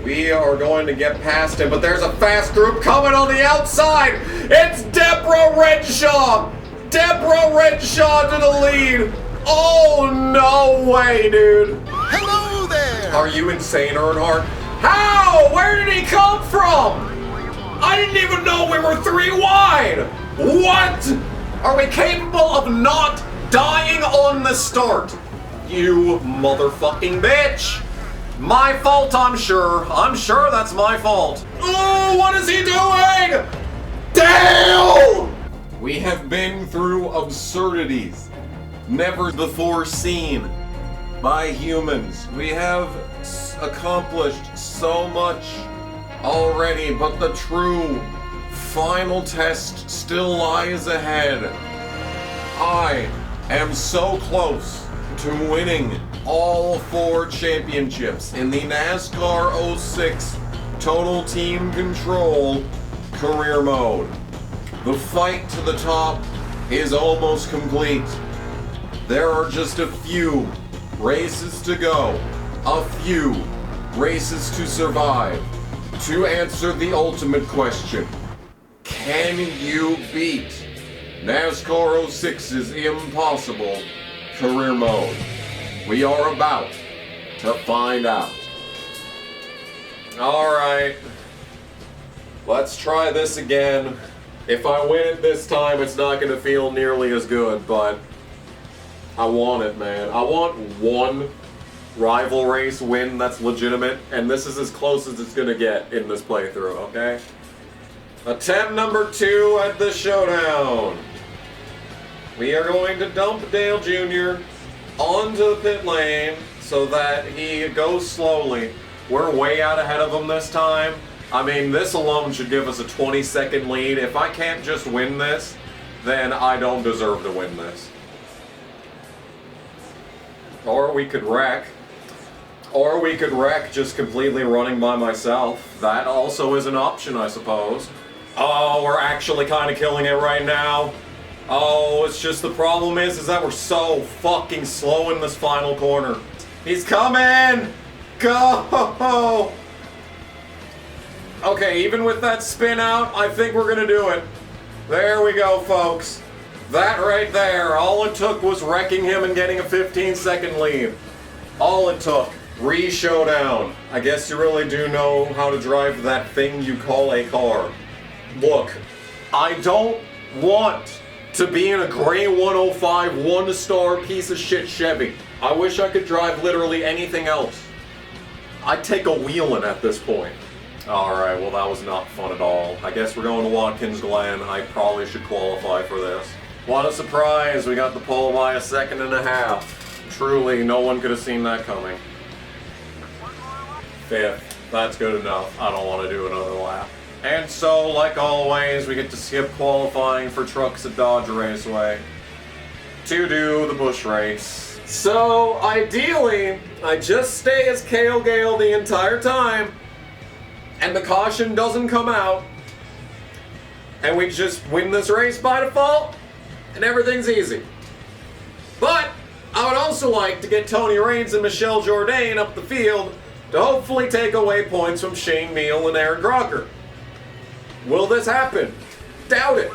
We are going to get past him, but there's a fast group coming on the outside. It's Deborah Renshaw. Deborah Renshaw to the lead. Oh, no way, dude. Hello there. Are you insane, Earnhardt? How? Where did he come from? I didn't even know we were 3 wide. What? Are we capable of not dying on the start? You motherfucking bitch. My fault, I'm sure. I'm sure that's my fault. Oh, what is he doing? Damn! We have been through absurdities never before seen by humans. We have accomplished so much already, but the true final test still lies ahead. I am so close to winning all 4 championships in the NASCAR 06 Total Team Control career mode. The fight to the top is almost complete. There are just a few races to go, a few races to survive, to answer the ultimate question. Can you beat NASCAR 06's impossible career mode? We are about to find out. Alright. Let's try this again. If I win it this time, it's not going to feel nearly as good, but I want it, man. I want one rival race win that's legitimate, and this is as close as it's going to get in this playthrough, okay? Attempt number 2 at the showdown. We are going to dump Dale Jr. onto the pit lane so that he goes slowly. We're way out ahead of him this time. I mean, this alone should give us a 20-second lead. If I can't just win this, then I don't deserve to win this. Or we could wreck. Or we could wreck just completely running by myself. That also is an option, I suppose. Oh, we're actually kind of killing it right now. Oh, it's just the problem is that we're so fucking slow in this final corner. He's coming! Go! Okay, even with that spin out, I think we're gonna do it. There we go, folks. That right there, all it took was wrecking him and getting a 15-second lead. All it took. Re-showdown. I guess you really do know how to drive that thing you call a car. Look, I don't want to be in a gray 105 1-star piece of shit Chevy. I wish I could drive literally anything else. I'd take a wheelin' at this point. Alright, well that was not fun at all. I guess we're going to Watkins Glen. I probably should qualify for this. What a surprise, we got the pole by a 1.5 seconds. Truly, no one could have seen that coming. 5th, that's good enough. I don't want to do another lap. And so, like always, we get to skip qualifying for trucks at Dodge Raceway to do the bush race. So, ideally, I just stay as Kale Gale the entire time, and the caution doesn't come out, and we just win this race by default, and everything's easy. But I would also like to get Tony Raines and Michelle Jourdain up the field to hopefully take away points from Shane Meal and Aaron Crocker. Will this happen? Doubt it.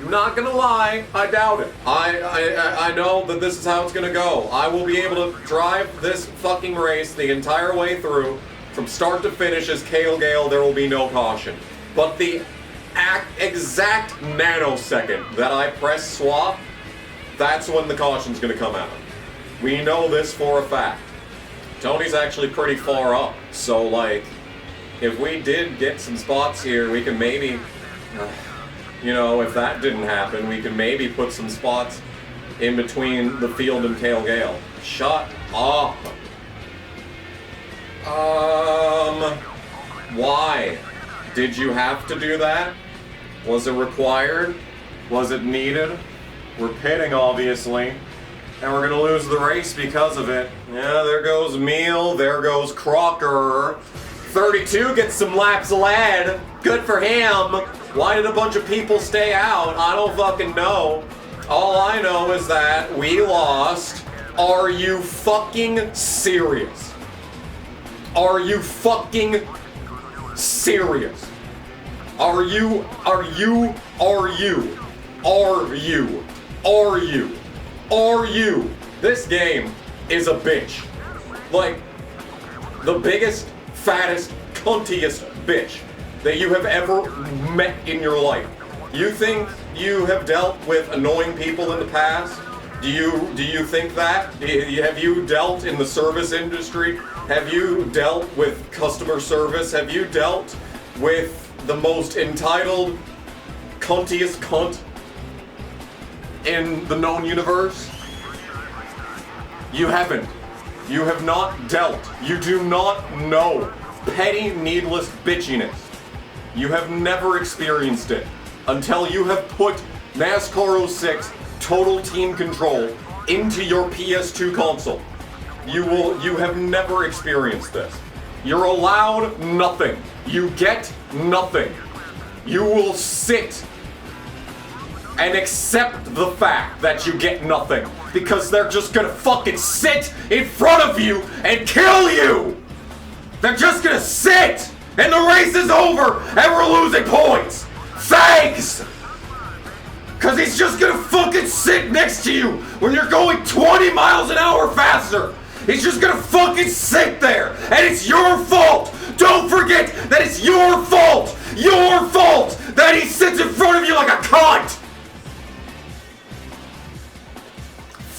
Not gonna lie, I doubt it. I know that this is how it's gonna go. I will be able to drive this fucking race the entire way through, from start to finish as Kale Gale. There will be no caution. But the exact nanosecond that I press swap, that's when the caution's gonna come out. We know this for a fact. Tony's actually pretty far up, so like, if we did get some spots here, we can maybe, you know, if that didn't happen, we can maybe put some spots in between the field and Kale Gale. Shut up. Why? Did you have to do that? Was it required? Was it needed? We're pitting, obviously, and we're gonna lose the race because of it. Yeah, there goes Meal, there goes Crocker. 32 gets some laps led. Good for him. Why did a bunch of people stay out? I don't fucking know. All I know is that we lost. Are you fucking serious? Are you fucking serious? Are you? This game is a bitch. Like, the biggest, fattest, cuntiest bitch that you have ever met in your life. You think you have dealt with annoying people in the past? Do you think that? Have you dealt in the service industry? Have you dealt with customer service? Have you dealt with the most entitled, cuntiest cunt in the known universe? You haven't. You have not dealt. You do not know petty, needless bitchiness. You have never experienced it until you have put NASCAR 06 Total Team Control into your PS2 console. You have never experienced this. You're allowed nothing. You get nothing. You will sit and accept the fact that you get nothing because they're just gonna fucking sit in front of you and kill you. They're just gonna sit and the race is over and we're losing points. Thanks! Cause he's just gonna fucking sit next to you when you're going 20 miles an hour faster. He's just gonna fucking sit there and it's your fault. Don't forget that it's your fault. Your fault that he sits in front of you like a cunt.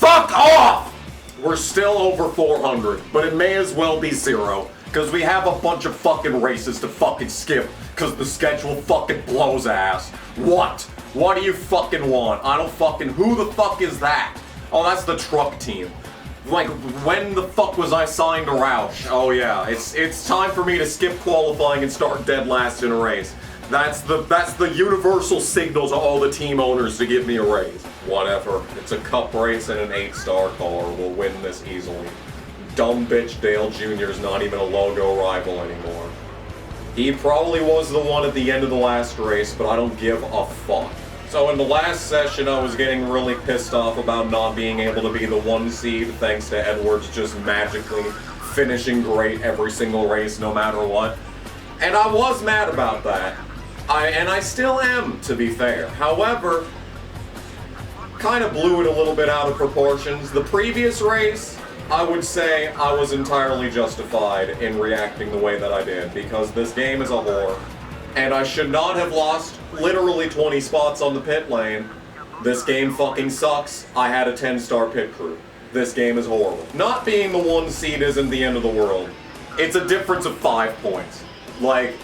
Fuck off! We're still over 400, but it may as well be 0. Because we have a bunch of fucking races to fucking skip. Because the schedule fucking blows ass. What? What do you fucking want? I don't fucking... Who the fuck is that? Oh, that's the truck team. Like, when the fuck was I signed to Roush? Oh yeah, it's time for me to skip qualifying and start dead last in a race. That's the universal signal to all the team owners to give me a raise. Whatever. It's a cup race and an 8-star car. We'll win this easily. Dumb bitch Dale Jr. is not even a logo rival anymore. He probably was the one at the end of the last race, but I don't give a fuck. So in the last session, I was getting really pissed off about not being able to be the 1 seed, thanks to Edwards just magically finishing great every single race, no matter what. And I was mad about that. And I still am, to be fair. However, kind of blew it a little bit out of proportions. The previous race, I would say I was entirely justified in reacting the way that I did, because this game is a whore. And I should not have lost literally 20 spots on the pit lane. This game fucking sucks. I had a 10-star pit crew. This game is horrible. Not being the 1 seed isn't the end of the world. It's a difference of 5 points. Like,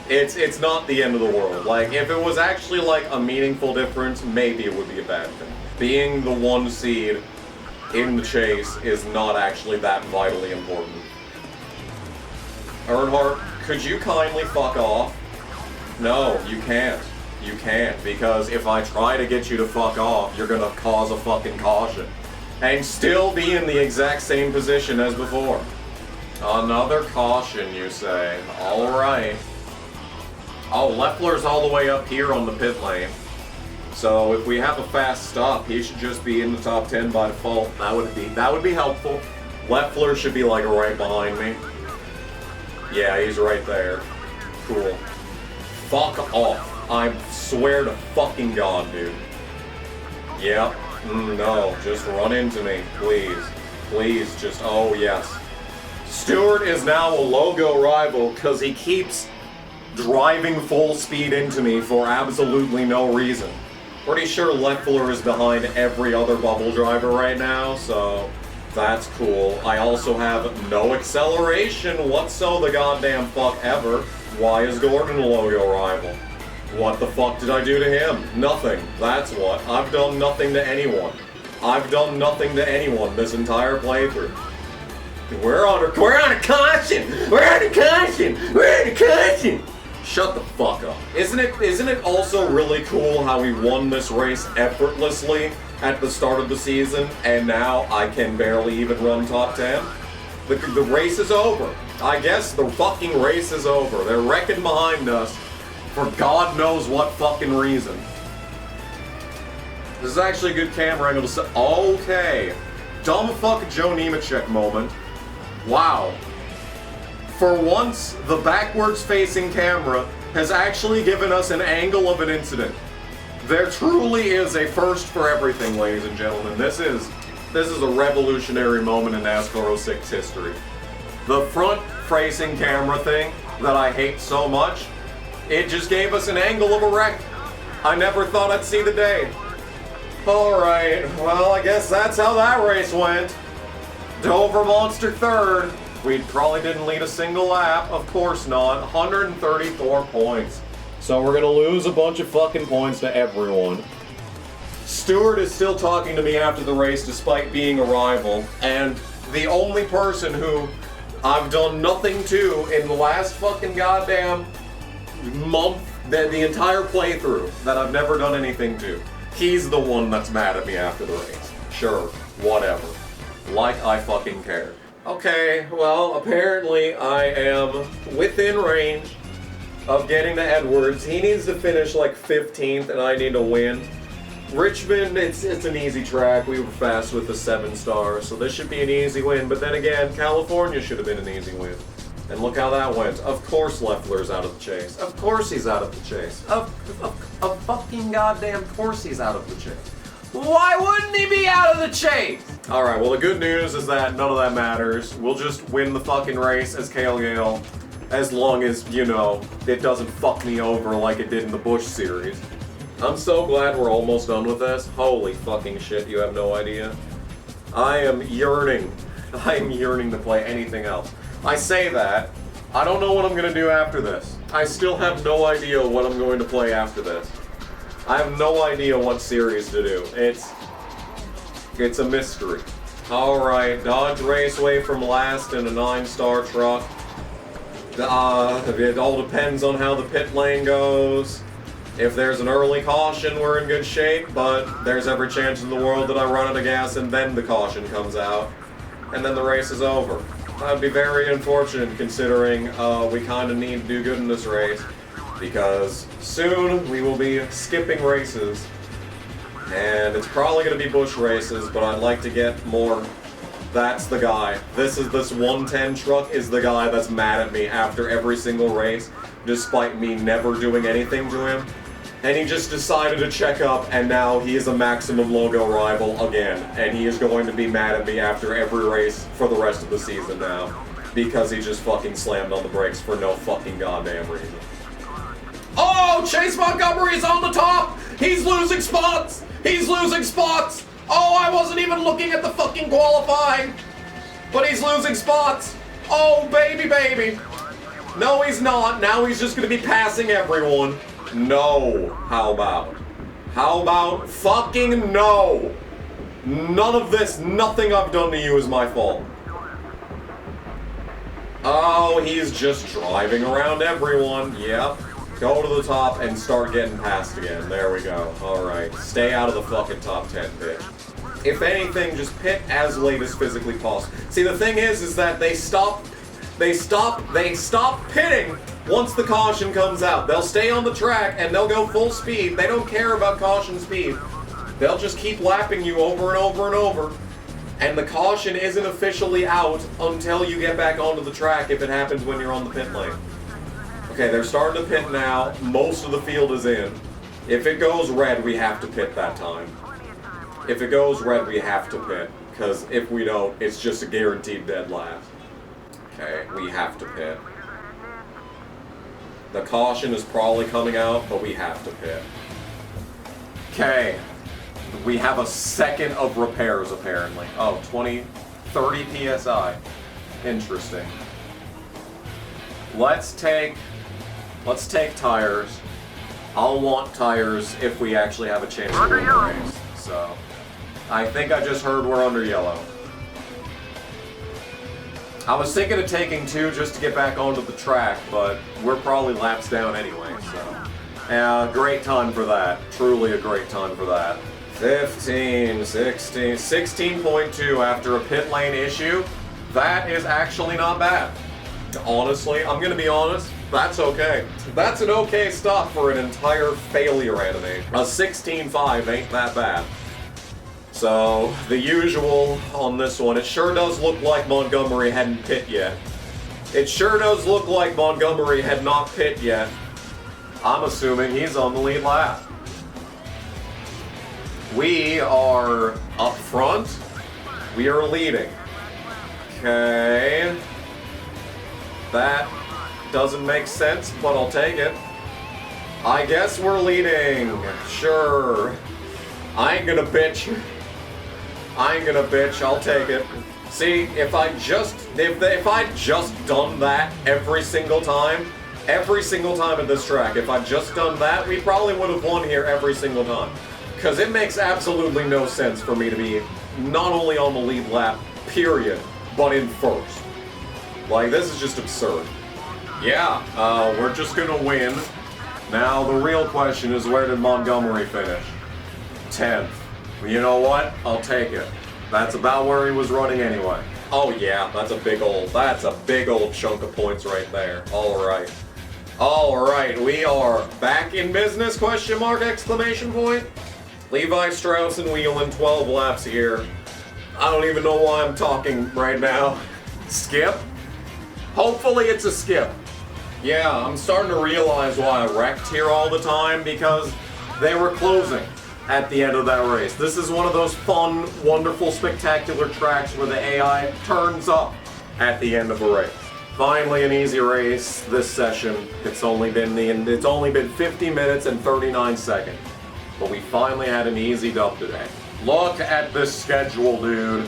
it's not the end of the world. Like, if it was actually like a meaningful difference, maybe it would be a bad thing. Being the 1 seed in the chase is not actually that vitally important. Earnhardt, could you kindly fuck off? No, you can't. You can't, because if I try to get you to fuck off, you're gonna cause a fucking caution. And still be in the exact same position as before. Another caution, you say. Alright. Oh, Leffler's all the way up here on the pit lane. So if we have a fast stop, he should just be in the top 10 by default. That would be helpful. Leffler should be like right behind me. Yeah, he's right there. Cool. Fuck off. I swear to fucking God, dude. Yep. No, just run into me, please. Please, just, oh yes. Stewart is now a logo rival because he keeps driving full speed into me for absolutely no reason. Pretty sure Leffler is behind every other bubble driver right now, so that's cool. I also have no acceleration whatso the goddamn fuck ever. Why is Gordon a logo rival? What the fuck did I do to him? Nothing. That's what. I've done nothing to anyone. I've done nothing to anyone this entire playthrough. We're on a caution! We're on a caution! We're on a caution! Shut the fuck up. Isn't it also really cool how we won this race effortlessly at the start of the season, and now I can barely even run top 10? The race is over. I guess the fucking race is over. They're wrecking behind us for God knows what fucking reason. This is actually a good camera angle to say. Okay. Dumb fuck Joe Nemechek moment. Wow. For once, the backwards-facing camera has actually given us an angle of an incident. There truly is a first for everything, ladies and gentlemen. This is a revolutionary moment in NASCAR 06 history. The front-facing camera thing that I hate so much, it just gave us an angle of a wreck. I never thought I'd see the day. Alright, well, I guess that's how that race went. Dover Monster third. We probably didn't lead a single lap. Of course not. 134 points. So we're gonna lose a bunch of fucking points to everyone. Stewart is still talking to me after the race despite being a rival, and the only person who I've done nothing to in the last fucking goddamn month, the entire playthrough, that I've never done anything to. He's the one that's mad at me after the race. Sure, whatever. Like I fucking care. Okay, well, apparently I am within range of getting to Edwards. He needs to finish like 15th and I need to win. Richmond, it's an easy track. We were fast with the 7-star, so this should be an easy win. But then again, California should have been an easy win. And look how that went. Of course Loeffler's out of the chase. Of course he's out of the chase. Of fucking goddamn course he's out of the chase. Why wouldn't he be out of the chase? Alright, well the good news is that none of that matters. We'll just win the fucking race as Cale Gale. As long as, you know, it doesn't fuck me over like it did in the Busch series. I'm so glad we're almost done with this. Holy fucking shit, you have no idea. I am yearning to play anything else. I say that, I don't know what I'm gonna do after this. I still have no idea what I'm going to play after this. I have no idea what series to do. It's a mystery. Alright, Dodge Raceway from last in a 9-star truck. It all depends on how the pit lane goes. If there's an early caution, we're in good shape, but there's every chance in the world that I run out of gas and then the caution comes out, and then the race is over. That'd be very unfortunate considering we kind of need to do good in this race, because soon we will be skipping races, and it's probably going to be Busch races, but I'd like to get more. That's the guy. This 110 truck is the guy that's mad at me after every single race, despite me never doing anything to him. And he just decided to check up, and now he is a Maximum Logo rival again. And he is going to be mad at me after every race for the rest of the season now, because he just fucking slammed on the brakes for no fucking goddamn reason. Oh, Chase Montgomery's on the top! He's losing spots! He's losing spots! Oh, I wasn't even looking at the fucking qualifying! But he's losing spots! Oh, baby, baby! No, he's not. Now he's just gonna be passing everyone. No. How about? How about fucking no? None of this, nothing I've done to you is my fault. Oh, he's just driving around everyone. Yep. Go to the top and start getting passed again. There we go. Alright. Stay out of the fucking top 10 pit. If anything, just pit as late as physically possible. See, the thing is that they stop pitting once the caution comes out. They'll stay on the track and they'll go full speed. They don't care about caution speed. They'll just keep lapping you over and over and over. And the caution isn't officially out until you get back onto the track if it happens when you're on the pit lane. Okay, they're starting to pit now. Most of the field is in. If it goes red, we have to pit that time. If it goes red, we have to pit. Because if we don't, it's just a guaranteed dead last. Okay, we have to pit. The caution is probably coming out, but we have to pit. Okay. We have a second of repairs, apparently. Oh, 30 PSI. Interesting. Let's take tires. I'll want tires if we actually have a chance to win the race. So, I think I just heard we're under yellow. I was thinking of taking 2 just to get back onto the track, but we're probably laps down anyway, so. Yeah, great time for that. Truly a great time for that. 15, 16, 16.2 after a pit lane issue. That is actually not bad. Honestly, I'm gonna be honest, that's okay. That's an okay stop for an entire failure animation. A 16.5 ain't that bad. So, the usual on this one. It sure does look like Montgomery hadn't pit yet. It sure does look like Montgomery had not pit yet. I'm assuming he's on the lead lap. We are up front. We are leading. Okay. That doesn't make sense, but I'll take it. I guess we're leading. Sure. I ain't gonna bitch. I'll take it. See, if I'd just done that every single time at this track, if I'd just done that, we probably would have won here every single time. Because it makes absolutely no sense for me to be not only on the lead lap, period, but in first. Like, this is just absurd. Yeah, we're just gonna win. Now, the real question is, where did Montgomery finish? 10th. You know what? I'll take it. That's about where he was running anyway. Oh yeah, that's a big old chunk of points right there. Alright. Alright, we are back in business, question mark, exclamation point. Levi Strauss and Whelan, 12 laps here. I don't even know why I'm talking right now. Skip? Hopefully it's a skip. Yeah, I'm starting to realize why I wrecked here all the time, because they were closing at the end of that race. This is one of those fun, wonderful, spectacular tracks where the AI turns up at the end of a race. Finally an easy race this session. It's only been 50 minutes and 39 seconds. But we finally had an easy dub today. Look at this schedule, dude.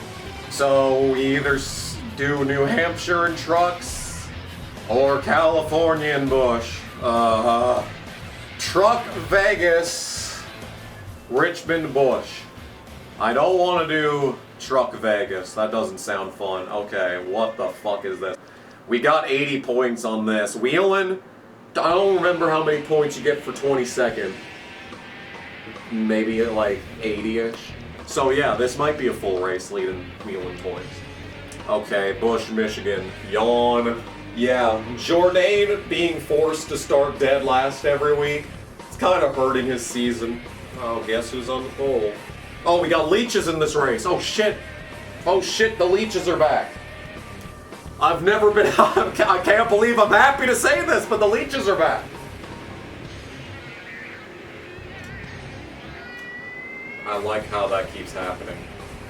So we either do New Hampshire and trucks or California and Bush. Truck Vegas, Richmond Bush. I don't want to do Truck Vegas. That doesn't sound fun. Okay, what the fuck is this? We got 80 points on this. Whelan, I don't remember how many points you get for 22nd. Maybe like 80-ish. So yeah, this might be a full race leading Whelan points. Okay, Bush, Michigan. Yawn. Yeah, Jourdain being forced to start dead last every week, it's kind of hurting his season. Oh, guess who's on the pole? Oh, we got leeches in this race. Oh shit. Oh shit, the leeches are back. I've never been, I can't believe I'm happy to say this, but the leeches are back. I like how that keeps happening.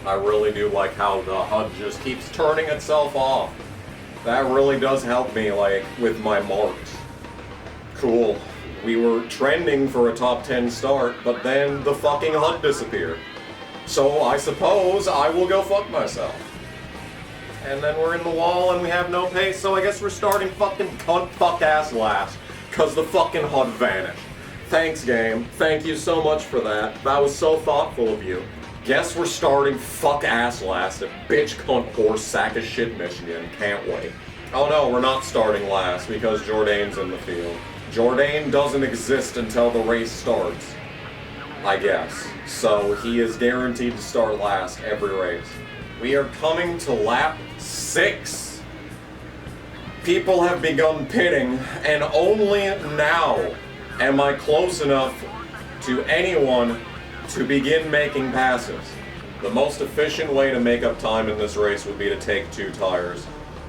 I really do like how the HUD just keeps turning itself off. That really does help me, like, with my marks. Cool. We were trending for a top 10 start, but then the fucking HUD disappeared. So I suppose I will go fuck myself. And then we're in the wall and we have no pace, so I guess we're starting fucking cunt fuck ass last. Cause the fucking HUD vanished. Thanks, game. Thank you so much for that. That was so thoughtful of you. Guess we're starting fuck ass last at bitch cunt horse sack of shit Michigan. Can't wait. Oh no, we're not starting last because Jourdain's in the field. Jourdain doesn't exist until the race starts, I guess. So he is guaranteed to start last every race. We are coming to lap 6. People have begun pitting, and only now am I close enough to anyone to begin making passes. The most efficient way to make up time in this race would be to take 2 tires,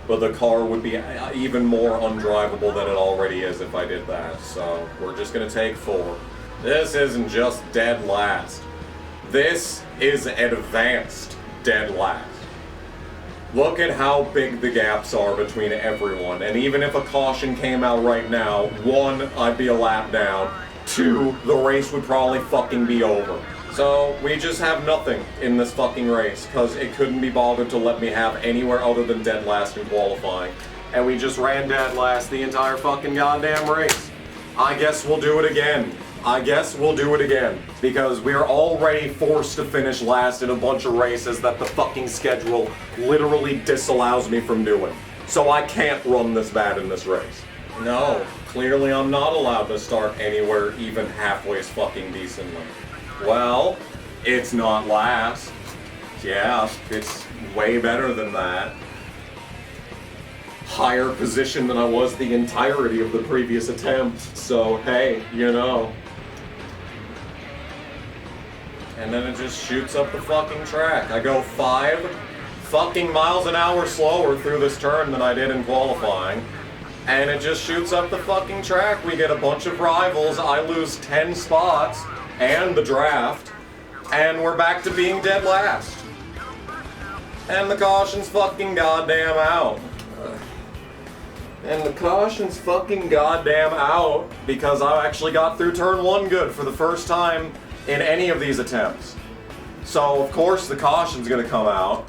but the car would be even more undrivable than it already is if I did that, so we're just gonna take 4. This isn't just dead last. This is advanced dead last. Look at how big the gaps are between everyone, and even if a caution came out right now, 1, I'd be a lap down, 2, the race would probably fucking be over. So we just have nothing in this fucking race, because it couldn't be bothered to let me have anywhere other than dead last in qualifying. And we just ran dead last the entire fucking goddamn race. I guess we'll do it again. Because we're already forced to finish last in a bunch of races that the fucking schedule literally disallows me from doing. So I can't run this bad in this race. No, clearly I'm not allowed to start anywhere even halfway as fucking decently. Well, it's not last. Yeah, it's way better than that. Higher position than I was the entirety of the previous attempt. So hey, you know. And then it just shoots up the fucking track. I go 5, fucking miles an hour slower through this turn than I did in qualifying. And it just shoots up the fucking track. We get a bunch of rivals. I lose 10 spots and the draft. And we're back to being dead last. And the caution's fucking goddamn out. And the caution's fucking goddamn out because I actually got through turn 1 good for the first time in any of these attempts. So of course the caution's gonna come out.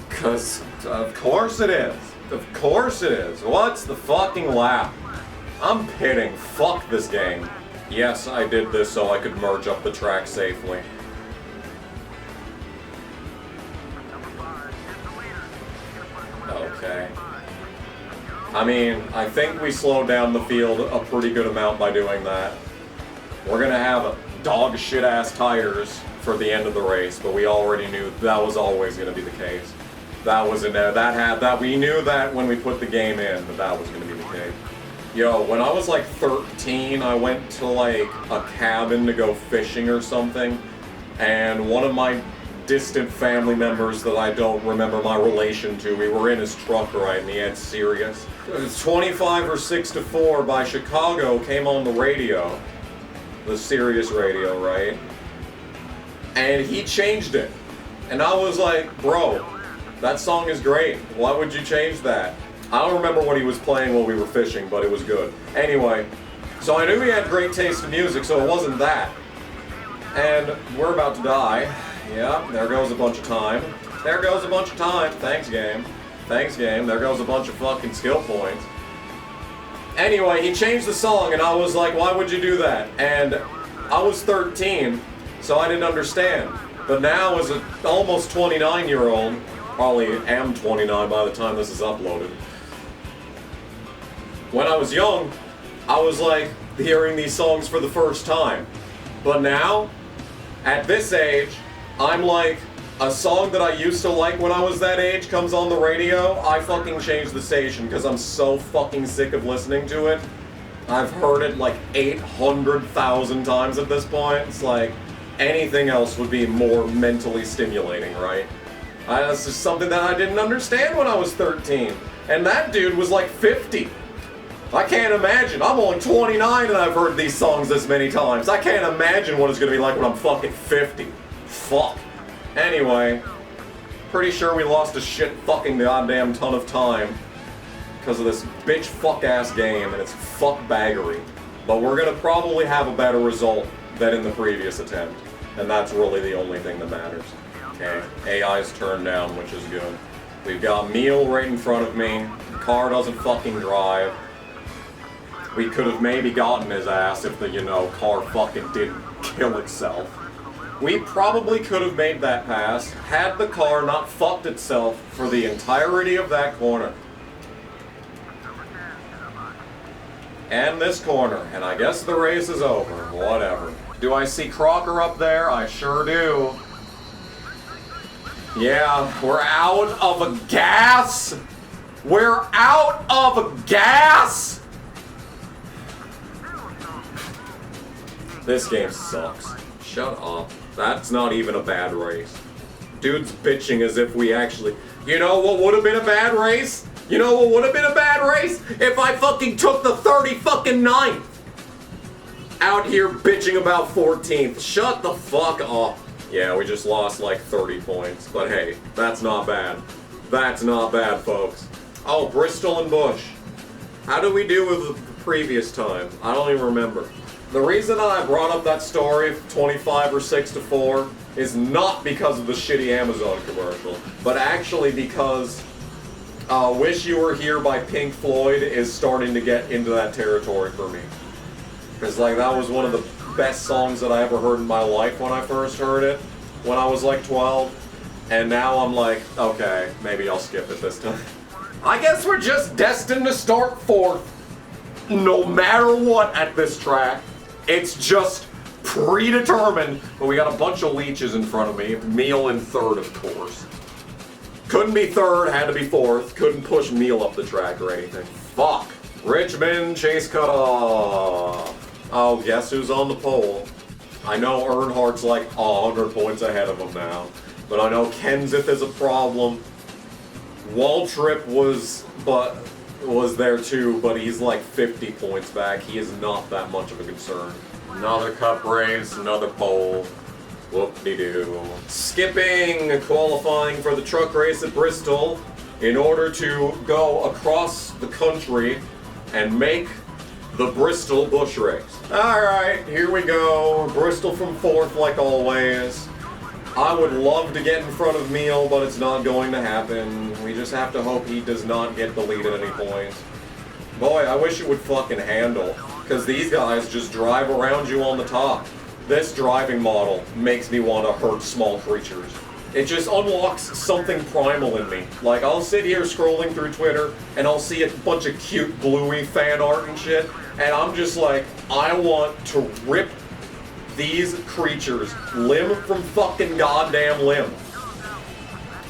Cause of course it is. Of course it is. What's the fucking lap? I'm pitting. Fuck this game. Yes, I did this so I could merge up the track safely. Okay. I mean, I think we slowed down the field a pretty good amount by doing that. We're gonna have dog shit ass tires for the end of the race, but we already knew that was always gonna be the case. That was in there. We knew that when we put the game in that was gonna be the case. Yo, when I was like 13, I went to like a cabin to go fishing or something, and one of my distant family members that I don't remember my relation to, we were in his truck, right, and he had Sirius. 25 or 6 to 4 by Chicago came on the radio, the Sirius radio, right? And he changed it. And I was like, bro, that song is great. Why would you change that? I don't remember what he was playing while we were fishing, but it was good. Anyway, so I knew he had great taste in music, so it wasn't that. And we're about to die. Yeah, there goes a bunch of time. There goes a bunch of time. Thanks, game. Thanks, game. There goes a bunch of fucking skill points. Anyway, he changed the song, and I was like, why would you do that? And I was 13, so I didn't understand. But now, as an almost 29-year-old, probably am 29 by the time this is uploaded. When I was young, I was like hearing these songs for the first time. But now, at this age, I'm like, a song that I used to like when I was that age comes on the radio, I fucking change the station because I'm so fucking sick of listening to it. I've heard it like 800,000 times at this point. It's like, anything else would be more mentally stimulating, right? That's just something that I didn't understand when I was 13. And that dude was like 50. I can't imagine. I'm only 29 and I've heard these songs this many times. I can't imagine what it's gonna be like when I'm fucking 50. Fuck. Anyway, pretty sure we lost a shit fucking goddamn ton of time because of this bitch fuck ass game and its fuck baggery. But we're gonna probably have a better result than in the previous attempt. And that's really the only thing that matters. Okay, AI's turned down, which is good. We've got Mikle right in front of me. The car doesn't fucking drive. We could have maybe gotten his ass if the, car fucking didn't kill itself. We probably could have made that pass had the car not fucked itself for the entirety of that corner. And this corner, and I guess the race is over. Whatever. Do I see Crocker up there? I sure do. Yeah, we're out of gas! We're out of gas! This game sucks. Shut up. That's not even a bad race. Dude's bitching as if we actually... You know what would have been a bad race? You know what would have been a bad race? If I fucking took the 39th! Out here bitching about 14th. Shut the fuck up. Yeah, we just lost like 30 points. But hey, that's not bad. That's not bad, folks. Oh, Bristol and Bush. How did we do with the previous time? I don't even remember. The reason I brought up that story of 25 or 6 to 4 is not because of the shitty Amazon commercial, but actually because Wish You Were Here by Pink Floyd is starting to get into that territory for me. Because like that was one of the best songs that I ever heard in my life when I first heard it, when I was like 12, and now I'm like, okay, maybe I'll skip it this time. I guess we're just destined to start 4th, no matter what at this track. It's just predetermined, but we got a bunch of leeches in front of me. Mikle in 3rd, of course. Couldn't be 3rd, had to be 4th. Couldn't push Mikle up the track or anything. Fuck. Richmond, chase cut off. Oh, guess who's on the pole? I know Earnhardt's like 100 points ahead of him now, but I know Kenseth is a problem. Waltrip was there too, but he's like 50 points back. He is not that much of a concern. Another cup race, another pole. Whoop-de-doo. Skipping qualifying for the truck race at Bristol in order to go across the country and make the Bristol Bush Race. Alright, here we go. Bristol from 4th like always. I would love to get in front of Mikle, but it's not going to happen. We just have to hope he does not get the lead at any point. Boy, I wish it would fucking handle, because these guys just drive around you on the top. This driving model makes me want to hurt small creatures. It just unlocks something primal in me. Like, I'll sit here scrolling through Twitter, and I'll see a bunch of cute Bluey fan art and shit, and I'm just like, I want to rip these creatures limb from fucking goddamn limb.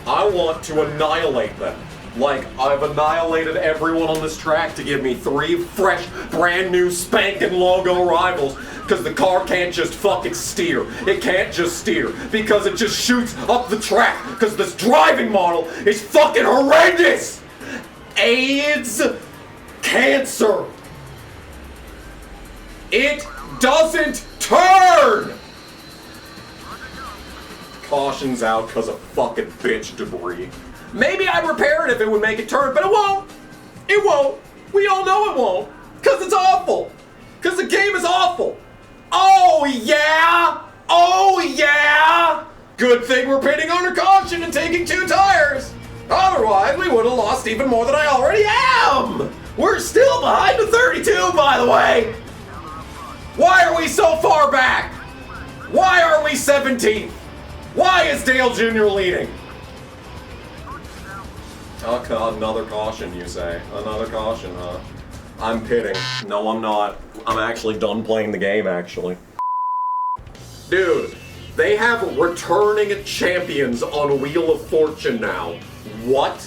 I want to annihilate them. Like, I've annihilated everyone on this track to give me 3 fresh, brand new, spanking logo rivals. Because the car can't just fucking steer. It can't just steer. Because it just shoots up the track. Because this driving model is fucking horrendous! AIDS, cancer. It doesn't turn! Caution's out because of fucking bitch debris. Maybe I'd repair it if it would make it turn, but it won't. It won't. We all know it won't. Because it's awful. Because the game is awful. Oh yeah! Oh yeah! Good thing we're pitting under caution and taking 2 tires. Otherwise, we would have lost even more than I already am. We're still behind the 32, by the way. Why are we so far back? Why are we 17th? Why is Dale Jr. leading? Oh, God, another caution, you say. Another caution, huh? I'm pitting. No, I'm not. I'm actually done playing the game, actually. Dude, they have returning champions on Wheel of Fortune now. What?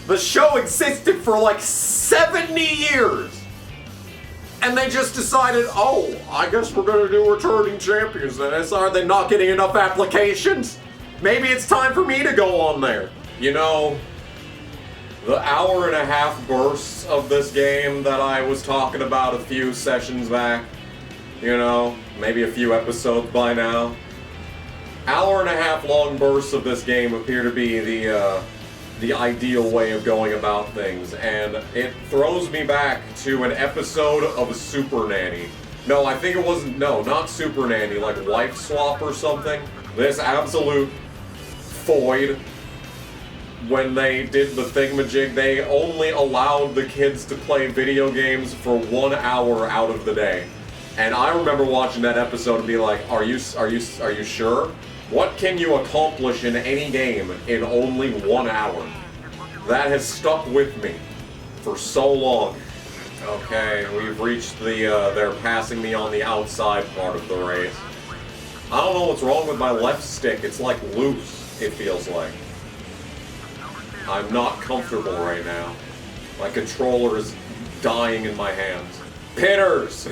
The show existed for like 70 years! And they just decided, oh, I guess we're gonna do returning champions then. Are they not getting enough applications? Maybe it's time for me to go on there. You know, the hour-and-a-half bursts of this game that I was talking about a few sessions back, you know, maybe a few episodes by now. Hour-and-a-half long bursts of this game appear to be the ideal way of going about things, and it throws me back to an episode of Super Nanny. No, I think it wasn't, no, not Super Nanny, like Wife Swap or something. This absolute void. When they did the thingamajig, they only allowed the kids to play video games for 1 hour out of the day. And I remember watching that episode and be like, are you sure? What can you accomplish in any game in only 1 hour? That has stuck with me for so long. Okay, we've reached the, they're passing me on the outside part of the race. I don't know what's wrong with my left stick. It's like loose, it feels like. I'm not comfortable right now. My controller is dying in my hands. Pitters!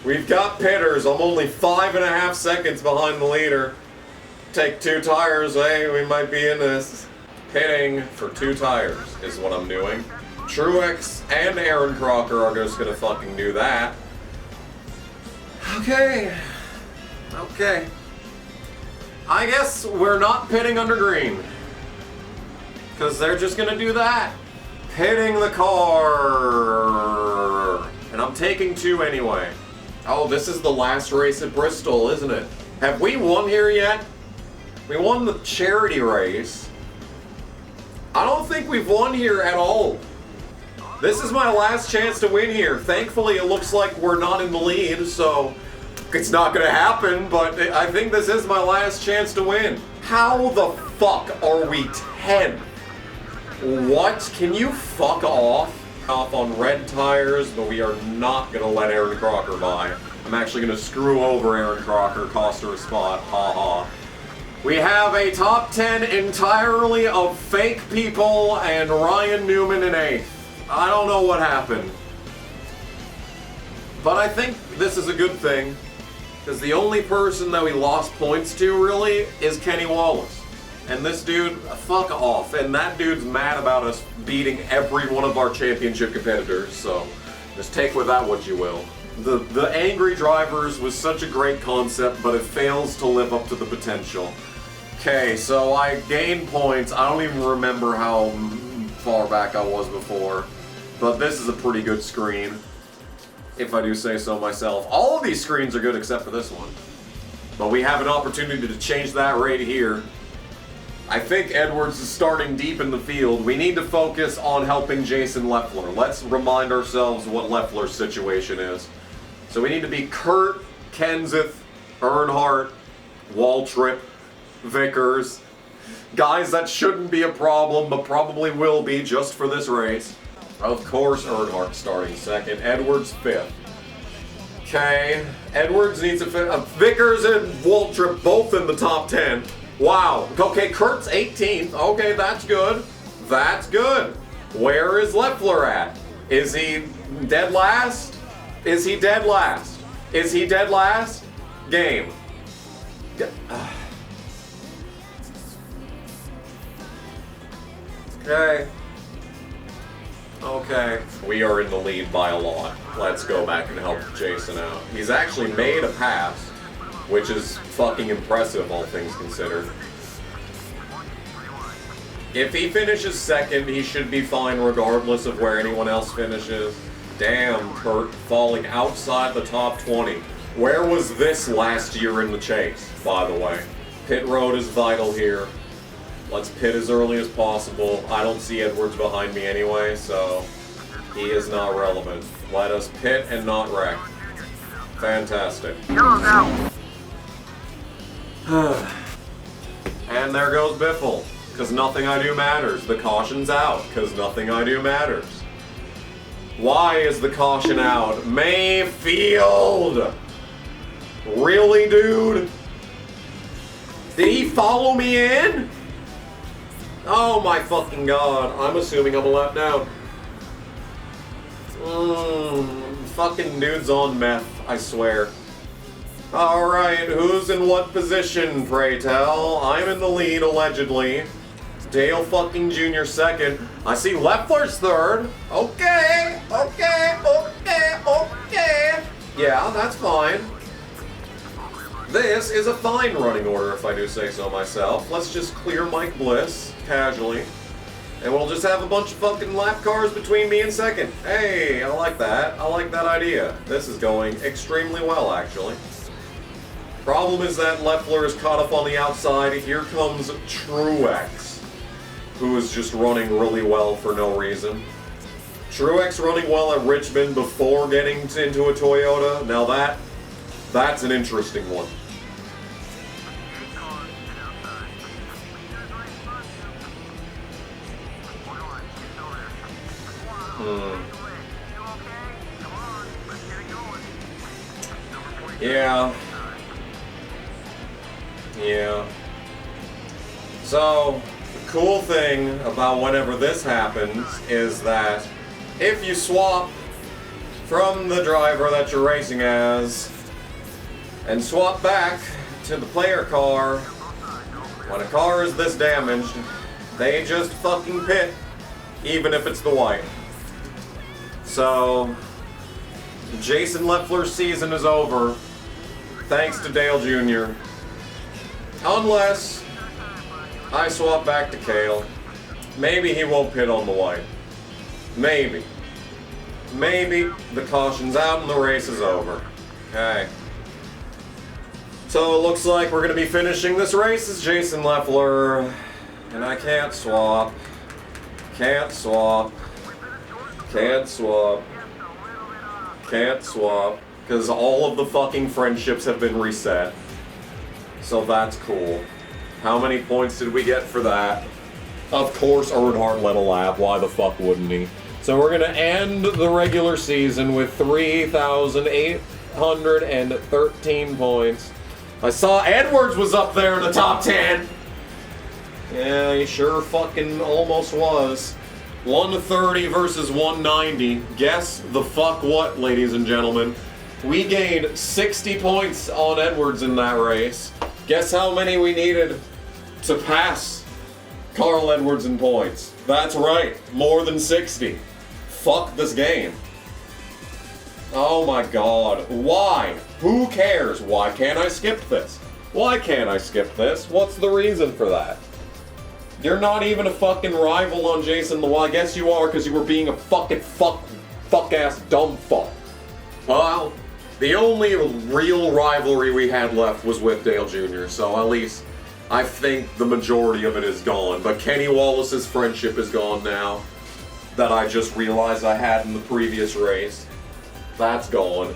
We've got pitters. I'm only 5.5 seconds behind the leader. Take 2 tires, hey, we might be in this. Pitting for 2 tires is what I'm doing. Truex and Aaron Crocker are just gonna fucking do that. Okay. Okay. I guess we're not pitting under green. Because they're just gonna do that. Pitting the car. And I'm taking 2 anyway. Oh, this is the last race at Bristol, isn't it? Have we won here yet? We won the charity race. I don't think we've won here at all. This is my last chance to win here. Thankfully, it looks like we're not in the lead, so it's not gonna happen, but I think this is my last chance to win. How the fuck are we 10? What? Can you fuck off? Off on red tires, but we are not gonna let Aaron Crocker by. I'm actually gonna screw over Aaron Crocker, cost her a spot, haha. We have a top 10 entirely of fake people and Ryan Newman in 8th. I don't know what happened. But I think this is a good thing, because the only person that we lost points to, really, is Kenny Wallace. And this dude, fuck off. And that dude's mad about us beating every one of our championship competitors, so just take with that what you will. The Angry Drivers was such a great concept, but it fails to live up to the potential. Okay, so I gained points. I don't even remember how far back I was before, but this is a pretty good screen, if I do say so myself. All of these screens are good except for this one. But we have an opportunity to change that right here. I think Edwards is starting deep in the field. We need to focus on helping Jason Loeffler. Let's remind ourselves what Loeffler's situation is. So we need to be Kurt, Kenseth, Earnhardt, Waltrip, Vickers. Guys that shouldn't be a problem, but probably will be just for this race. Of course, Earnhardt starting second. Edwards fifth. Okay, Edwards needs a fifth. Vickers and Waltrip both in the top 10. Wow. Okay, Kurt's 18th. Okay, that's good. That's good. Where is Loeffler at? Is he dead last? Is he dead last? Is he dead last? Game. Okay. Okay. We are in the lead by a lot. Let's go back and help Jason out. He's actually made a pass, which is fucking impressive, all things considered. If he finishes second, he should be fine regardless of where anyone else finishes. Damn, Kurt falling outside the top 20. Where was this last year in the chase, by the way? Pit road is vital here. Let's pit as early as possible. I don't see Edwards behind me anyway, so he is not relevant. Let us pit and not wreck. Fantastic. And there goes Biffle, because nothing I do matters. The caution's out, because nothing I do matters. Why is the caution out? Mayfield! Really, dude? Did he follow me in? Oh my fucking god. I'm assuming I'm a lap down. Fucking dude's on meth, I swear. Alright, who's in what position, pray tell? I'm in the lead, allegedly. Dale fucking Jr. second. I see Loeffler's third. Okay. Yeah, that's fine. This is a fine running order, if I do say so myself. Let's just clear Mike Bliss, casually. And we'll just have a bunch of fucking lap cars between me and second. Hey, I like that. I like that idea. This is going extremely well, actually. Problem is that Loeffler is caught up on the outside. Here comes Truex, who is just running really well for no reason. Truex running well at Richmond before getting into a Toyota. Now that's an interesting one. Yeah. So, the cool thing about whenever this happens is that if you swap from the driver that you're racing as and swap back to the player car, when a car is this damaged, they just fucking pit, even if it's the white. So, Jason Loeffler's season is over, thanks to Dale Jr. Unless I swap back to Pehl. Maybe he won't pit on the white. Maybe. Maybe the caution's out and the race is over. Okay. So it looks like we're going to be finishing this race as Jason Loeffler. And I can't swap. Can't swap. Can't swap. Can't swap. Because all of the fucking friendships have been reset. So that's cool. How many points did we get for that? Of course Earnhardt led a lap. Why the fuck wouldn't he? So we're going to end the regular season with 3,813 points. I saw Edwards was up there in the top 10. Yeah, he sure fucking almost was. 130 versus 190. Guess the fuck what, ladies and gentlemen. We gained 60 points on Edwards in that race. Guess how many we needed to pass Carl Edwards in points. That's right, more than 60. Fuck this game. Oh my god, why? Who cares? Why can't I skip this? Why can't I skip this? What's the reason for that? You're not even a fucking rival on Jason. Well, I guess you are because you were being a fucking fuck-ass dumb fuck. Well, the only real rivalry we had left was with Dale Jr., so at least I think the majority of it is gone. But Kenny Wallace's friendship is gone now. That I just realized I had in the previous race. That's gone.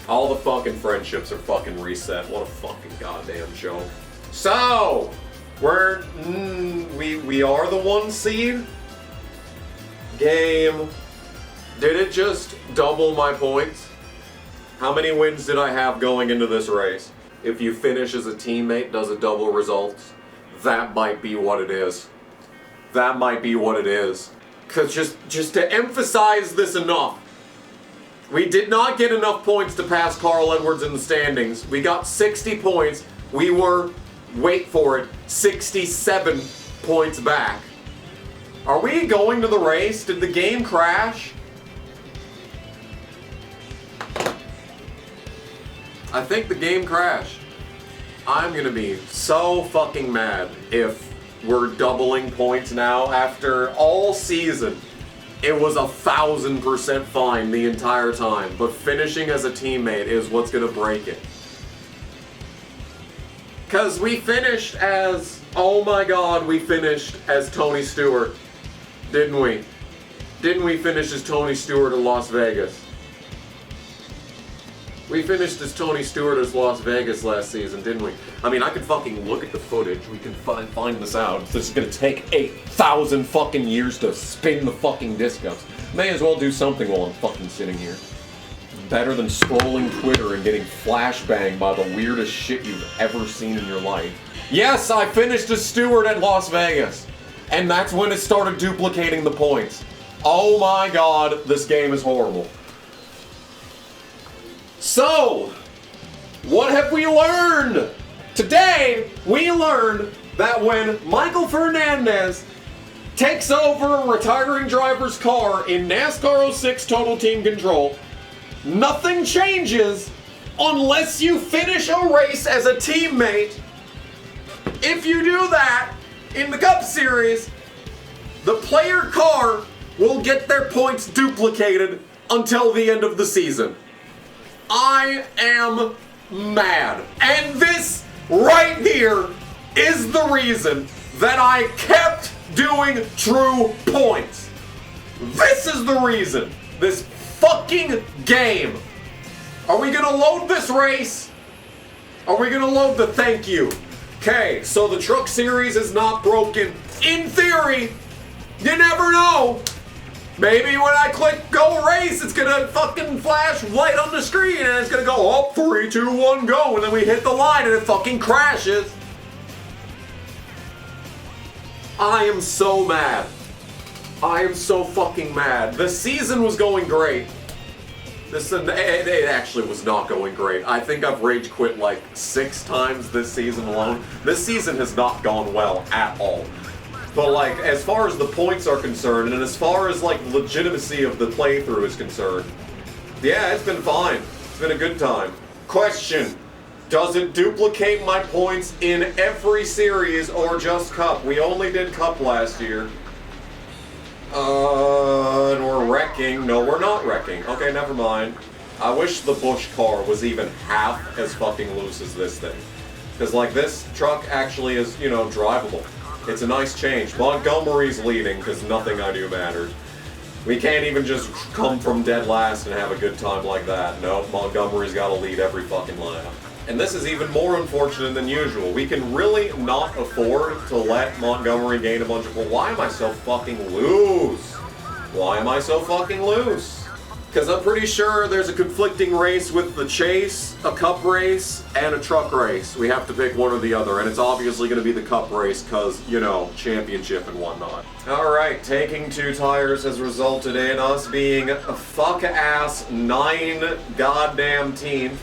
All the fucking friendships are fucking reset. What a fucking goddamn joke. So, we are the 1 seed. Game. Did it just double my points? How many wins did I have going into this race? If you finish as a teammate, does it double results? That might be what it is. That might be what it is. Cause just to emphasize this enough, we did not get enough points to pass Carl Edwards in the standings. We got 60 points. We were, wait for it, 67 points back. Are we going to the race? Did the game crash? I think the game crashed. I'm gonna be so fucking mad if we're doubling points now after all season. It was 1,000% fine the entire time, but finishing as a teammate is what's gonna break it. Cause we finished as, oh my god, we finished as Tony Stewart, didn't we? Didn't we finish as Tony Stewart in Las Vegas? We finished as Tony Stewart as Las Vegas last season, didn't we? I mean, I could fucking look at the footage. We can find this out. This is gonna take 8,000 fucking years to spin the fucking discos. May as well do something while I'm fucking sitting here. Better than scrolling Twitter and getting flashbanged by the weirdest shit you've ever seen in your life. Yes, I finished as Stewart at Las Vegas. And that's when it started duplicating the points. Oh my god, this game is horrible. So, what have we learned? Today, we learned that when Michael Fernandez takes over a retiring driver's car in NASCAR 06 Total Team Control, nothing changes unless you finish a race as a teammate. If you do that in the Cup Series, the player car will get their points duplicated until the end of the season. I am mad. And this right here is the reason that I kept doing true points. This is the reason. This fucking game. Are we gonna load this race? Are we gonna load the thank you? Okay, so the truck series is not broken. In theory, you never know. Maybe when I click go race, it's gonna fucking flash light on the screen and it's gonna go up 3, 2, 1, go, and then we hit the line and it fucking crashes. I am so mad. I am so fucking mad. The season was going great. It actually was not going great. I think I've rage quit like 6 times this season alone. This season has not gone well at all. But like, as far as the points are concerned, and as far as like legitimacy of the playthrough is concerned, yeah, it's been fine. It's been a good time. Question: does it duplicate my points in every series or just Cup? We only did Cup last year. And we're wrecking. No, we're not wrecking. Okay, never mind. I wish the Bush car was even half as fucking loose as this thing. Because like this truck actually is, you know, drivable. It's a nice change. Montgomery's leading because nothing I do matters. We can't even just come from dead last and have a good time like that. No, Montgomery's got to lead every fucking lap. And this is even more unfortunate than usual. We can really not afford to let Montgomery gain a bunch of... Well, why am I so fucking loose? Why am I so fucking loose? Because I'm pretty sure there's a conflicting race with the Chase, a Cup race, and a truck race. We have to pick one or the other, and it's obviously going to be the Cup race because, you know, championship and whatnot. Alright, taking 2 tires has resulted in us being a fuck-ass 9 goddamn team.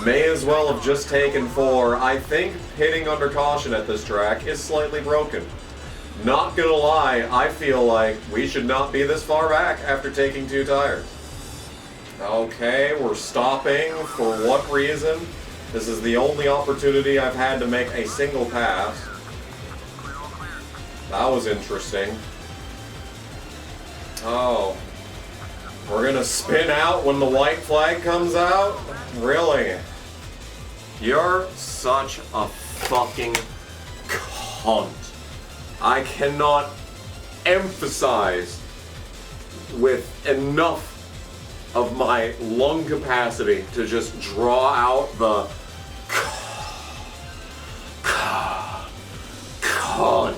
May as well have just taken 4. I think hitting under caution at this track is slightly broken. Not gonna lie, I feel like we should not be this far back after taking 2 tires. Okay, we're stopping. For what reason? This is the only opportunity I've had to make a single pass. That was interesting. Oh. We're gonna spin out when the white flag comes out? Really? You're such a fucking cunt. I cannot emphasize with enough of my lung capacity to just draw out the cunt.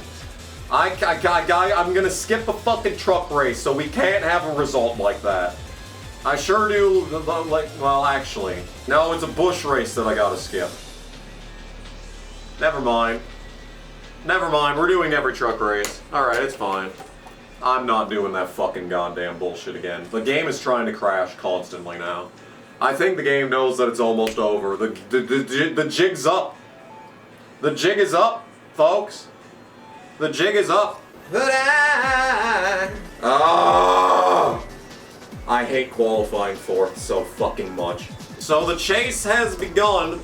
I'm gonna skip a fucking truck race so we can't have a result like that. I sure do, well actually, no, it's a bush race that I gotta skip. Never mind. Never mind, we're doing every truck race. Alright, it's fine. I'm not doing that fucking goddamn bullshit again. The game is trying to crash constantly now. I think the game knows that it's almost over. The jig's up. The jig is up, folks. The jig is up. But I hate qualifying fourth so fucking much. So the chase has begun.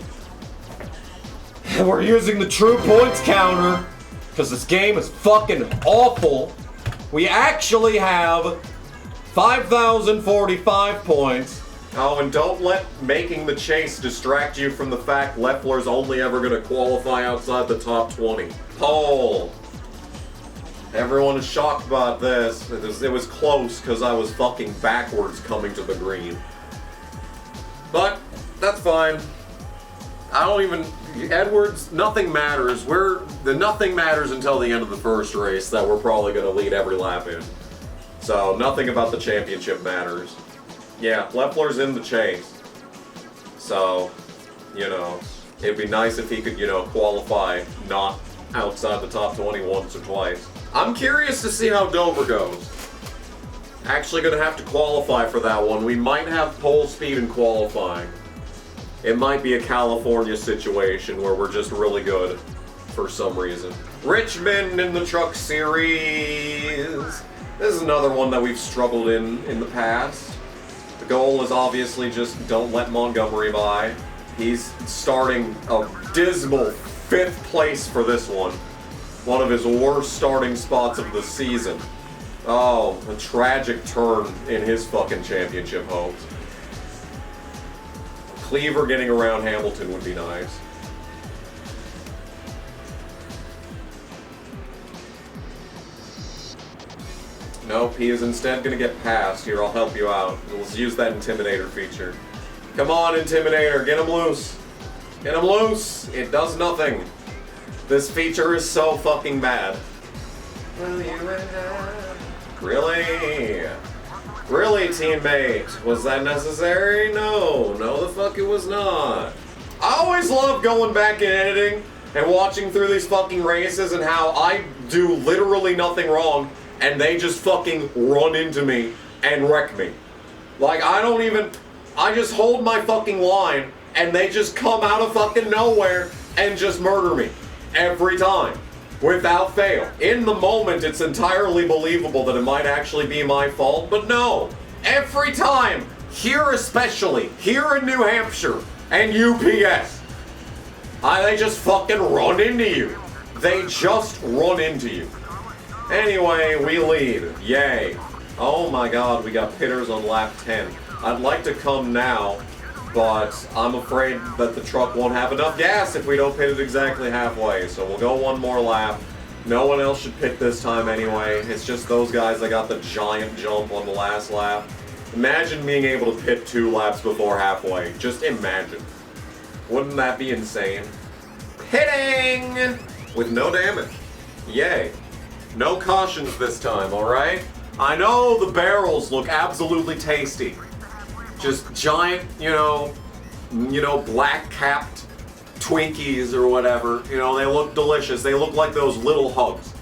And we're using the true points counter because this game is fucking awful. We actually have 5,045 points. Oh, and don't let making the chase distract you from the fact Leffler's only ever going to qualify outside the top 20. Pole. Everyone is shocked about this. It was close because I was fucking backwards coming to the green. But, that's fine. I don't even... Edwards, nothing matters. Nothing matters until the end of the first race that we're probably going to lead every lap in. So, nothing about the championship matters. Yeah, Leffler's in the chase. So, you know, it'd be nice if he could, you know, qualify not outside the top 20 once or twice. I'm curious to see how Dover goes. Actually gonna have to qualify for that one. We might have pole speed in qualifying. It might be a California situation where we're just really good for some reason. Richmond in the Truck Series. This is another one that we've struggled in the past. The goal is obviously just don't let Montgomery by. He's starting a dismal 5th place for this one. One of his worst starting spots of the season. Oh, a tragic turn in his fucking championship hopes. Cleaver getting around Hamilton would be nice. Nope, he is instead going to get past. Here, I'll help you out. Let's use that Intimidator feature. Come on, Intimidator, get him loose. Get him loose. It does nothing. This feature is so fucking bad. Will you really? Really, teammate? Was that necessary? No. No, the fuck it was not. I always love going back and editing and watching through these fucking races and how I do literally nothing wrong and they just fucking run into me and wreck me. Like, I just hold my fucking line and they just come out of fucking nowhere and just murder me. Every time. Without fail. In the moment, it's entirely believable that it might actually be my fault, but no. Every time. Here especially. Here in New Hampshire. And UPS. They just fucking run into you. They just run into you. Anyway, we lead. Yay. Oh my god, we got pitters on lap 10. I'd like to come now, but I'm afraid that the truck won't have enough gas if we don't pit it exactly halfway. So we'll go one more lap. No one else should pit this time anyway. It's just those guys that got the giant jump on the last lap. Imagine being able to pit 2 laps before halfway. Just imagine. Wouldn't that be insane? Pitting! With no damage. Yay. No cautions this time, alright? I know the barrels look absolutely tasty. Just giant, you know, black-capped Twinkies or whatever. You know, they look delicious. They look like those little hugs.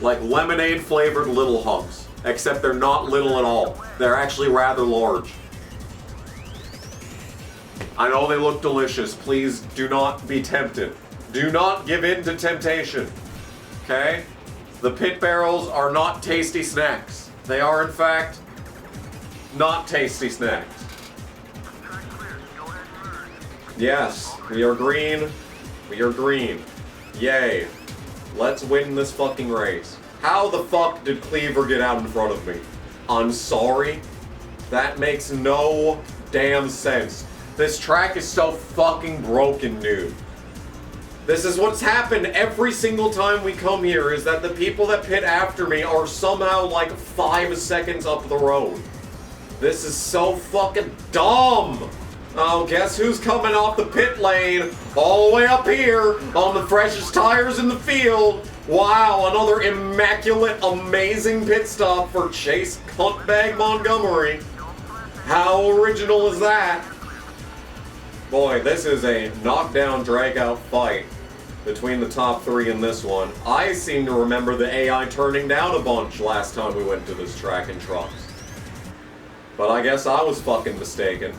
Like lemonade-flavored little hugs. Except they're not little at all. They're actually rather large. I know they look delicious. Please do not be tempted. Do not give in to temptation. Okay? The pit barrels are not tasty snacks. They are, in fact, not tasty snacks. Yes, we are green. We are green. Yay. Let's win this fucking race. How the fuck did Cleaver get out in front of me? I'm sorry. That makes no damn sense. This track is so fucking broken, dude. This is what's happened every single time we come here, is that the people that pit after me are somehow like 5 seconds up the road. This is so fucking dumb. Oh, guess who's coming off the pit lane all the way up here on the freshest tires in the field? Wow, another immaculate, amazing pit stop for Chase Cuntbag Montgomery. How original is that? Boy, this is a knockdown, drag-out fight between the top 3 in this one. I seem to remember the AI turning down a bunch last time we went to this track in trucks. But I guess I was fucking mistaken.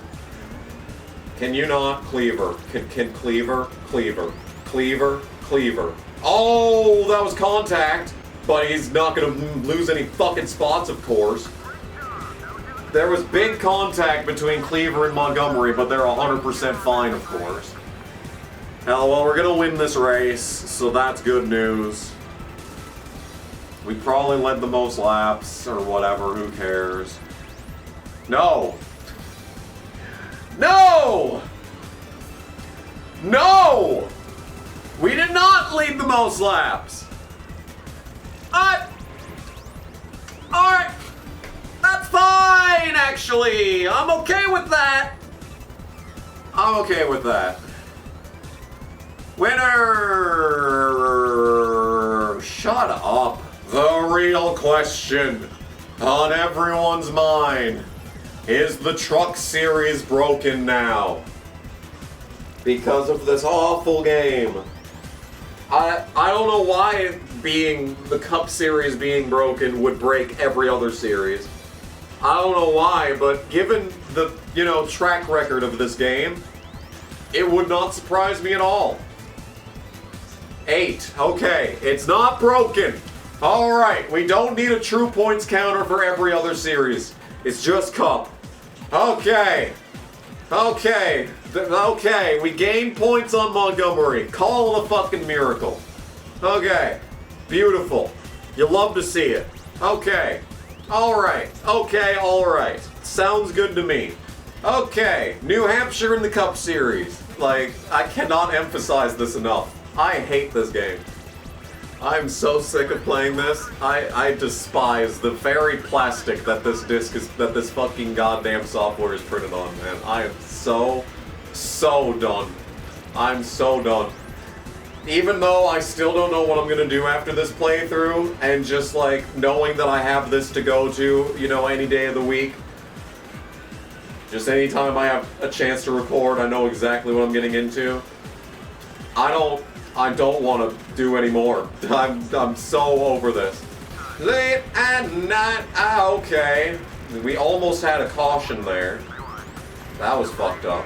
Can you not? Cleaver. Can Cleaver? Cleaver. Cleaver. Cleaver. Oh, that was contact. But he's not gonna lose any fucking spots, of course. There was big contact between Cleaver and Montgomery, but they're 100% fine, of course. Hell, well, we're gonna win this race, so that's good news. We probably led the most laps, or whatever, who cares. No! No! No! We did not lead the most laps! Alright! That's fine, actually! I'm okay with that! I'm okay with that. Winner! Shut up. The real question on everyone's mind. Is the truck series broken now? Because of this awful game. I don't know why the Cup series being broken would break every other series. I don't know why, but given the, track record of this game, it would not surprise me at all. 8. Okay, it's not broken. Alright, we don't need a true points counter for every other series. It's just Cup. Okay. Okay, we gained points on Montgomery. Call it a fucking miracle. Okay, beautiful. You love to see it. Okay, alright, sounds good to me. Okay, New Hampshire in the Cup Series. Like, I cannot emphasize this enough. I hate this game. I'm so sick of playing this. I despise the very plastic that this this fucking goddamn software is printed on, man. I am so done. I'm so done. Even though I still don't know what I'm gonna do after this playthrough, and just like knowing that I have this to go to, any day of the week. Just anytime I have a chance to record, I know exactly what I'm getting into. I don't want to do anymore. I'm so over this. Late at night, okay. We almost had a caution there. That was fucked up.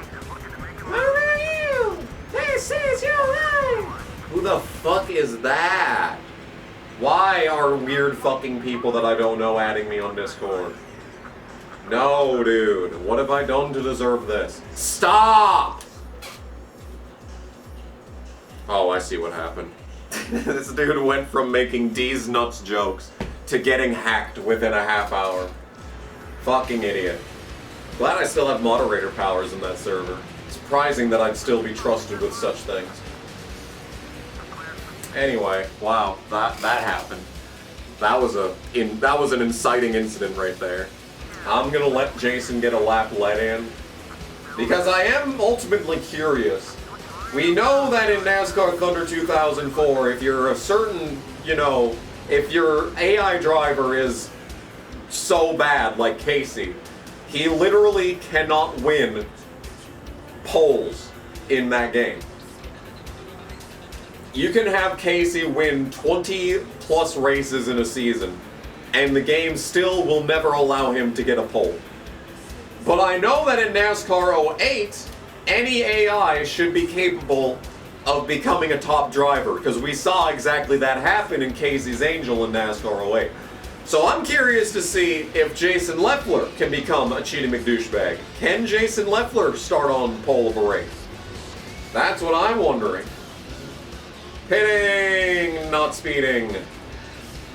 Where are you? This is your life. Who the fuck is that? Why are weird fucking people that I don't know adding me on Discord? No, dude. What have I done to deserve this? Stop! Oh, I see what happened. This dude went from making D's nuts jokes to getting hacked within a half hour. Fucking idiot. Glad I still have moderator powers in that server. Surprising that I'd still be trusted with such things. Anyway, wow, that happened. That was an inciting incident right there. I'm gonna let Jason get a lap let in because I am ultimately curious. We know that in NASCAR Thunder 2004, if you're a certain, if your AI driver is so bad, like Casey, he literally cannot win poles in that game. You can have Casey win 20 plus races in a season, and the game still will never allow him to get a pole. But I know that in NASCAR 08, any AI should be capable of becoming a top driver, because we saw exactly that happen in Casey's Angel in NASCAR 08. So I'm curious to see if Jason Leffler can become a cheating McDouchebag. Can Jason Leffler start on pole of a race? That's what I'm wondering. Pitting, not speeding.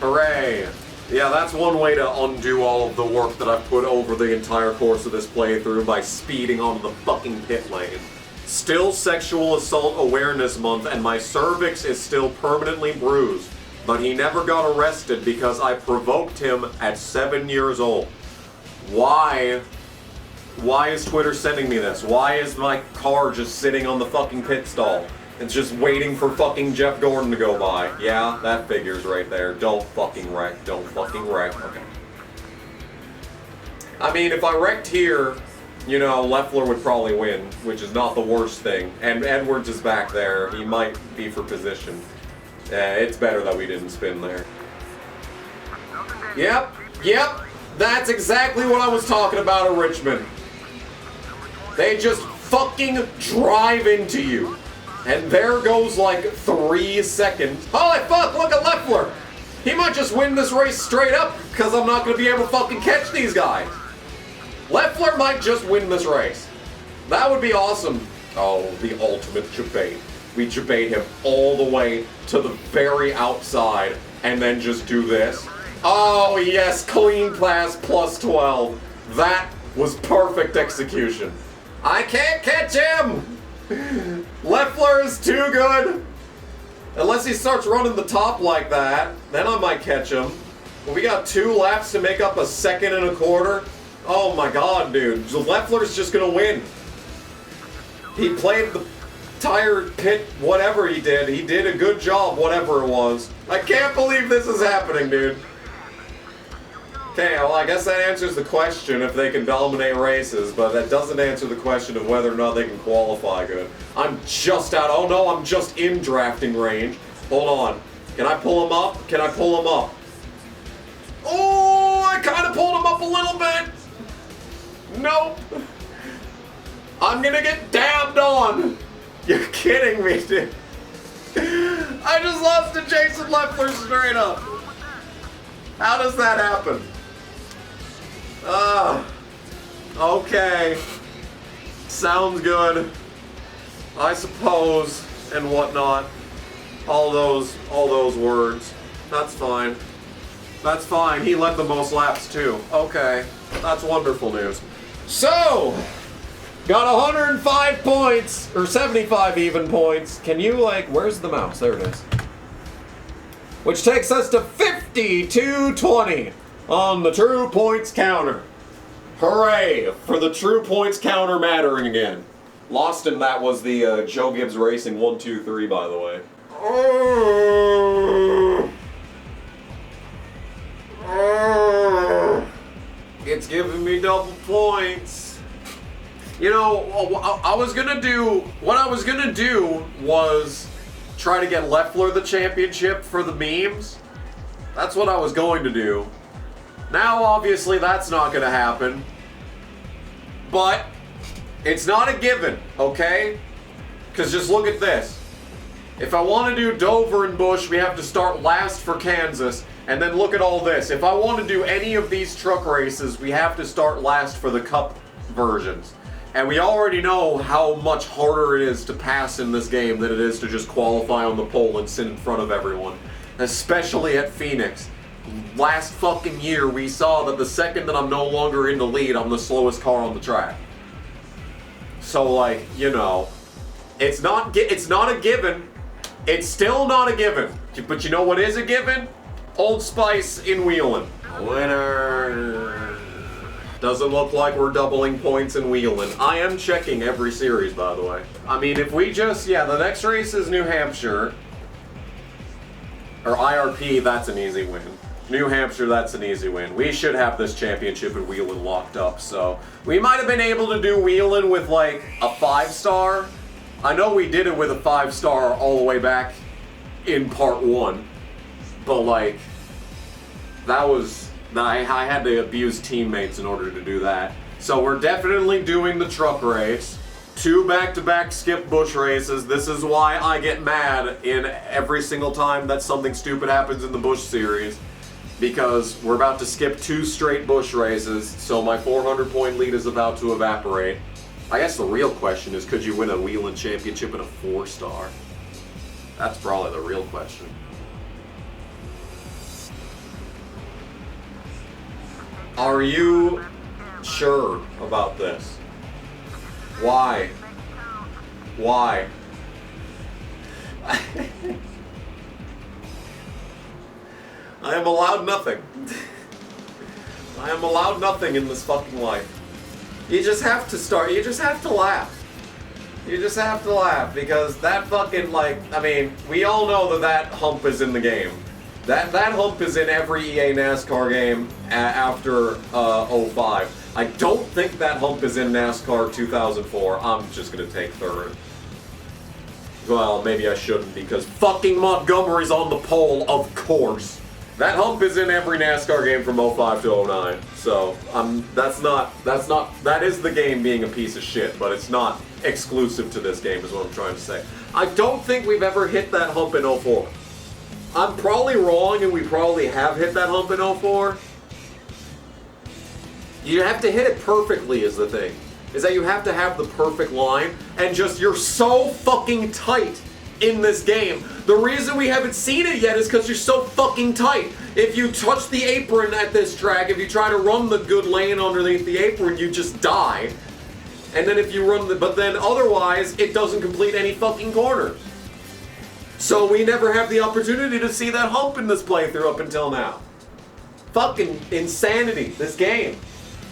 Hooray. Yeah, that's one way to undo all of the work that I've put over the entire course of this playthrough, by speeding onto the fucking pit lane. Still Sexual Assault Awareness Month, and my cervix is still permanently bruised. But he never got arrested because I provoked him at 7 years old. Why? Why is Twitter sending me this? Why is my car just sitting on the fucking pit stall? It's just waiting for fucking Jeff Gordon to go by. Yeah, that figures right there. Don't fucking wreck. Don't fucking wreck. Okay. I mean, if I wrecked here, you know, Leffler would probably win, which is not the worst thing. And Edwards is back there. He might be for position. It's better that we didn't spin there. Yep. That's exactly what I was talking about at Richmond. They just fucking drive into you. And there goes like 3 seconds. Holy fuck, look at Leffler. He might just win this race straight up because I'm not going to be able to fucking catch these guys. Leffler might just win this race. That would be awesome. Oh, the ultimate jabate. We jabate him all the way to the very outside and then just do this. Oh yes, clean pass plus 12. That was perfect execution. I can't catch him! Leffler is too good. Unless he starts running the top like that, then I might catch him. But we got 2 laps to make up a 2.25 seconds. Oh my god, dude. Leffler's just gonna win. He played the tire pit, whatever he did. He did a good job, whatever it was. I can't believe this is happening, dude. Okay, well, I guess that answers the question if they can dominate races, but that doesn't answer the question of whether or not they can qualify good. I'm just out. Oh no, I'm just in drafting range. Hold on. Can I pull him up? Can I pull him up? Oh, I kind of pulled him up a little bit. Nope. I'm gonna get dabbed on. You're kidding me, dude. I just lost to Jason Leffler straight up. How does that happen? Okay. Sounds good. I suppose, and whatnot. All those words. That's fine. That's fine. He led the most laps too. Okay. That's wonderful news. So, got 105 points, or 75 even points. Can you, like, where's the mouse? There it is. Which takes us to 52-20 on the true points counter. Hooray for the true points counter mattering again. Lost in that was the Joe Gibbs Racing 1-2-3, by the way. It's giving me double points. You know, what I was gonna do was try to get Leffler the championship for the memes. That's what I was going to do. Now, obviously, that's not gonna happen. But it's not a given, okay? Because just look at this. If I want to do Dover and Busch, we have to start last for Kansas. And then look at all this. If I want to do any of these truck races, we have to start last for the Cup versions. And we already know how much harder it is to pass in this game than it is to just qualify on the pole and sit in front of everyone. Especially at Phoenix. Last fucking year, we saw that the second that I'm no longer in the lead, I'm the slowest car on the track. So, like, you know, it's not a given. It's still not a given. But you know what is a given? Old Spice in Wheeling. Winner. Doesn't look like we're doubling points in Wheeling. I am checking every series, by the way. I mean, if we just, the next race is New Hampshire. Or IRP, that's an easy win. New Hampshire, that's an easy win. We should have this championship in Wheeling locked up, so. We might have been able to do Wheeling with, like, a 5-star. I know we did it with a 5-star all the way back in part 1. But, like, that was, I had to abuse teammates in order to do that. So we're definitely doing the truck race. 2 back-to-back skip bush races. This is why I get mad in every single time that something stupid happens in the bush series. Because we're about to skip 2 straight bush races, so my 400-point lead is about to evaporate. I guess the real question is, could you win a Wheeling Championship in a 4-star? That's probably the real question. Are you sure about this? Why? Why? I am allowed nothing. I am allowed nothing in this fucking life. You just have to start, you just have to laugh. You just have to laugh, because that fucking, like, I mean, we all know that hump is in the game. That hump is in every EA NASCAR game after 05. I don't think that hump is in NASCAR 2004. I'm just gonna take third. Well, maybe I shouldn't, because fucking Montgomery's on the pole, of course. That hump is in every NASCAR game from 05 to 09. So, that is the game being a piece of shit, but it's not exclusive to this game, is what I'm trying to say. I don't think we've ever hit that hump in 04. I'm probably wrong, and we probably have hit that hump in 04. You have to hit it perfectly, is the thing. Is that you have to have the perfect line, and just, you're so fucking tight in this game. The reason we haven't seen it yet is because you're so fucking tight. If you touch the apron at this track, if you try to run the good lane underneath the apron, you just die. And then if you run but then otherwise, it doesn't complete any fucking corners. So we never have the opportunity to see that hump in this playthrough up until now. Fucking insanity, this game.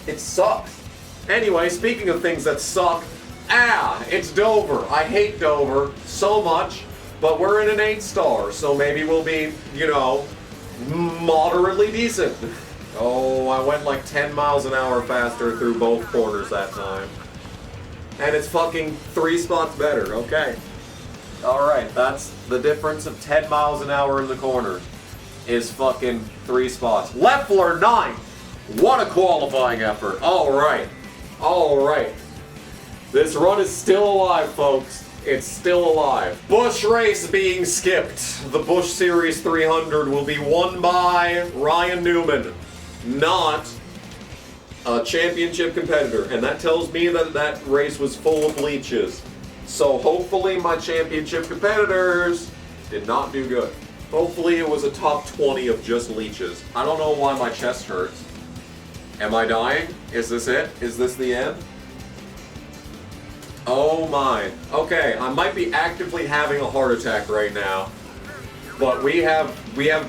It sucks. Anyway, speaking of things that suck, it's Dover. I hate Dover so much, but we're in an 8-star, so maybe we'll be, you know, moderately decent. Oh, I went like 10 miles an hour faster through both corners that time. And it's fucking 3 spots better, okay. Alright, that's the difference of 10 miles an hour in the corners. Is fucking 3 spots. Leffler 9! What a qualifying effort. Alright. Alright. This run is still alive, folks. It's still alive. Bush race being skipped. The Bush Series 300 will be won by Ryan Newman, not a championship competitor. And that tells me that that race was full of leeches. So hopefully my championship competitors did not do good. Hopefully it was a top 20 of just leeches. I don't know why my chest hurts. Am I dying? Is this it? Is this the end? Oh my. Okay, I might be actively having a heart attack right now. But we have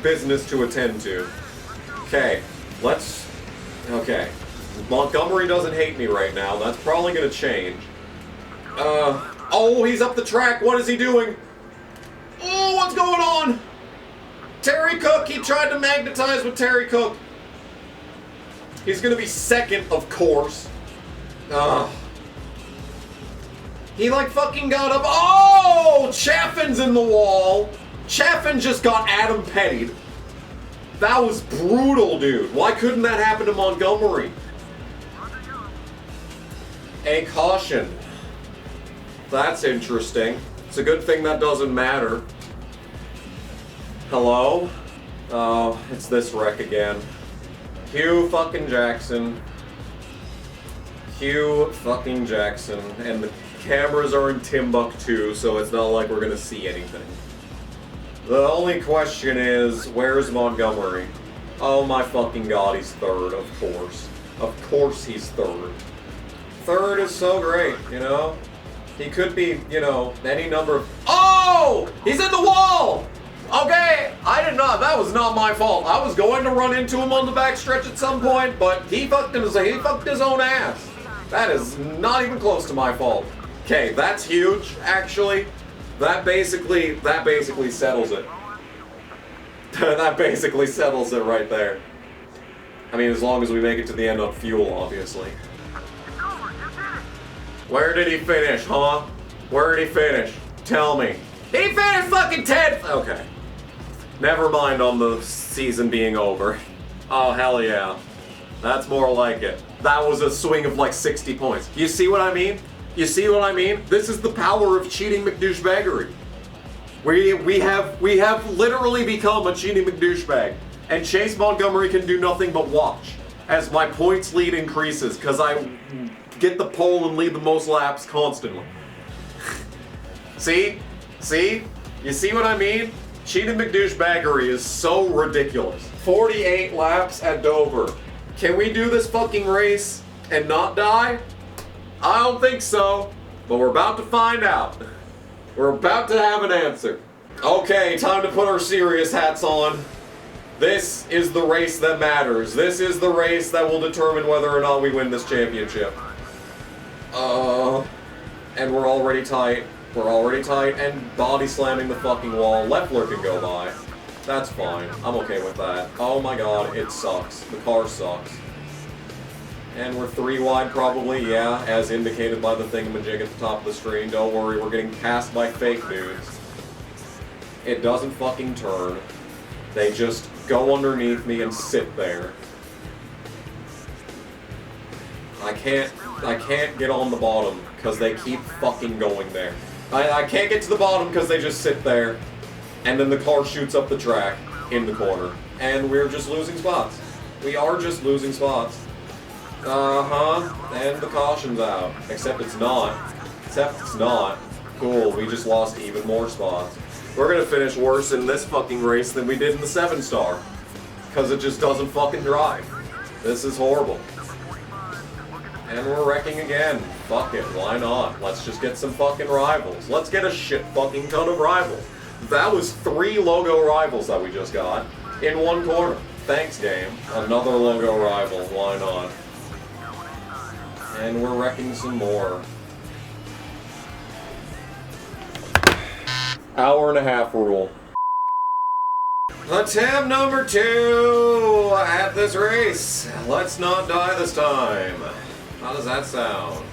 business to attend to. Okay, okay. Montgomery doesn't hate me right now. That's probably gonna change. Oh, he's up the track. What is he doing? Oh, what's going on? Terry Cook, he tried to magnetize with Terry Cook. He's gonna be second, of course. He like fucking got up. Oh, Chaffin's in the wall. Chaffin just got Adam Pettied. That was brutal, dude. Why couldn't that happen to Montgomery? A caution. That's interesting. It's a good thing that doesn't matter. Hello? Oh, it's this wreck again. Hugh fucking Jackson. Hugh fucking Jackson. And the cameras are in Timbuktu, so it's not like we're gonna see anything. The only question is, where's Montgomery? Oh my fucking god, he's third, of course. Of course he's third. Third is so great, you know? He could be, you know, any number of... Oh! He's in the wall! Okay, I did not. That was not my fault. I was going to run into him on the backstretch at some point, but he fucked his own ass. That is not even close to my fault. Okay, that's huge, actually. That basically settles it. That basically settles it right there. I mean, as long as we make it to the end on fuel, obviously. Where did he finish, huh? Where did he finish? Tell me. He finished fucking 10th! Okay. Never mind on the season being over. Oh, hell yeah. That's more like it. That was a swing of like 60 points. You see what I mean? You see what I mean? This is the power of cheating McDouchebaggery. We have literally become a cheating McDouchebag, and Chase Montgomery can do nothing but watch as my points lead increases because I get the pole and lead the most laps constantly. See? You see what I mean? Cheating McDouchebaggery is so ridiculous. 48 laps at Dover. Can we do this fucking race and not die? I don't think so, but we're about to find out. We're about to have an answer. Okay, time to put our serious hats on. This is the race that matters. This is the race that will determine whether or not we win this championship. And we're already tight. We're already tight and body slamming the fucking wall. Leffler can go by. That's fine. I'm okay with that. Oh my god, it sucks. The car sucks. And we're 3 wide probably, yeah, as indicated by the thingamajig at the top of the screen. Don't worry, we're getting passed by fake dudes. It doesn't fucking turn. They just go underneath me and sit there. I can't get on the bottom because they keep fucking going there. I can't get to the bottom because they just sit there. And then the car shoots up the track in the corner. And we're just losing spots. We are just losing spots. And the caution's out. Except it's not. Cool, we just lost even more spots. We're gonna finish worse in this fucking race than we did in the 7-star. Because it just doesn't fucking drive. This is horrible. And we're wrecking again. Fuck it, why not? Let's just get some fucking rivals. Let's get a shit fucking ton of rivals. That was 3 logo rivals that we just got in 1 corner. Thanks, game. Another logo rival, why not? And we're wrecking some more. Hour-and-a-half rule. Attempt number 2 at this race. Let's not die this time. How does that sound?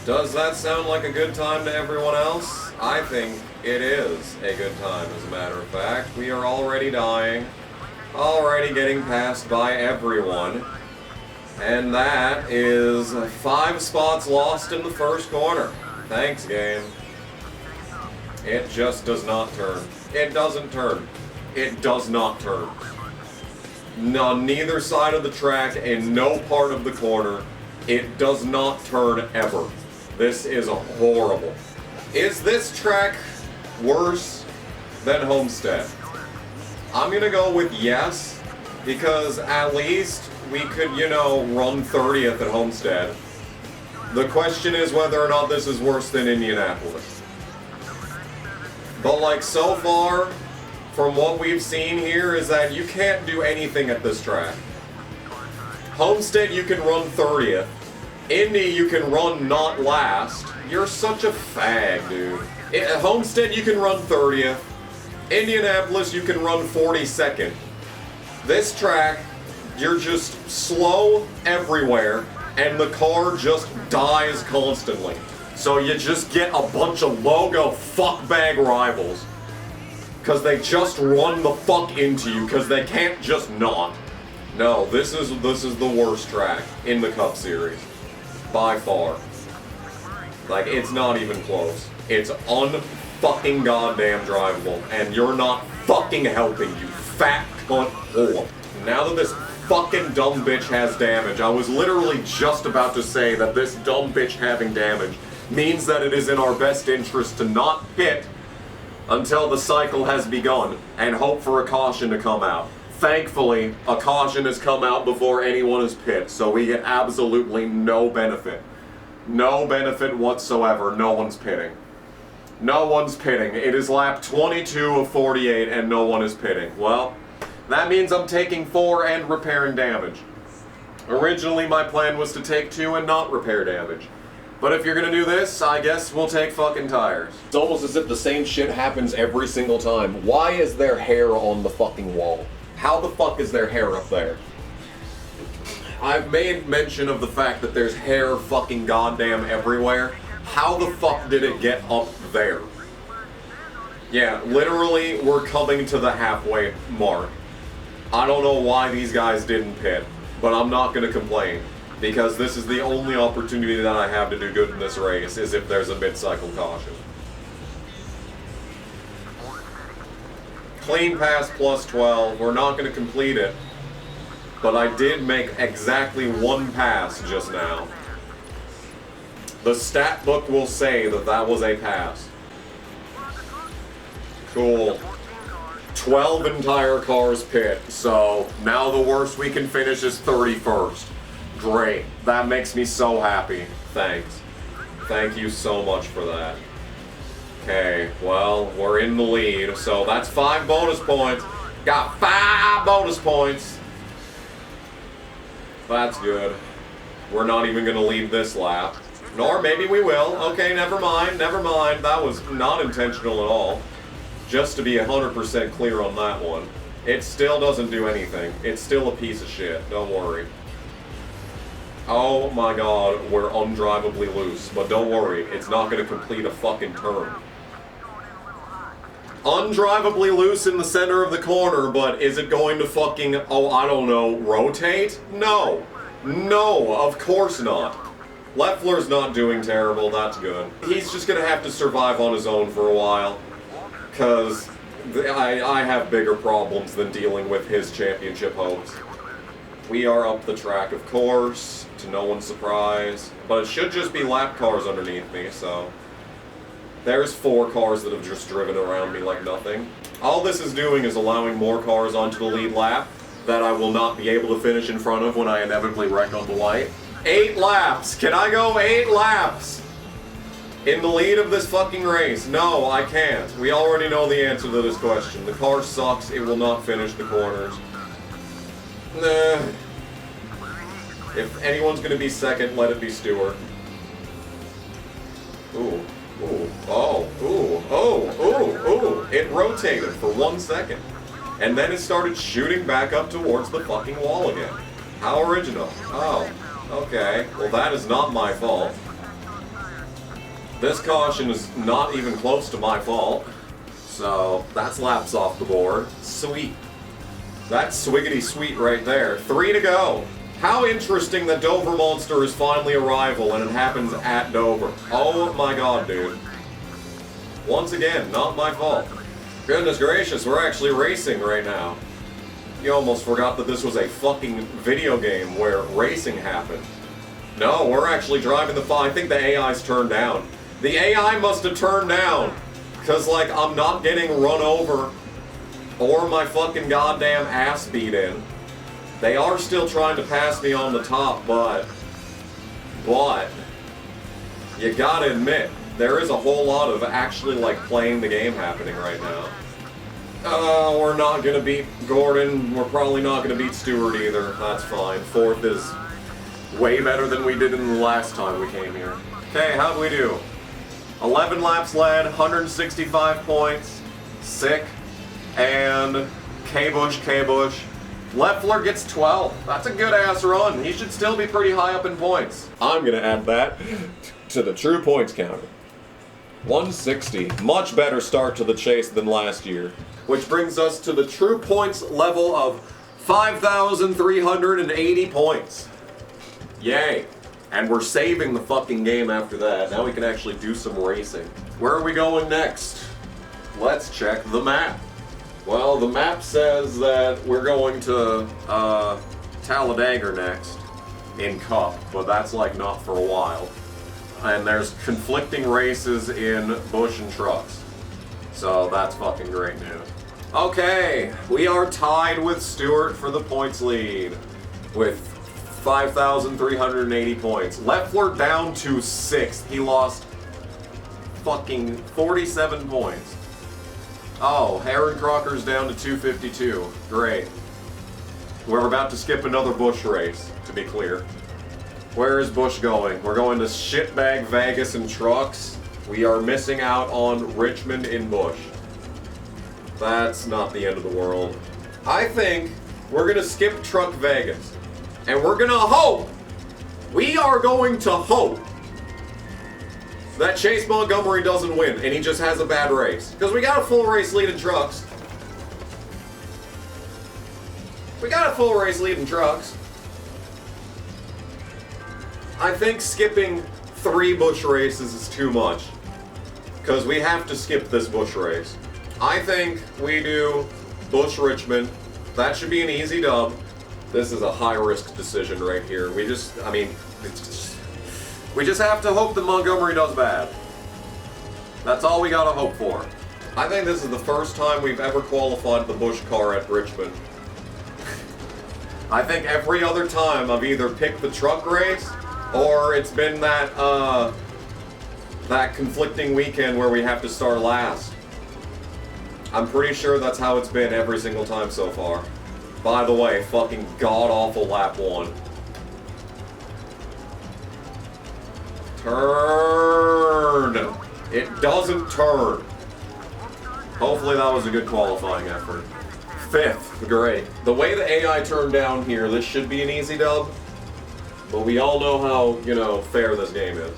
Does that sound like a good time to everyone else? I think it is a good time, as a matter of fact. We are already dying. Already getting passed by everyone. And that is 5 spots lost in the first corner. Thanks, game. It just does not turn. It doesn't turn. It does not turn. On neither side of the track and no part of the corner, it does not turn ever. This is horrible. Is this track worse than Homestead? I'm gonna go with yes, because at least we could, you know, run 30th at Homestead. The question is whether or not this is worse than Indianapolis. But like so far, from what we've seen here, is that you can't do anything at this track. Homestead, you can run 30th. Indy, you can run not last. You're such a fag, dude. At Homestead, you can run 30th. Indianapolis, you can run 42nd. This track, you're just slow everywhere, and the car just dies constantly. So you just get a bunch of logo fuckbag rivals. Because they just run the fuck into you, because they can't just not. No, this is the worst track in the Cup Series. By far. Like, it's not even close. It's unfucking goddamn drivable, and you're not fucking helping, you fat cunt whore. Now that this fucking dumb bitch has damage, I was literally just about to say that this dumb bitch having damage means that it is in our best interest to not pit until the cycle has begun and hope for a caution to come out. Thankfully, a caution has come out before anyone has pit, so we get absolutely no benefit. No benefit whatsoever. No one's pitting. No one's pitting. It is lap 22 of 48 and no one is pitting. Well, that means I'm taking 4 and repairing damage. Originally, my plan was to take 2 and not repair damage. But if you're gonna do this, I guess we'll take fucking tires. It's almost as if the same shit happens every single time. Why is there hair on the fucking wall? How the fuck is there hair up there? I've made mention of the fact that there's hair fucking goddamn everywhere. How the fuck did it get up there? Yeah, literally, we're coming to the halfway mark. I don't know why these guys didn't pit, but I'm not gonna complain. Because this is the only opportunity that I have to do good in this race, is if there's a mid-cycle caution. Clean pass plus 12. We're not going to complete it. But I did make exactly one pass just now. The stat book will say that that was a pass. Cool. 12 entire cars pit, so now the worst we can finish is 31st. Great. That makes me so happy. Thanks. Thank you so much for that. Okay, well, we're in the lead, so that's 5 bonus points. Got 5 bonus points. That's good. We're not even going to lead this lap. Nor maybe we will. Okay, never mind, never mind. That was not intentional at all. Just to be 100% clear on that one. It still doesn't do anything. It's still a piece of shit. Don't worry. Oh my god, we're undrivably loose. But don't worry, it's not going to complete a fucking turn. Undrivably loose in the center of the corner, but is it going to fucking, oh, I don't know, rotate? No. No, of course not. Leffler's not doing terrible, that's good. He's just gonna have to survive on his own for a while. Because I have bigger problems than dealing with his championship hopes. We are up the track, of course, to no one's surprise. But it should just be lap cars underneath me, so... There's 4 cars that have just driven around me like nothing. All this is doing is allowing more cars onto the lead lap that I will not be able to finish in front of when I inevitably wreck on the white. 8 laps! Can I go 8 laps? In the lead of this fucking race? No, I can't. We already know the answer to this question. The car sucks, it will not finish the corners. Nah. If anyone's gonna be second, let it be Stewart. Ooh. Ooh, oh, ooh, oh, ooh, ooh. It rotated for 1 second. And then it started shooting back up towards the fucking wall again. How original. Oh, okay. Well, that is not my fault. This caution is not even close to my fault. So, that's laps off the board. Sweet. That's swiggity sweet right there. 3 to go. How interesting that Dover Monster is finally a rival and it happens at Dover. Oh my god, dude. Once again, not my fault. Goodness gracious, we're actually racing right now. You almost forgot that this was a fucking video game where racing happened. No, we're actually driving the I think the AI's turned down. The AI must have turned down. Cause like, I'm not getting run over or my fucking goddamn ass beat in. They are still trying to pass me on the top, but you gotta admit, there is a whole lot of actually like playing the game happening right now. We're not gonna beat Gordon. We're probably not gonna beat Stewart either. That's fine. 4th is way better than we did in the last time we came here. Okay, how'd we do? 11 laps led, 165 points. Sick. And K-Bush. Leffler gets 12. That's a good ass run. He should still be pretty high up in points. I'm gonna add that to the true points counter. 160. Much better start to the chase than last year. Which brings us to the true points level of 5,380 points. Yay. And we're saving the fucking game after that. Now we can actually do some racing. Where are we going next? Let's check the map. Well, the map says that we're going to Talladega next in Cup, but that's like not for a while. And there's conflicting races in Bush and Trucks. So that's fucking great news. Okay, we are tied with Stewart for the points lead with 5,380 points. Leffler down to 6th. He lost fucking 47 points. Oh, Aaron Crocker's down to 252. Great. We're about to skip another Bush race, to be clear. Where is Bush going? We're going to shitbag Vegas and Trucks. We are missing out on Richmond in Bush. That's not the end of the world. I think we're gonna skip Truck Vegas. And we're gonna hope, we are going to hope that Chase Montgomery doesn't win and he just has a bad race. Because we got a full race lead in Trucks. I think skipping 3 bush races is too much. Because we have to skip this bush race. I think we do Bush Richmond. That should be an easy dub. This is a high-risk decision right here. We just have to hope that Montgomery does bad. That's all we gotta hope for. I think this is the first time we've ever qualified the Bush car at Richmond. I think every other time I've either picked the truck race, or it's been that conflicting weekend where we have to start last. I'm pretty sure that's how it's been every single time so far. By the way, fucking god-awful lap 1. Turn! It doesn't turn. Hopefully that was a good qualifying effort. 5th, great. The way the AI turned down here, this should be an easy dub. But we all know how, fair this game is.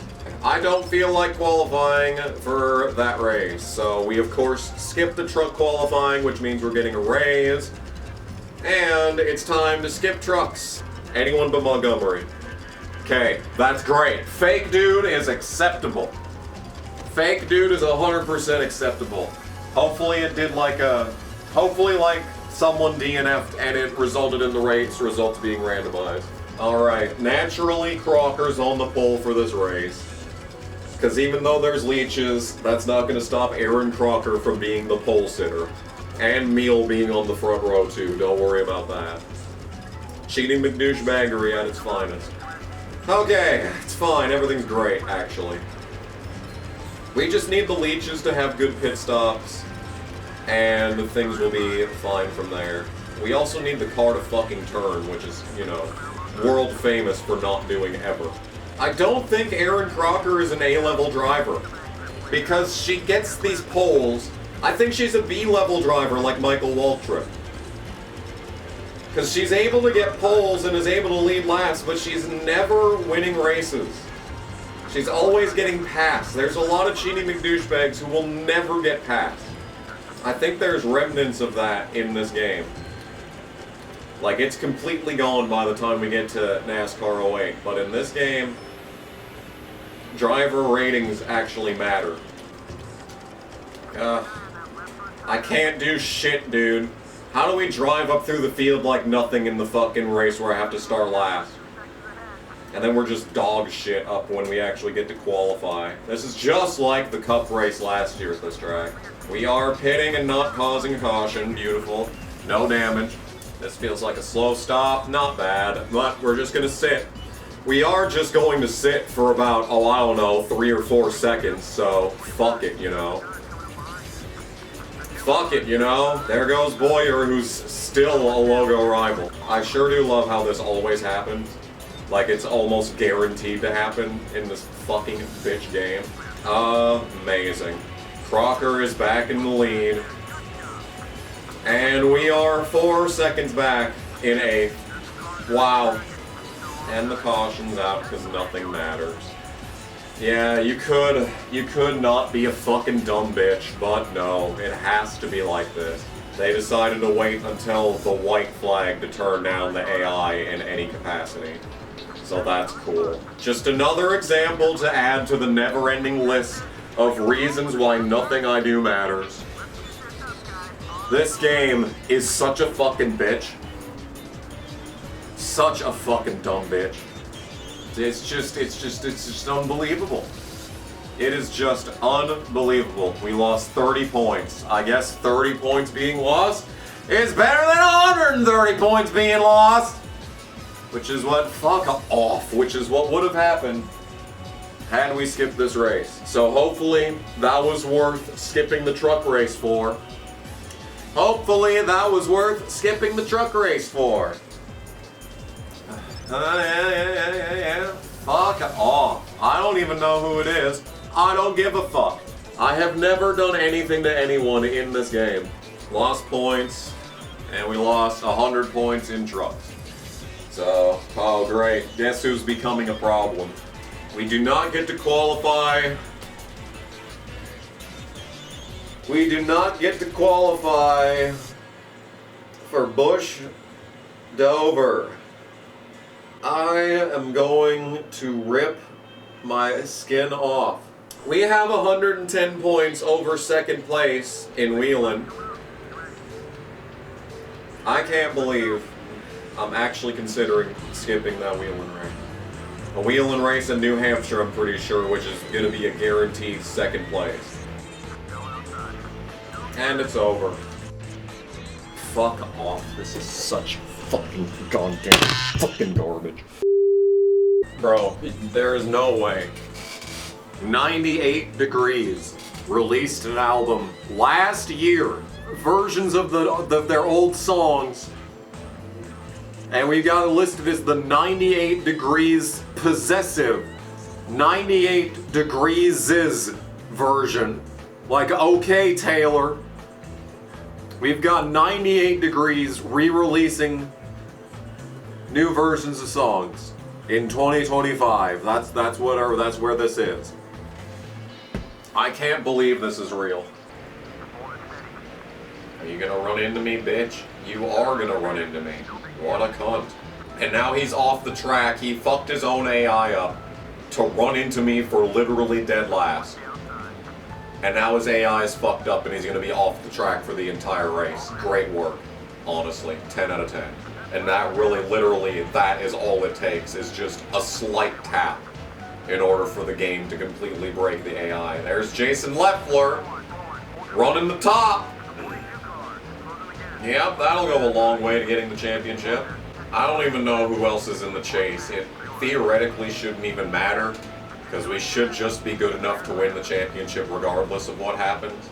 I don't feel like qualifying for that race, so we of course skip the truck qualifying, which means we're getting a raise. And it's time to skip trucks. Anyone but Montgomery. Okay, that's great. Fake dude is acceptable. Fake dude is 100% acceptable. Hopefully it did hopefully someone DNF'd and it resulted in the race results being randomized. Alright, naturally Crocker's on the pole for this race. Because even though there's leeches, that's not going to stop Aaron Crocker from being the pole sitter. And Meal being on the front row too, don't worry about that. Cheating McDouchebaggery at its finest. Okay, it's fine, everything's great, actually. We just need the leeches to have good pit stops, and things will be fine from there. We also need the car to fucking turn, which is, world famous for not doing ever. I don't think Aaron Crocker is an A-level driver, because she gets these poles. I think she's a B-level driver like Mikle Waltrip. Because she's able to get poles and is able to lead laps, but she's never winning races. She's always getting passed. There's a lot of cheating McDouchebags who will never get passed. I think there's remnants of that in this game. Like, it's completely gone by the time we get to NASCAR 08. But in this game, driver ratings actually matter. I can't do shit, dude. How do we drive up through the field like nothing in the fucking race where I have to start last? And then we're just dog shit up when we actually get to qualify. This is just like the Cup race last year at this track. We are pitting and not causing caution. Beautiful. No damage. This feels like a slow stop. Not bad. But we're just gonna sit. We are just going to sit for about, I don't know, 3 or 4 seconds. So, fuck it, Fuck it, There goes Boyer, who's still a logo rival. I sure do love how this always happens. Like, it's almost guaranteed to happen in this fucking bitch game. Amazing. Crocker is back in the lead. And we are 4 seconds back in 8th. Wow. And the caution's out because nothing matters. Yeah, you could not be a fucking dumb bitch, but no, it has to be like this. They decided to wait until the white flag to turn down the AI in any capacity. So that's cool. Just another example to add to the never-ending list of reasons why nothing I do matters. This game is such a fucking bitch. Such a fucking dumb bitch. It's just unbelievable. It is just unbelievable. We lost 30 points. I guess 30 points being lost is better than 130 points being lost. Which is what, which is what would have happened had we skipped this race. So hopefully that was worth skipping the truck race for. Hopefully that was worth skipping the truck race for. Yeah. Fuck off. I don't even know who it is. I don't give a fuck. I have never done anything to anyone in this game. Lost points, and we lost 100 points in trucks. So, oh great. Guess who's becoming a problem? We do not get to qualify. We do not get to qualify for Bush Dover. I am going to rip my skin off. We have 110 points over second place in wheeling. I can't believe I'm actually considering skipping that wheeling race. A wheeling race in New Hampshire, I'm pretty sure, which is going to be a guaranteed second place. And it's over. Fuck off. This is such fucking goddamn fucking garbage. Bro, there is no way. 98 Degrees released an album last year, versions of their old songs, and we got it listed as the 98 Degrees Possessive 98 Degrees' version. Like, okay, Taylor. We've got 98 Degrees re-releasing new versions of songs in 2025. That's where this is. I can't believe this is real. Are you gonna run into me, bitch? You are gonna run into me. What a cunt. And now he's off the track. He fucked his own AI up to run into me for literally dead last. And now his AI is fucked up and he's gonna be off the track for the entire race. Great work. Honestly, 10 out of 10. And that really, literally, that is all it takes, is just a slight tap in order for the game to completely break the AI. There's Jason Leffler running the top. Yep, that'll go a long way to getting the championship. I don't even know who else is in the chase. It theoretically shouldn't even matter, because we should just be good enough to win the championship regardless of what happens.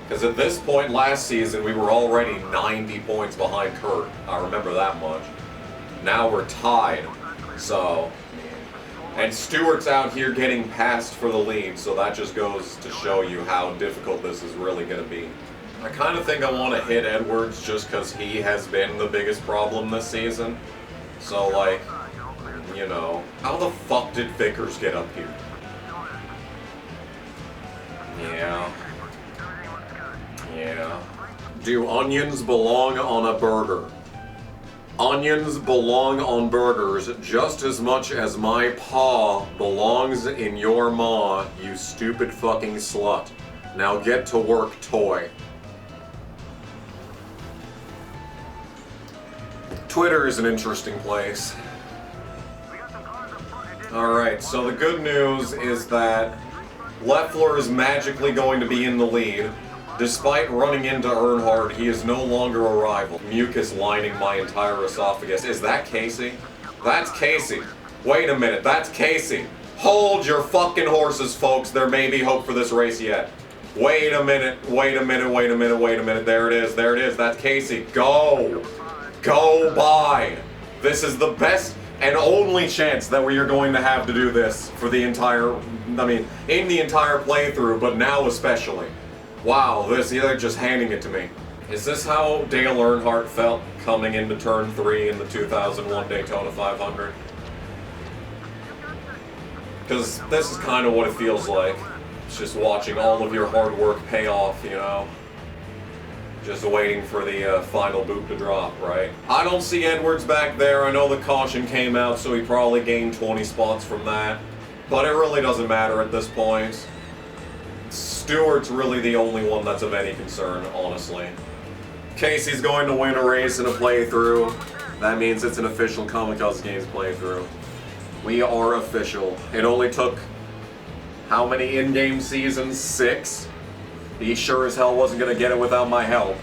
Because at this point last season, we were already 90 points behind Kurt. I remember that much. Now we're tied. So, and Stewart's out here getting passed for the lead, so that just goes to show you how difficult this is really going to be. I kind of think I want to hit Edwards just because he has been the biggest problem this season. So, like, you know, how the fuck did Vickers get up here? Yeah. Yeah. Do onions belong on a burger? Onions belong on burgers just as much as my paw belongs in your maw, you stupid fucking slut. Now get to work, toy. Twitter is an interesting place. Alright, so the good news is that Leffler is magically going to be in the lead. Despite running into Earnhardt, he is no longer a rival. Mucus lining my entire esophagus. Is that Casey? That's Casey. Wait a minute, that's Casey. Hold your fucking horses, folks. There may be hope for this race yet. Wait a minute, wait a minute, wait a minute, wait a minute. There it is, there it is. That's Casey. Go. Go by. This is the best and only chance that we are going to have to do this for the entire, in the entire playthrough, but now especially. Wow, they're just handing it to me. Is this how Dale Earnhardt felt coming into turn 3 in the 2001 Daytona 500? Because this is kind of what it feels like. It's just watching all of your hard work pay off, you know? Just waiting for the final boot to drop, right? I don't see Edwards back there. I know the caution came out, so he probably gained 20 spots from that. But it really doesn't matter at this point. Stewart's really the only one that's of any concern, honestly. Casey's going to win a race in a playthrough. That means it's an official Kamikaze Games playthrough. We are official. It only took how many in-game seasons? 6? He sure as hell wasn't going to get it without my help.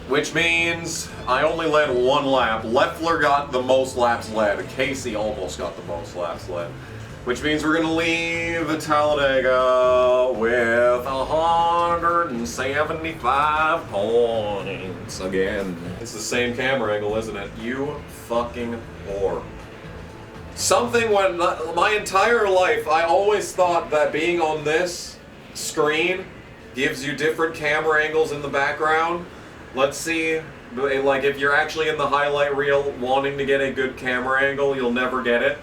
Which means I only led 1 lap. Leffler got the most laps led. Casey almost got the most laps led. Which means we're going to leave Talladega with 175 points again. It's the same camera angle, isn't it? You fucking whore. Something when my entire life I always thought that being on this screen gives you different camera angles in the background. Let's see, like if you're actually in the highlight reel wanting to get a good camera angle, you'll never get it.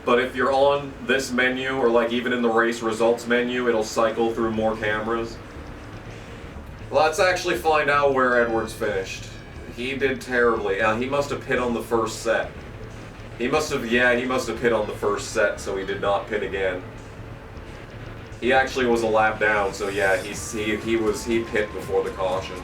But if you're on this menu or like even in the race results menu, it'll cycle through more cameras. Let's actually find out where Edwards finished. He did terribly. He must have pit on the first set. He must have pit on the first set, so he did not pit again. He actually was a lap down, so yeah, he pit before the caution.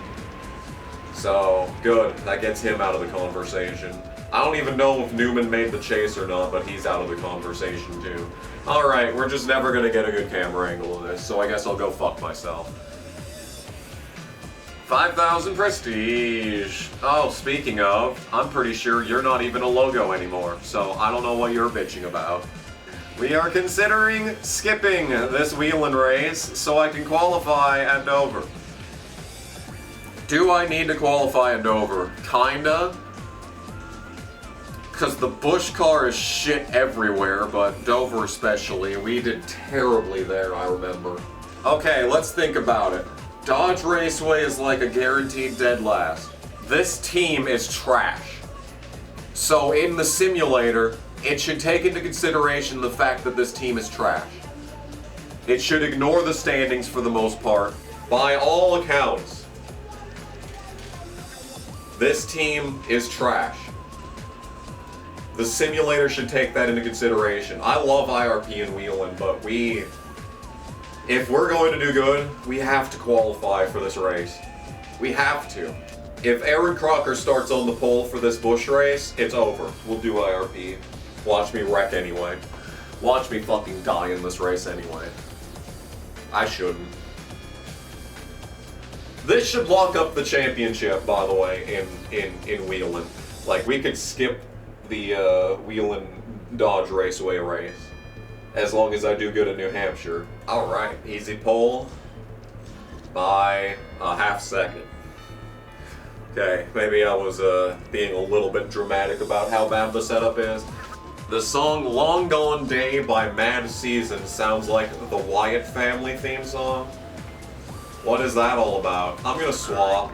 So, good. That gets him out of the conversation. I don't even know if Newman made the chase or not, but he's out of the conversation too. Alright, we're just never gonna get a good camera angle of this, so I guess I'll go fuck myself. 5,000 prestige. Oh, speaking of, I'm pretty sure you're not even a logo anymore, so I don't know what you're bitching about. We are considering skipping this wheeling race so I can qualify at Dover. Do I need to qualify at Dover? Kinda. Because the Busch car is shit everywhere, but Dover especially. We did terribly there, I remember. Okay, let's think about it. Dodge Raceway is like a guaranteed dead last. This team is trash. So in the simulator, it should take into consideration the fact that this team is trash. It should ignore the standings for the most part. By all accounts, this team is trash. The simulator should take that into consideration. I love IRP and wheeling, but if we're going to do good, we have to qualify for this race. We have to. If Aaron Crocker starts on the pole for this Busch race, it's over. We'll do IRP. Watch me wreck anyway. Watch me fucking die in this race anyway. I shouldn't. This should lock up the championship, by the way, in wheeling. Like, we could skip the wheeling Dodge Raceway race. As long as I do good in New Hampshire. Alright, easy pole by a half second. Okay, maybe I was being a little bit dramatic about how bad the setup is. The song Long Gone Day by Mad Season sounds like the Wyatt family theme song. What is that all about? I'm gonna swap.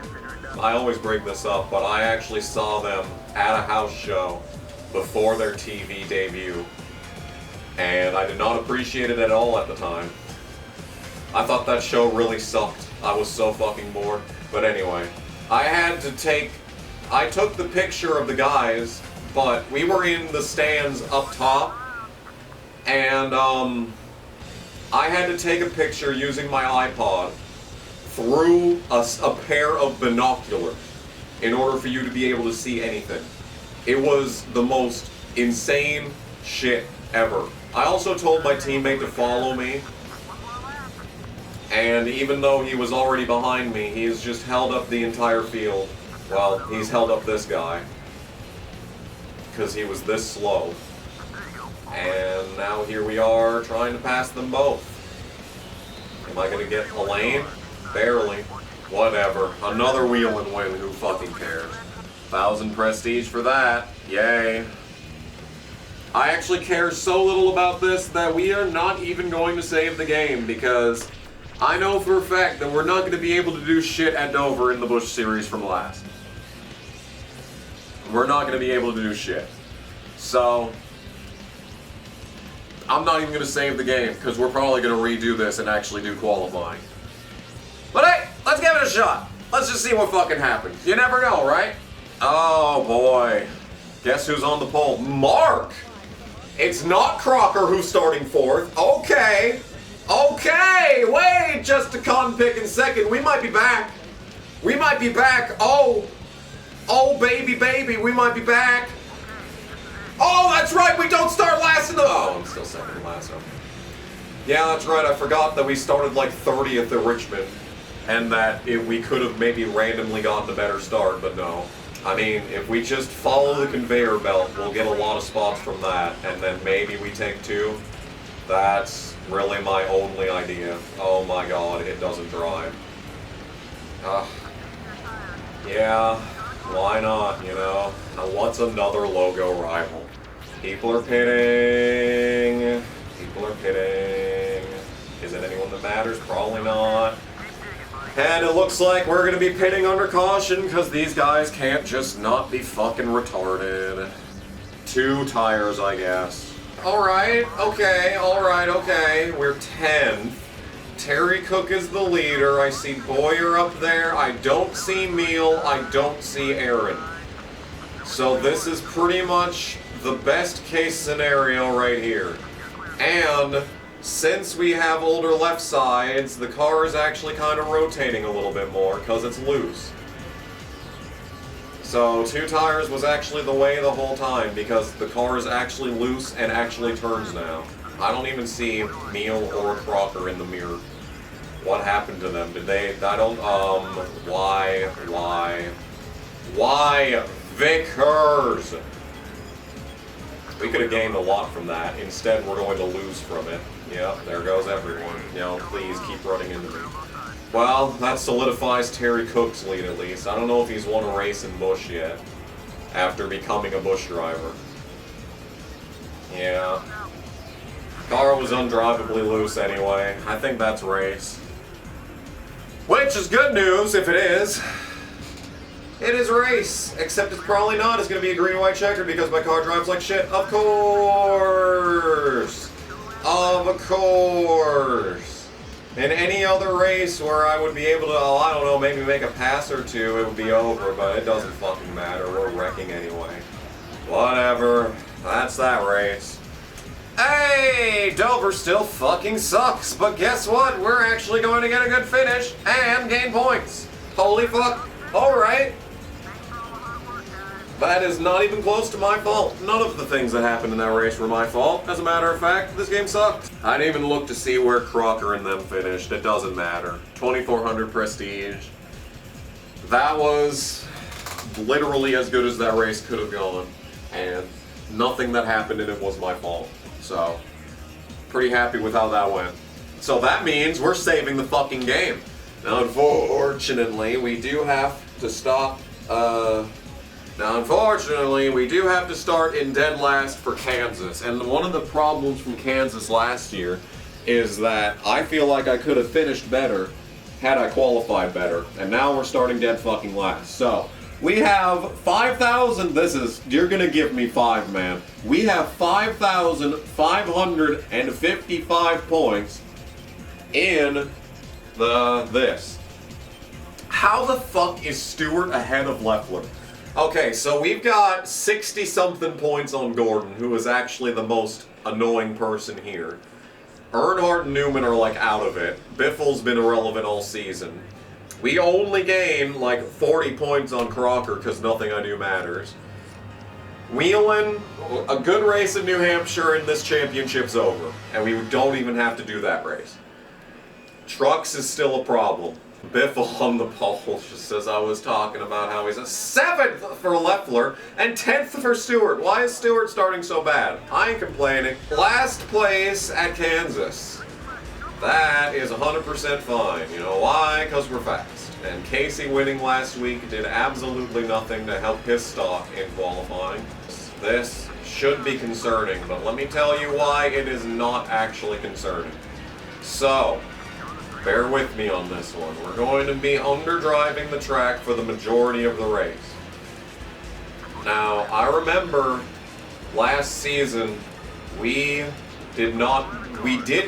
I always bring this up, but I actually saw them at a house show before their TV debut. And I did not appreciate it at all at the time. I thought that show really sucked. I was so fucking bored. But anyway, I took the picture of the guys, but we were in the stands up top, and I had to take a picture using my iPod through a pair of binoculars in order for you to be able to see anything. It was the most insane shit ever. I also told my teammate to follow me, and even though he was already behind me, he has just held up the entire field. Well, he's held up this guy, because he was this slow. And now here we are trying to pass them both. Am I gonna get a lane? Barely. Whatever. Another wheeling win, who fucking cares? 1,000 prestige for that. Yay. I actually care so little about this that we are not even going to save the game, because I know for a fact that we're not going to be able to do shit at Dover in the Busch Series from last. We're not going to be able to do shit. So, I'm not even going to save the game, because we're probably going to redo this and actually do qualifying. But hey, let's give it a shot. Let's just see what fucking happens. You never know, right? Oh boy. Guess who's on the pole? Mark! It's not Crocker who's starting fourth. Okay. Okay. Wait, just a con pick in second. We might be back. We might be back. Oh. Oh, baby, baby. We might be back. Oh, that's right. We don't start last in the... Oh, I'm still second last. Yeah, that's right. I forgot that we started like 30th at Richmond. And that we could have maybe randomly gotten a better start, but no. I mean, if we just follow the conveyor belt, we'll get a lot of spots from that, and then maybe we take two. That's really my only idea. Oh my god, it doesn't drive. Yeah, why not, you know? Now what's another logo rival? People are pitting. People are pitting. Is it anyone that matters? Probably not. And it looks like we're gonna be pitting under caution because these guys can't just not be fucking retarded. 2 tires, I guess. Alright, okay, alright, okay. We're 10th. Terry Cook is the leader. I see Boyer up there. I don't see Meal. I don't see Aaron. So this is pretty much the best case scenario right here. And since we have older left sides, the car is actually kind of rotating a little bit more because it's loose. So 2 tires was actually the way the whole time because the car is actually loose and actually turns now. I don't even see Meal or Crocker in the mirror. What happened to them? Did they, I don't, why, Vickers? We could have gained a lot from that. Instead, we're going to lose from it. Yep, there goes everyone. You know, please keep running into me. Well, that solidifies Terry Cook's lead at least. I don't know if he's won a race in Bush yet, after becoming a Bush driver. Yeah. Car was undrivably loose anyway. I think that's race. Which is good news if it is. It is race, except it's probably not. It's going to be a green-white checker because my car drives like shit. Of course! Of course! In any other race where I would be able to, oh, I don't know, maybe make a pass or two, it would be over, but it doesn't fucking matter. We're wrecking anyway. Whatever. That's that race. Hey! Dover still fucking sucks, but guess what? We're actually going to get a good finish and gain points. Holy fuck. Alright. That is not even close to my fault. None of the things that happened in that race were my fault. As a matter of fact, this game sucked. I didn't even look to see where Crocker and them finished. It doesn't matter. 2400 prestige. That was literally as good as that race could have gone. And nothing that happened in it was my fault. So, pretty happy with how that went. So that means we're saving the fucking game. Now, unfortunately, we do have to stop, start in dead last for Kansas. And one of the problems from Kansas last year is that I feel like I could have finished better had I qualified better. And now we're starting dead fucking last. So, we have 5,000, you're gonna give me 5, man. We have 5,555 points in this. How the fuck is Stewart ahead of Leffler? Okay, so we've got 60-something points on Gordon, who is actually the most annoying person here. Earnhardt and Newman are like out of it. Biffle's been irrelevant all season. We only gain like 40 points on Crocker because nothing I do matters. Wheeling, a good race in New Hampshire and this championship's over. And we don't even have to do that race. Trucks is still a problem. Biffle on the pole, just as I was talking about how he's a 7th for Leffler and 10th for Stewart. Why is Stewart starting so bad? I ain't complaining. Last place at Kansas. That is 100% fine. You know why? Because we're fast. And Casey winning last week did absolutely nothing to help his stock in qualifying. This should be concerning, but let me tell you why it is not actually concerning. So, bear with me on this one. We're going to be underdriving the track for the majority of the race. Now, I remember last season we did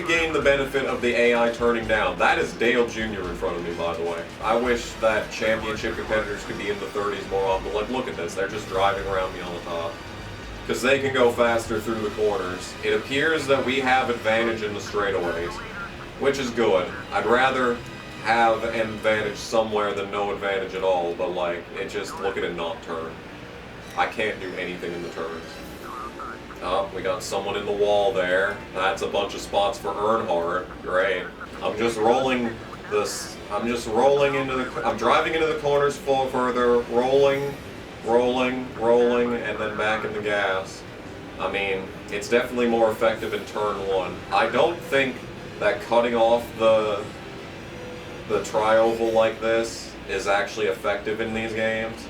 gain the benefit of the AI turning down. That is Dale Jr. in front of me, by the way. I wish that championship competitors could be in the 30s more often. Like, look at this. They're just driving around me on the top. Because they can go faster through the corners. It appears that we have advantage in the straightaways, which is good. I'd rather have an advantage somewhere than no advantage at all, but like, look at it not turn. I can't do anything in the turns. Oh, we got someone in the wall there. That's a bunch of spots for Earnhardt. Great. I'm driving into the corners further, rolling, and then back in the gas. I mean, it's definitely more effective in turn 1. I don't think that cutting off the tri-oval like this is actually effective in these games.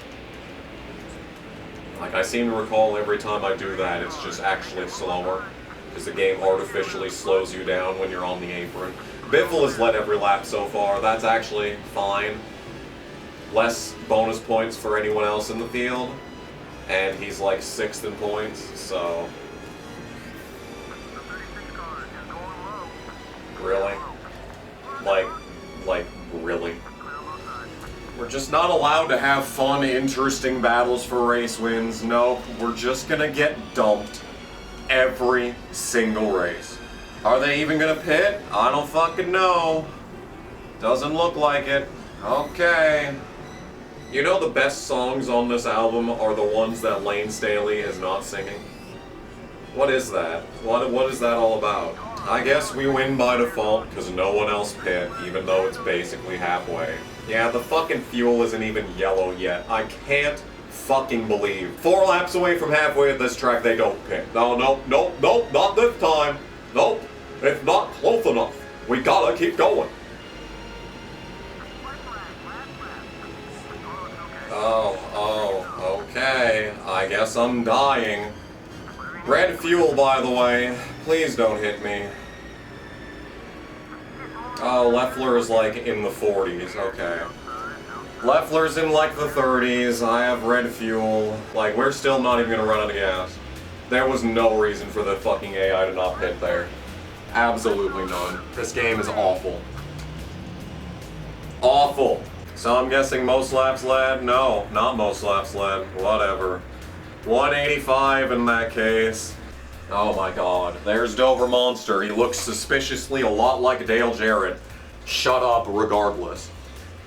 Like, I seem to recall every time I do that, it's just actually slower, because the game artificially slows you down when you're on the apron. Biffle has led every lap so far. That's actually fine. Less bonus points for anyone else in the field, and he's like 6th in points, so... Really? Like, really? We're just not allowed to have fun, interesting battles for race wins. No, we're just gonna get dumped every single race. Are they even gonna pit? I don't fucking know. Doesn't look like it. Okay. You know the best songs on this album are the ones that Lane Staley is not singing? What is that? What is that all about? I guess we win by default because no one else pit, even though it's basically halfway. Yeah, the fucking fuel isn't even yellow yet. I can't fucking believe. 4 laps away from halfway at this track, they don't pit. No, not this time. Nope, it's not close enough. We gotta keep going. Oh, okay. I guess I'm dying. Red fuel, by the way. Please don't hit me. Oh, Leffler is like in the 40s. Okay. Leffler's in like the 30s. I have red fuel. Like, we're still not even gonna run out of gas. There was no reason for the fucking AI to not pit there. Absolutely none. This game is awful. Awful. So I'm guessing most laps led? No, not most laps led. Whatever. 185 in that case. Oh my god. There's Dover Monster. He looks suspiciously a lot like Dale Jarrett. Shut up regardless.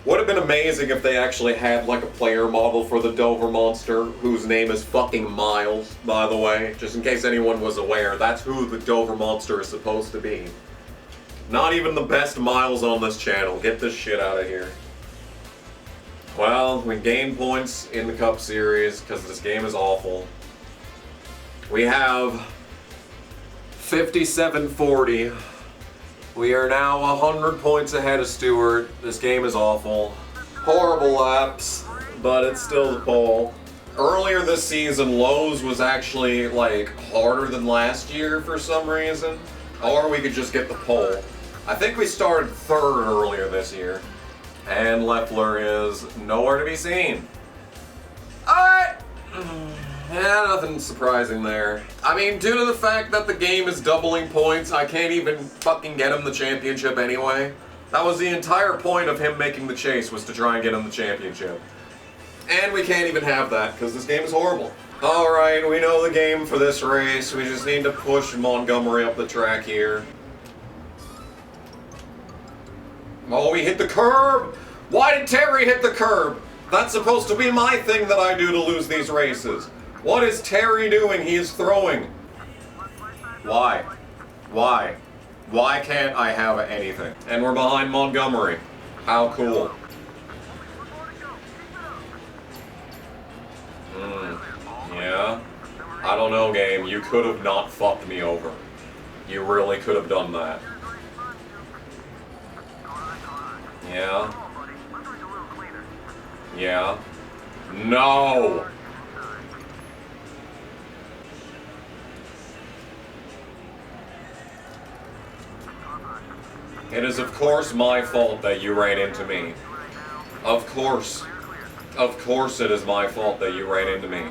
Would have been amazing if they actually had like a player model for the Dover Monster, whose name is fucking Miles, by the way. Just in case anyone was aware, that's who the Dover Monster is supposed to be. Not even the best Miles on this channel. Get this shit out of here. Well, we gain points in the Cup Series because this game is awful. We have 57-40. We are now 100 points ahead of Stewart. This game is awful. Horrible laps, but it's still the pole. Earlier this season, Lowe's was actually like harder than last year for some reason. Or we could just get the pole. I think we started 3rd earlier this year. And Leffler is nowhere to be seen. Alright! Yeah, nothing surprising there. I mean, due to the fact that the game is doubling points, I can't even fucking get him the championship anyway. That was the entire point of him making the chase, was to try and get him the championship. And we can't even have that, because this game is horrible. Alright, we know the game for this race. We just need to push Montgomery up the track here. Oh, we hit the curb! Why did Terry hit the curb? That's supposed to be my thing that I do to lose these races. What is Terry doing? He is throwing. Why? Why? Why can't I have anything? And we're behind Montgomery. How cool. Yeah? I don't know, game. You could have not fucked me over. You really could have done that. Yeah. Yeah. No! It is of course my fault that you ran into me. Of course. Of course it is my fault that you ran into me.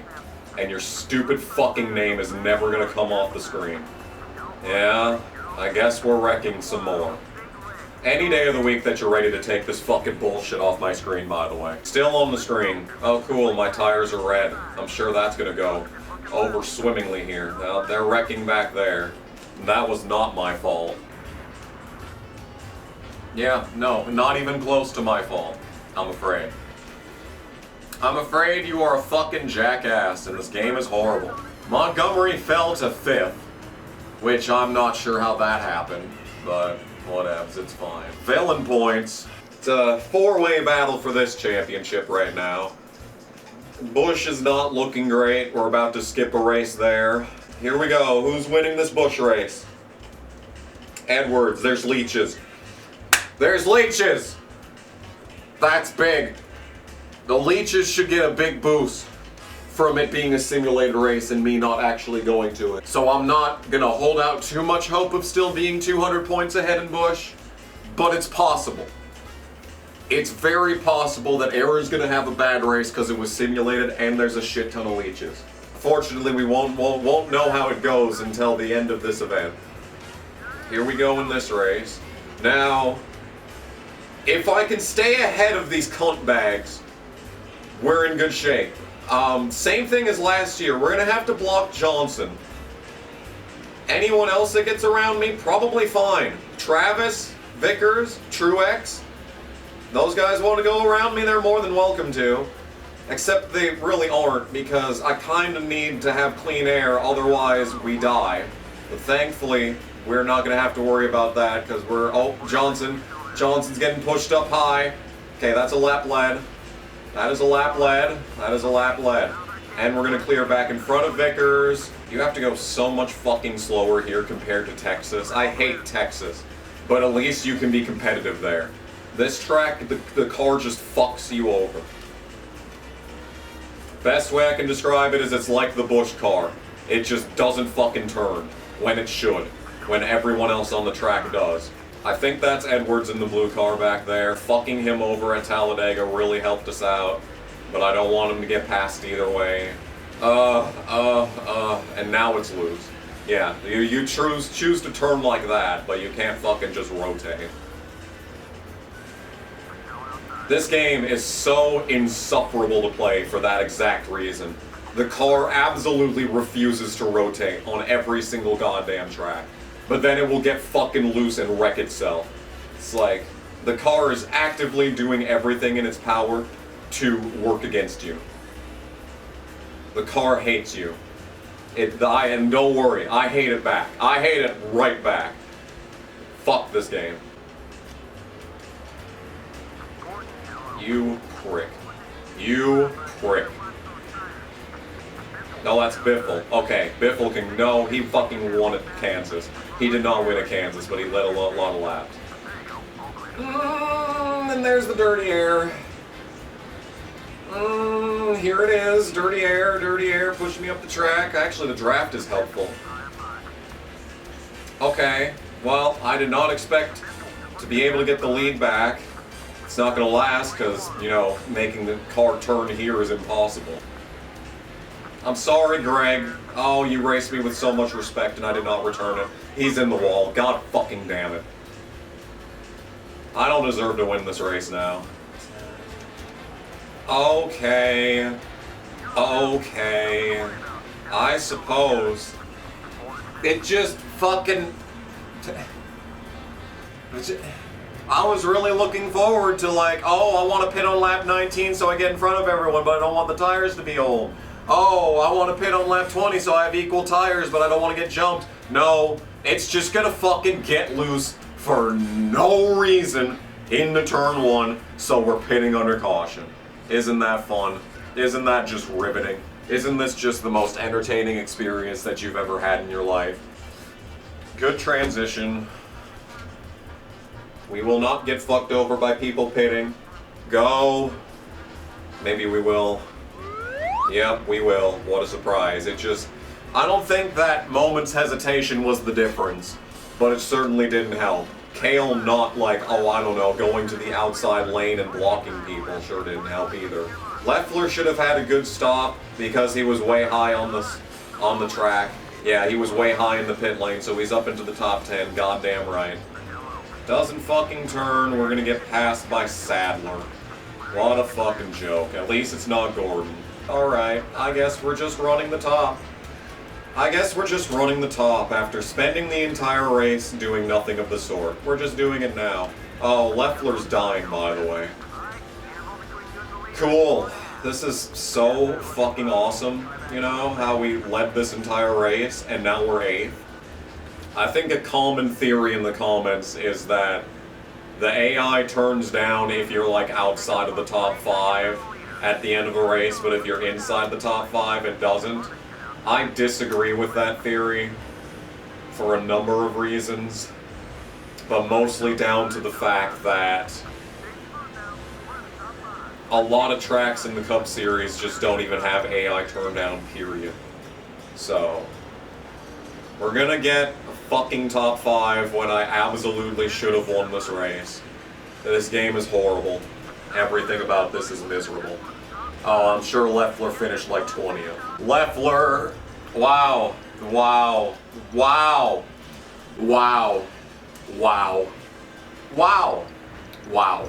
And your stupid fucking name is never gonna come off the screen. Yeah, I guess we're wrecking some more. Any day of the week that you're ready to take this fucking bullshit off my screen, by the way. Still on the screen. Oh cool, my tires are red. I'm sure that's gonna go over swimmingly here. Now, they're wrecking back there. That was not my fault. Yeah, no, not even close to my fault, I'm afraid. I'm afraid you are a fucking jackass, and this game is horrible. Montgomery fell to 5th, which I'm not sure how that happened, but whatevs, it's fine. Failing points. It's a 4-way battle for this championship right now. Bush is not looking great. We're about to skip a race there. Here we go. Who's winning this Bush race? Edwards. There's Leeches. There's Leeches! That's big. The Leeches should get a big boost from it being a simulated race and me not actually going to it. So I'm not gonna hold out too much hope of still being 200 points ahead in Bush, but it's possible. It's very possible that Aaron's gonna have a bad race because it was simulated and there's a shit ton of Leeches. Fortunately, we won't know how it goes until the end of this event. Here we go in this race. Now, If I can stay ahead of these cunt bags, we're in good shape. Same thing as last year. We're gonna have to block Johnson. Anyone else that gets around me, probably fine. Travis, Vickers, Truex, those guys want to go around me, they're more than welcome to. Except they really aren't, because I kind of need to have clean air, otherwise we die. But thankfully, we're not going to have to worry about that, because we're... Oh, Johnson's getting pushed up high. Okay, that's a lap lead. That is a lap lead. That is a lap lead. And we're going to clear back in front of Vickers. You have to go so much fucking slower here compared to Texas. I hate Texas, but at least you can be competitive there. This track, the car just fucks you over. Best way I can describe it is it's like the Busch car. It just doesn't fucking turn when it should, when everyone else on the track does. I think that's Edwards in the blue car back there. Fucking him over at Talladega really helped us out, but I don't want him to get past either way. And now it's loose. Yeah, you choose to turn like that, but you can't fucking just rotate. This game is so insufferable to play for that exact reason. The car absolutely refuses to rotate on every single goddamn track. But then it will get fucking loose and wreck itself. It's like, the car is actively doing everything in its power to work against you. The car hates you. And don't worry, I hate it back. I hate it right back. Fuck this game. You prick. You prick. No, that's Biffle. Okay, Biffle can... No, he fucking won at Kansas. He did not win at Kansas, but he led a lot of laps. And there's the dirty air. Here it is. Dirty air, pushing me up the track. Actually, the draft is helpful. Okay, well, I did not expect to be able to get the lead back. It's not going to last because, you know, making the car turn here is impossible. I'm sorry, Greg. Oh, you raced me with so much respect and I did not return it. He's in the wall. God fucking damn it. I don't deserve to win this race now. Okay. Okay. I suppose. It just fucking... I was really looking forward to like, oh, I want to pit on lap 19 so I get in front of everyone, but I don't want the tires to be old. Oh, I want to pit on lap 20 so I have equal tires, but I don't want to get jumped. No, it's just gonna fucking get loose for no reason into turn 1, so we're pitting under caution. Isn't that fun? Isn't that just riveting? Isn't this just the most entertaining experience that you've ever had in your life? Good transition. We will not get fucked over by people pitting. Go. Maybe we will. Yep, we will. What a surprise. It just... I don't think that moment's hesitation was the difference, but it certainly didn't help. Pehl not like, oh, I don't know, going to the outside lane and blocking people sure didn't help either. Loeffler should have had a good stop because he was way high on the track. Yeah, he was way high in the pit lane, so he's up into the top 10, goddamn right. Doesn't fucking turn, we're gonna get passed by Sadler. What a fucking joke. At least it's not Gordon. Alright, I guess we're just running the top. I guess we're just running the top after spending the entire race doing nothing of the sort. We're just doing it now. Oh, Loeffler's dying, by the way. Cool. This is so fucking awesome, you know, how we led this entire race and now we're 8th. I think a common theory in the comments is that the AI turns down if you're like outside of the top 5 at the end of a race, but if you're inside the top 5, it doesn't. I disagree with that theory for a number of reasons, but mostly down to the fact that a lot of tracks in the Cup Series just don't even have AI turn down, period. So, we're gonna get a fucking top 5 when I absolutely should have won this race. This game is horrible. Everything about this is miserable. Oh, I'm sure Loeffler finished like 20th. Loeffler! Wow. Wow. Wow. Wow. Wow. Wow. Wow.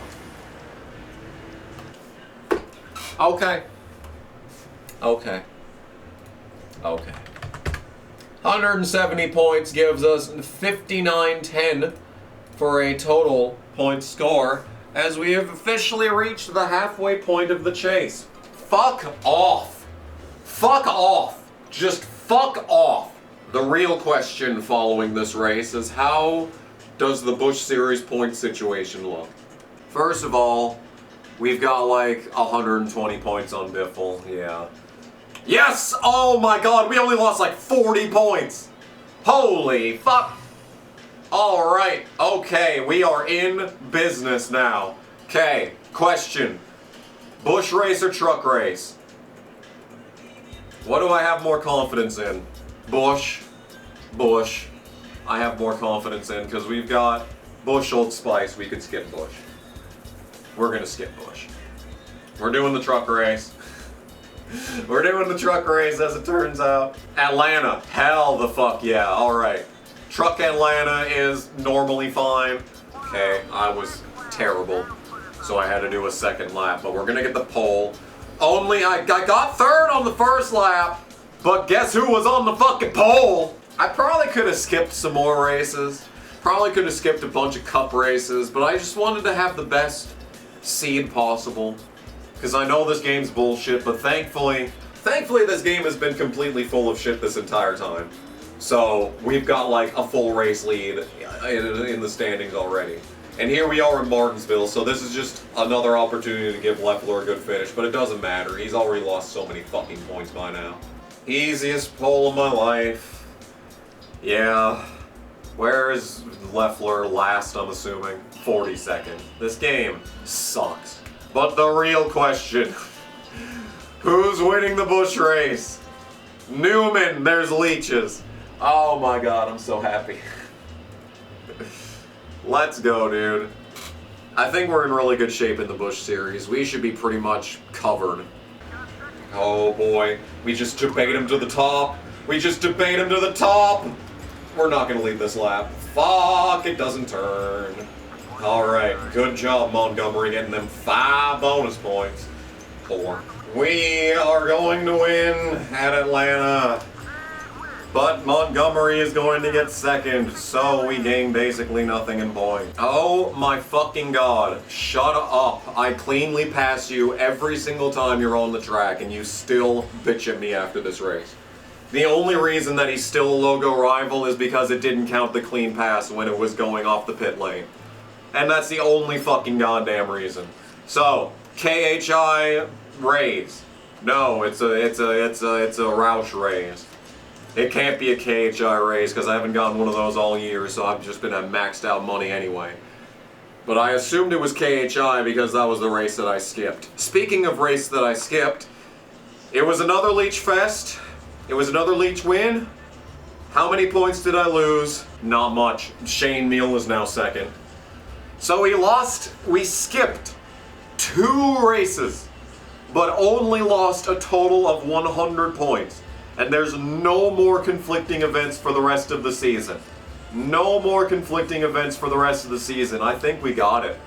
Okay. Okay. Okay. 170 points gives us 59-10 for a total point score, as we have officially reached the halfway point of the chase. Fuck off. Fuck off. Just fuck off. The real question following this race is, how does the Busch Series point situation look? First of all, we've got like 120 points on Biffle, yeah. Yes! Oh my god, we only lost like 40 points! Holy fuck! Alright, okay, we are in business now. Okay, question. Busch race or truck race? What do I have more confidence in? Busch. Busch. I have more confidence in, because we've got Busch Old Spice. We could skip Busch. We're gonna skip Busch. We're doing the truck race. We're doing the truck race, as it turns out. Atlanta. Hell the fuck yeah. Alright. Truck Atlanta is normally fine. Okay, I was terrible, so I had to do a second lap, but we're gonna get the pole. Only I got third on the first lap, but guess who was on the fucking pole? I probably could have skipped some more races. Probably could have skipped a bunch of cup races, but I just wanted to have the best seed possible. Because I know this game's bullshit, but thankfully this game has been completely full of shit this entire time. So we've got like a full race lead in the standings already. And here we are in Martinsville, so this is just another opportunity to give Leffler a good finish, but it doesn't matter. He's already lost so many fucking points by now. Easiest pole of my life. Yeah. Where is Leffler last, I'm assuming? 42nd. This game sucks. But the real question, who's winning the Busch race? Newman, there's leeches. Oh my god, I'm so happy. Let's go, dude. I think we're in really good shape in the Busch Series. We should be pretty much covered. Oh boy, we just debate him to the top. We just debate him to the top. We're not gonna lead this lap. Fuck, it doesn't turn. Alright, good job, Montgomery, getting them 5 bonus points. 4. We are going to win at Atlanta. But Montgomery is going to get second, so we gain basically nothing in points. Oh my fucking god. Shut up. I cleanly pass you every single time you're on the track, and you still bitch at me after this race. The only reason that he's still a logo rival is because it didn't count the clean pass when it was going off the pit lane. And that's the only fucking goddamn reason. So, KHI raise. No, it's a Roush raise. It can't be a KHI raise because I haven't gotten one of those all year, so I've just been at maxed out money anyway. But I assumed it was KHI because that was the race that I skipped. Speaking of race that I skipped, it was another Leech Fest. It was another Leech win. How many points did I lose? Not much. Shane Neal is now second. So we skipped 2 races, but only lost a total of 100 points. And there's no more conflicting events for the rest of the season. No more conflicting events for the rest of the season. I think we got it.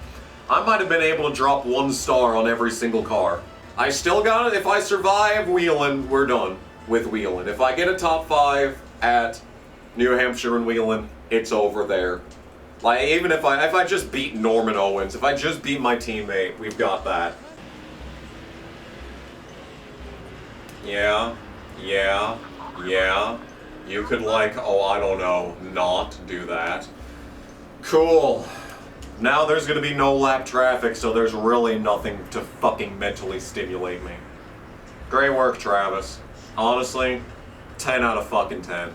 I might have been able to drop 1 star on every single car. I still got it. If I survive Wheeling, we're done with Wheeling. If I get a top 5 at New Hampshire and Wheeling, it's over there. Like, even if I just beat Norman Owens, if I just beat my teammate, we've got that. Yeah. You could, like, oh, I don't know, not do that. Cool. Now there's gonna be no lap traffic, so there's really nothing to fucking mentally stimulate me. Great work, Travis. Honestly, 10 out of fucking 10.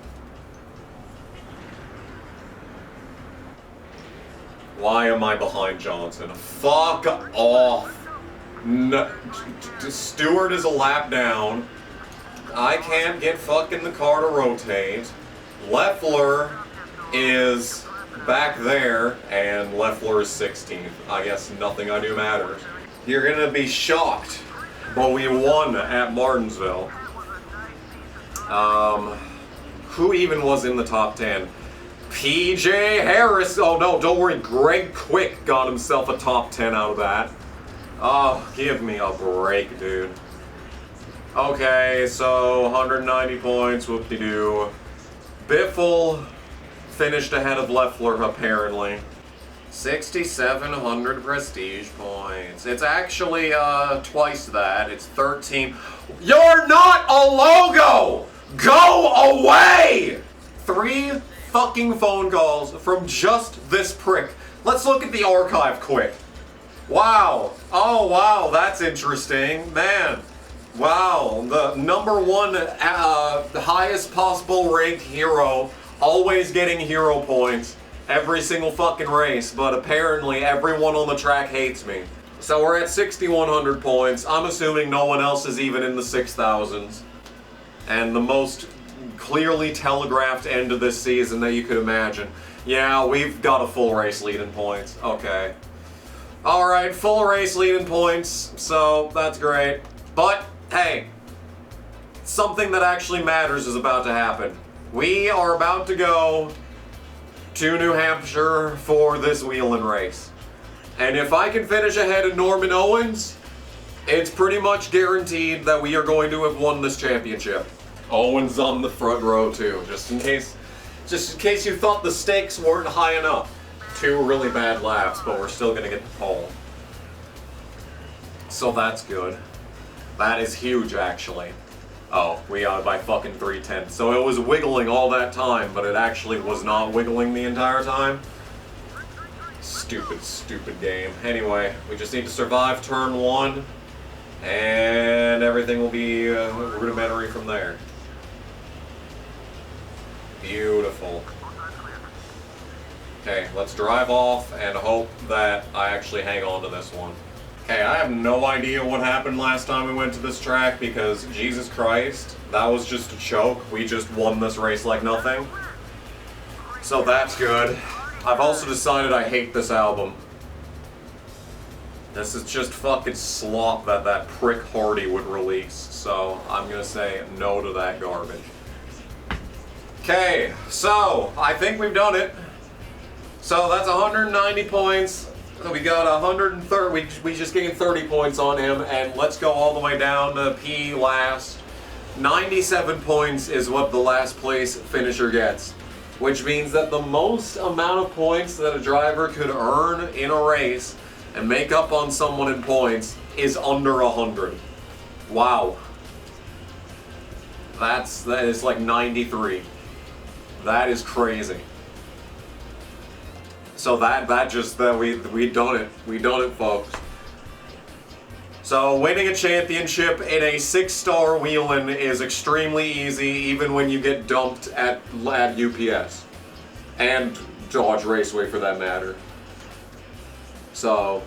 Why am I behind Johnson? Fuck off. No, Stewart is a lap down. I can't get fucking the car to rotate. Leffler is back there, and Leffler is 16th. I guess nothing I do matters. You're gonna be shocked, but we won at Martinsville. Who even was in the top 10? PJ Harris. Oh no, don't worry. Greg Quick got himself a top 10 out of that. Oh, give me a break, dude. Okay, so 190 points, whoop-de-doo. Biffle finished ahead of Leffler, apparently. 6,700 prestige points. It's actually, twice that. It's 13. You're not a logo! Go away! 3 fucking phone calls from just this prick. Let's look at the archive quick. Wow. Oh, wow, that's interesting. Man. Wow, the #1 the highest possible ranked hero, always getting hero points every single fucking race, but apparently everyone on the track hates me. So we're at 6,100 points. I'm assuming no one else is even in the 6,000s. And the most clearly telegraphed end of this season that you could imagine. Yeah, we've got a full race lead in points. Okay. Alright, full race lead in points, so that's great. But, hey, something that actually matters is about to happen. We are about to go to New Hampshire for this wheeling race. And if I can finish ahead of Norman Owens, it's pretty much guaranteed that we are going to have won this championship. Owens on the front row too, just in case you thought the stakes weren't high enough. 2 really bad laps, but we're still gonna get the pole. So that's good. That is huge, actually. Oh, we got it by fucking 3/10. So it was wiggling all that time, but it actually was not wiggling the entire time. Stupid, stupid game. Anyway, we just need to survive turn 1, and everything will be rudimentary from there. Beautiful. Okay, let's drive off and hope that I actually hang on to this one. Okay, I have no idea what happened last time we went to this track because, Jesus Christ, that was just a choke. We just won this race like nothing. So that's good. I've also decided I hate this album. This is just fucking slop that prick Hardy would release. So I'm gonna say no to that garbage. Okay, so I think we've done it. So that's 190 points. So we got 130, we just gained 30 points on him, and let's go all the way down to P last. 97 points is what the last place finisher gets, which means that the most amount of points that a driver could earn in a race and make up on someone in points is under 100. Wow. That is like 93. That is crazy. So we done it. We done it, folks. So winning a championship in a 6-star wheelin' is extremely easy, even when you get dumped at UPS and Dodge Raceway for that matter. So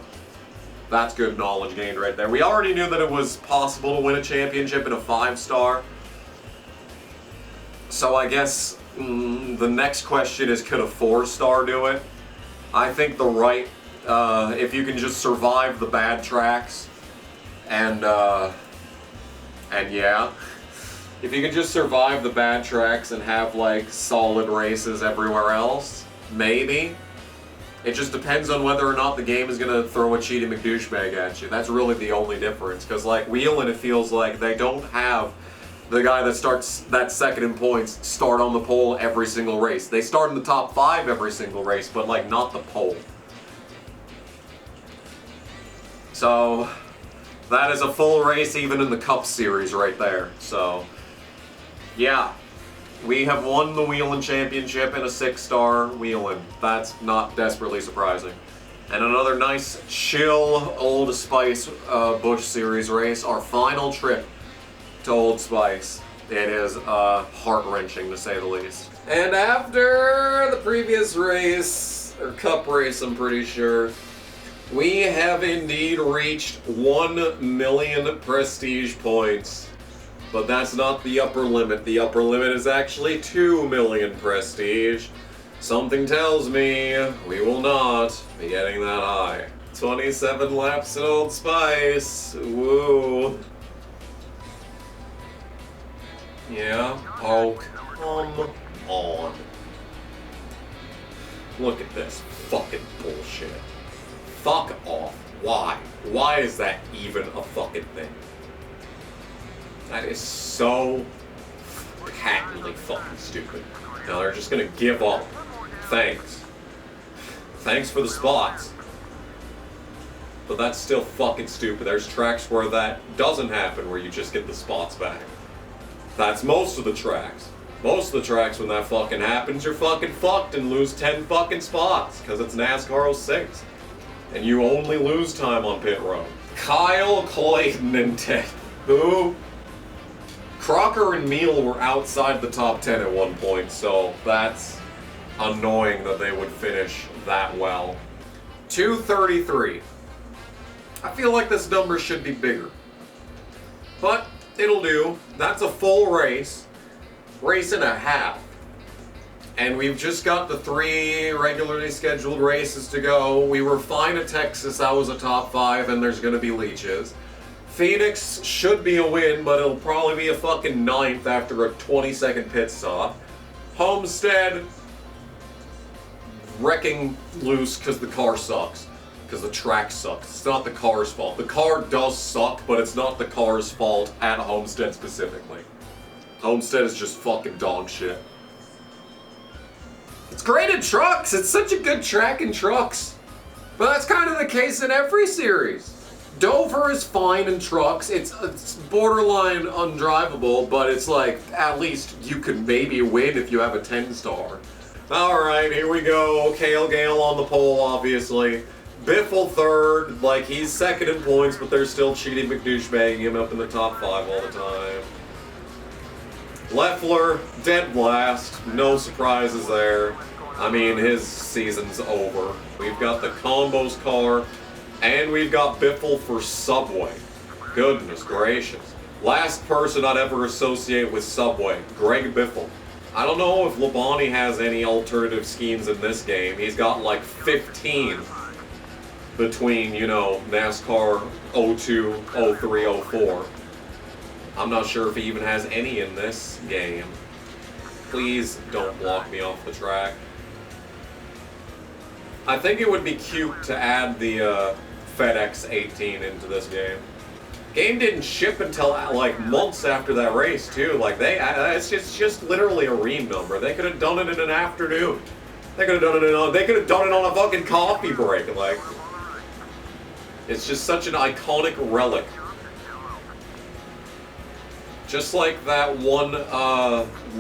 that's good knowledge gained right there. We already knew that it was possible to win a championship in a 5-star. So I guess the next question is, could a 4-star do it? I think if you can just survive the bad tracks, and yeah, if you can just survive the bad tracks and have like solid races everywhere else, maybe. It just depends on whether or not the game is gonna throw a cheating McDouchebag at you. That's really the only difference, because like wheeling, it feels like they don't have the guy that starts that second in points start on the pole every single race. They start in the top 5 every single race, but like not the pole. So that is a full race even in the Cup Series right there. So yeah, we have won the Wheelin' Championship in a 6-star Wheelin'. That's not desperately surprising. And another nice, chill, Old Spice Busch Series race, our final trip to Old Spice. It is heart-wrenching, to say the least. And after the previous race, or Cup race, I'm pretty sure, we have indeed reached 1 million prestige points. But that's not the upper limit. The upper limit is actually 2 million prestige. Something tells me we will not be getting that high. 27 laps at Old Spice. Woo. Yeah? Oh, come on. Look at this fucking bullshit. Fuck off. Why? Why is that even a fucking thing? That is so patently fucking stupid. Now they're just gonna give up. Thanks. Thanks for the spots. But that's still fucking stupid. There's tracks where that doesn't happen, where you just get the spots back. That's most of the tracks. Most of the tracks when that fucking happens, you're fucking fucked and lose 10 fucking spots, because it's NASCAR 06. And you only lose time on pit road. Kyle, Clayton, and Ted. Who? Crocker and Mikle were outside the top 10 at one point, so that's annoying that they would finish that well. 233. I feel like this number should be bigger. But it'll do. That's a full race. Race and a half. And we've just got the 3 regularly scheduled races to go. We were fine at Texas, that was a top 5, and there's gonna be leeches. Phoenix should be a win, but it'll probably be a fucking 9th after a 20-second pit stop. Homestead, wrecking loose because the car sucks. Because the track sucks. It's not the car's fault. The car does suck, but it's not the car's fault at Homestead specifically. Homestead is just fucking dog shit. It's great in trucks. It's such a good track in trucks. But that's kind of the case in every series. Dover is fine in trucks. It's borderline undrivable, but it's like, at least you could maybe win if you have a 10-star. Alright, here we go. Cale Gale on the pole, obviously. Biffle third, like he's second in points, but they're still cheating McDouchebagging him up in the top 5 all the time. Leffler, dead last, no surprises there. I mean, his season's over. We've got the combos car, and we've got Biffle for Subway. Goodness gracious. Last person I'd ever associate with Subway, Greg Biffle. I don't know if Labonte has any alternative schemes in this game. He's got like 15 between, you know, NASCAR 02, 03, 04. I'm not sure if he even has any in this game. Please don't block me off the track. I think it would be cute to add the FedEx 18 into this game. Game didn't ship until like months after that race too. Like it's just literally a ream number. They could have done it in an afternoon. They could have done it on a fucking coffee break. Like, it's just such an iconic relic. Just like that one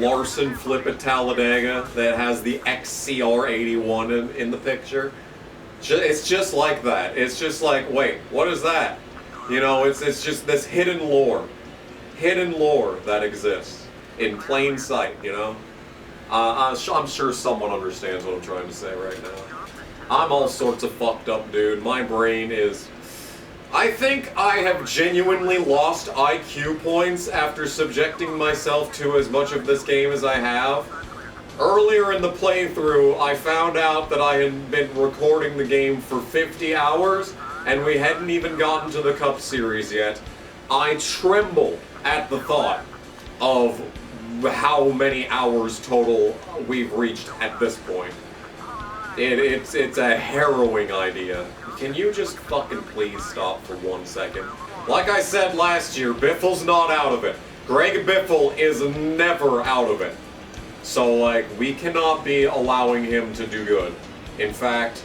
Larson flip at Talladega that has the XCR81 in the picture. It's just like that. It's just like, wait, what is that? You know, it's just this hidden lore that exists in plain sight, you know? I'm sure someone understands what I'm trying to say right now. I'm all sorts of fucked up, dude. My brain is... I think I have genuinely lost IQ points after subjecting myself to as much of this game as I have. Earlier in the playthrough, I found out that I had been recording the game for 50 hours, and we hadn't even gotten to the Cup Series yet. I tremble at the thought of how many hours total we've reached at this point. It's a harrowing idea. Can you just fucking please stop for 1 second? Like I said last year, Biffle's not out of it. Greg Biffle is never out of it. So, like, we cannot be allowing him to do good. In fact,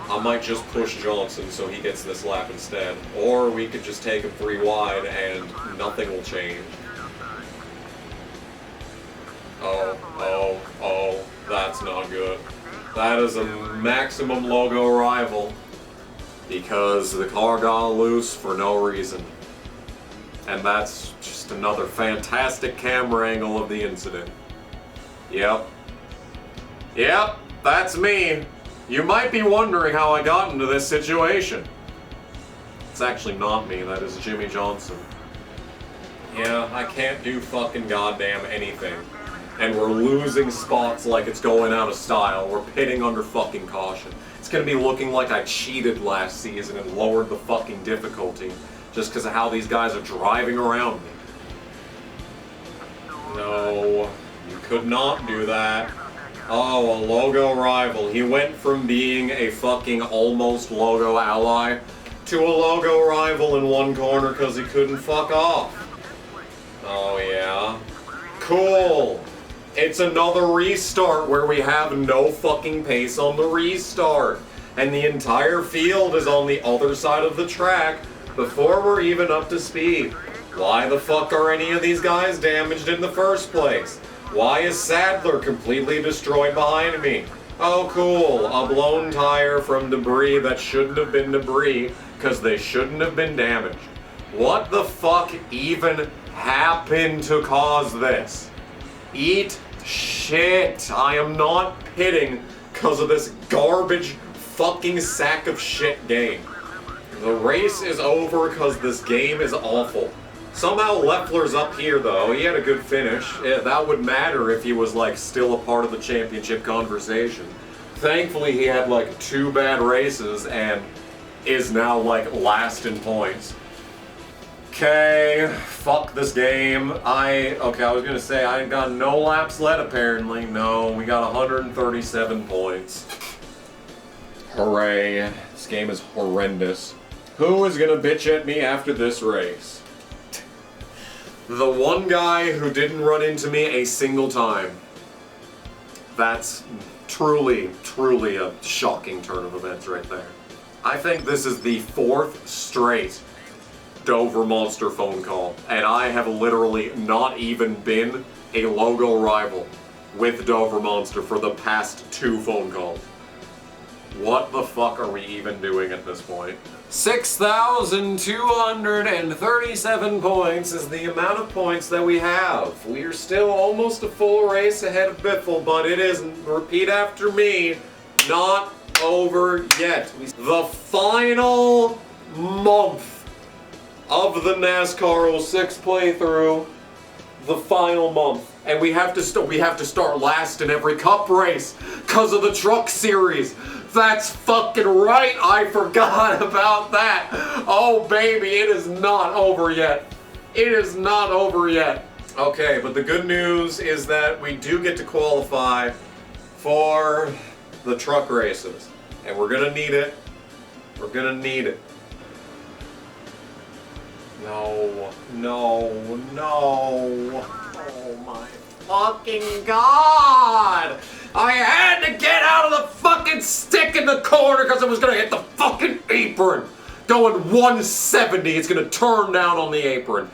I might just push Johnson so he gets this lap instead. Or we could just take him 3 wide and nothing will change. Oh, that's not good. That is a maximum logo rival. Because the car got loose for no reason. And that's just another fantastic camera angle of the incident. Yep, that's me. You might be wondering how I got into this situation. It's actually not me, that is Jimmy Johnson. Yeah, I can't do fucking goddamn anything. And we're losing spots like it's going out of style. We're pitting under fucking caution. It's gonna be looking like I cheated last season and lowered the fucking difficulty just because of how these guys are driving around me. No, you could not do that. Oh, a logo rival. He went from being a fucking almost logo ally to a logo rival in one corner because he couldn't fuck off. Oh yeah. Cool. It's another restart where we have no fucking pace on the restart. And the entire field is on the other side of the track before we're even up to speed. Why the fuck are any of these guys damaged in the first place? Why is Sadler completely destroyed behind me? Oh cool, a blown tire from debris that shouldn't have been debris because they shouldn't have been damaged. What the fuck even happened to cause this? Eat shit. I am not pitting because of this garbage fucking sack of shit game. The race is over because this game is awful. Somehow Leffler's up here though. He had a good finish. Yeah, that would matter if he was like still a part of the championship conversation. Thankfully he had like 2 bad races and is now like last in points. Okay, fuck this game. I was gonna say I got no laps led apparently. No, we got 137 points. Hooray. This game is horrendous. Who is gonna bitch at me after this race? The one guy who didn't run into me a single time. That's truly, truly a shocking turn of events right there. I think this is the 4th straight Dover Monster phone call, and I have literally not even been a logo rival with Dover Monster for the past 2 phone calls. What the fuck are we even doing at this point? 6,237 points is the amount of points that we have. We are still almost a full race ahead of Biffle, but it isn't. Repeat after me. Not over yet. The final month of the NASCAR 06 playthrough. The final month. And we have to start last in every cup race because of the truck series. That's fucking right, I forgot about that. Oh baby, it is not over yet. It is not over yet. Okay, but the good news is that we do get to qualify for the truck races. And we're gonna need it. We're gonna need it. No, no, no. Oh my fucking god! I had to get out of the fucking stick in the corner because it was gonna hit the fucking apron. Going 170, it's gonna turn down on the apron.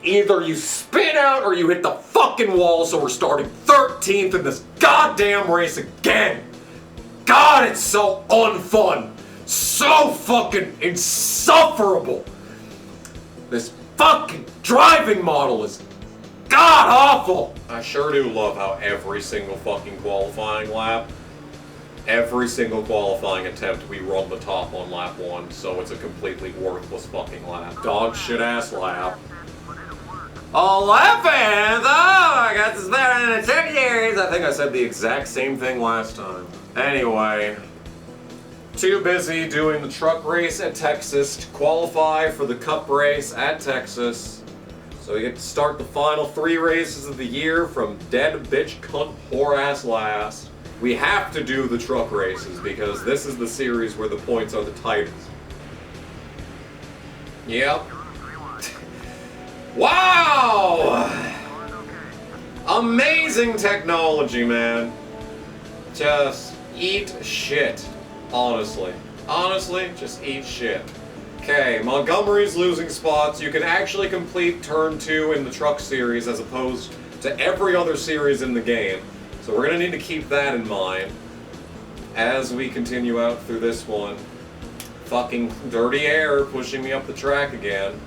Either you spin out or you hit the fucking wall, so we're starting 13th in this goddamn race again. God, it's so unfun. So fucking insufferable. This fucking driving model is god awful! I sure do love how every single fucking qualifying lap, every single qualifying attempt, we run the top on lap 1, so it's a completely worthless fucking lap. Dog shit ass lap. 11th! Oh, I got this better than 10 years! I think I said the exact same thing last time. Anyway, too busy doing the truck race at Texas to qualify for the cup race at Texas. So we get to start the final 3 races of the year from dead bitch cunt whore ass last. We have to do the truck races because this is the series where the points are the tightest. Yep. Wow! Amazing technology, man. Just eat shit. Honestly. Honestly, just eat shit. Okay, Montgomery's losing spots. You can actually complete turn 2 in the truck series as opposed to every other series in the game. So we're gonna need to keep that in mind as we continue out through this one. Fucking dirty air pushing me up the track again.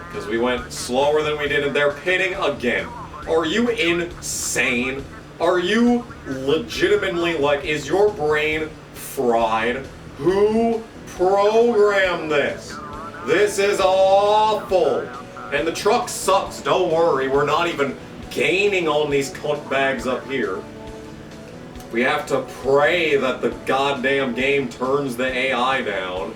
Because we went slower than we did and they're pitting again. Are you insane? Are you legitimately like, is your brain fried? Who programmed this? This is awful. And the truck sucks, don't worry, we're not even gaining on these cunt bags up here. We have to pray that the goddamn game turns the AI down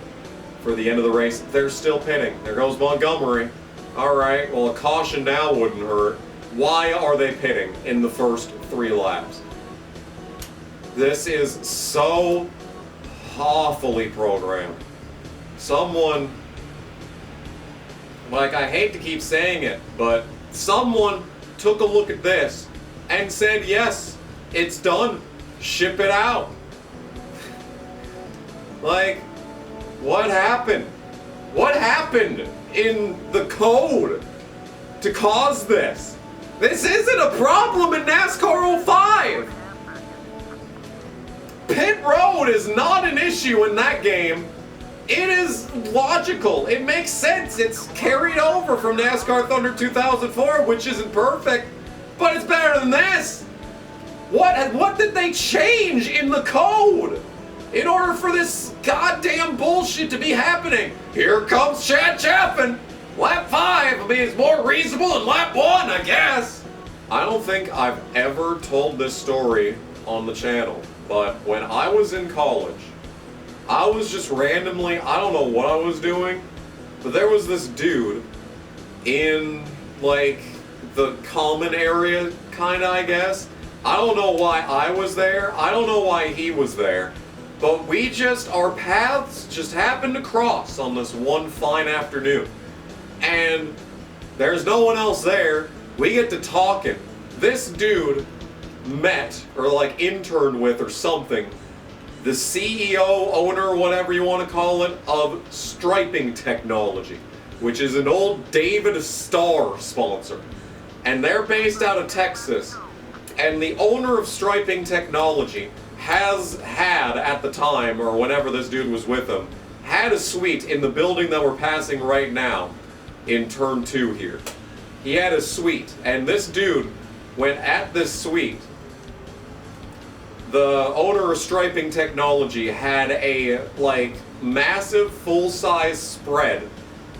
for the end of the race. They're still pitting. There goes Montgomery. Alright, well a caution now wouldn't hurt. Why are they pitting in the first 3 laps? This is so awfully programmed. Someone, like, I hate to keep saying it, but someone took a look at this and said, yes, it's done. Ship it out. Like, what happened? What happened in the code to cause this? This isn't a problem in NASCAR 05. Pit road is not an issue in that game. It is logical. It makes sense. It's carried over from NASCAR Thunder 2004, which isn't perfect, but it's better than this. What did they change in the code in order for this goddamn bullshit to be happening? Here comes Chad Chaffin. Lap 5, I mean, it's more reasonable than lap 1, I guess. I don't think I've ever told this story on the channel, but when I was in college, I was just randomly, I don't know what I was doing, but there was this dude in, like, the common area, kinda, I guess. I don't know why I was there, I don't know why he was there, but our paths just happened to cross on this one fine afternoon. And there's no one else there. We get to talking. This dude met, or like interned with or something, the CEO, owner, whatever you want to call it, of Striping Technology, which is an old David Starr sponsor. And they're based out of Texas. And the owner of Striping Technology has had, at the time, or whenever this dude was with him, had a suite in the building that we're passing right now, in turn 2 here. He had a suite, and this dude went at this suite. The owner of Striping Technology had a, like, massive full-size spread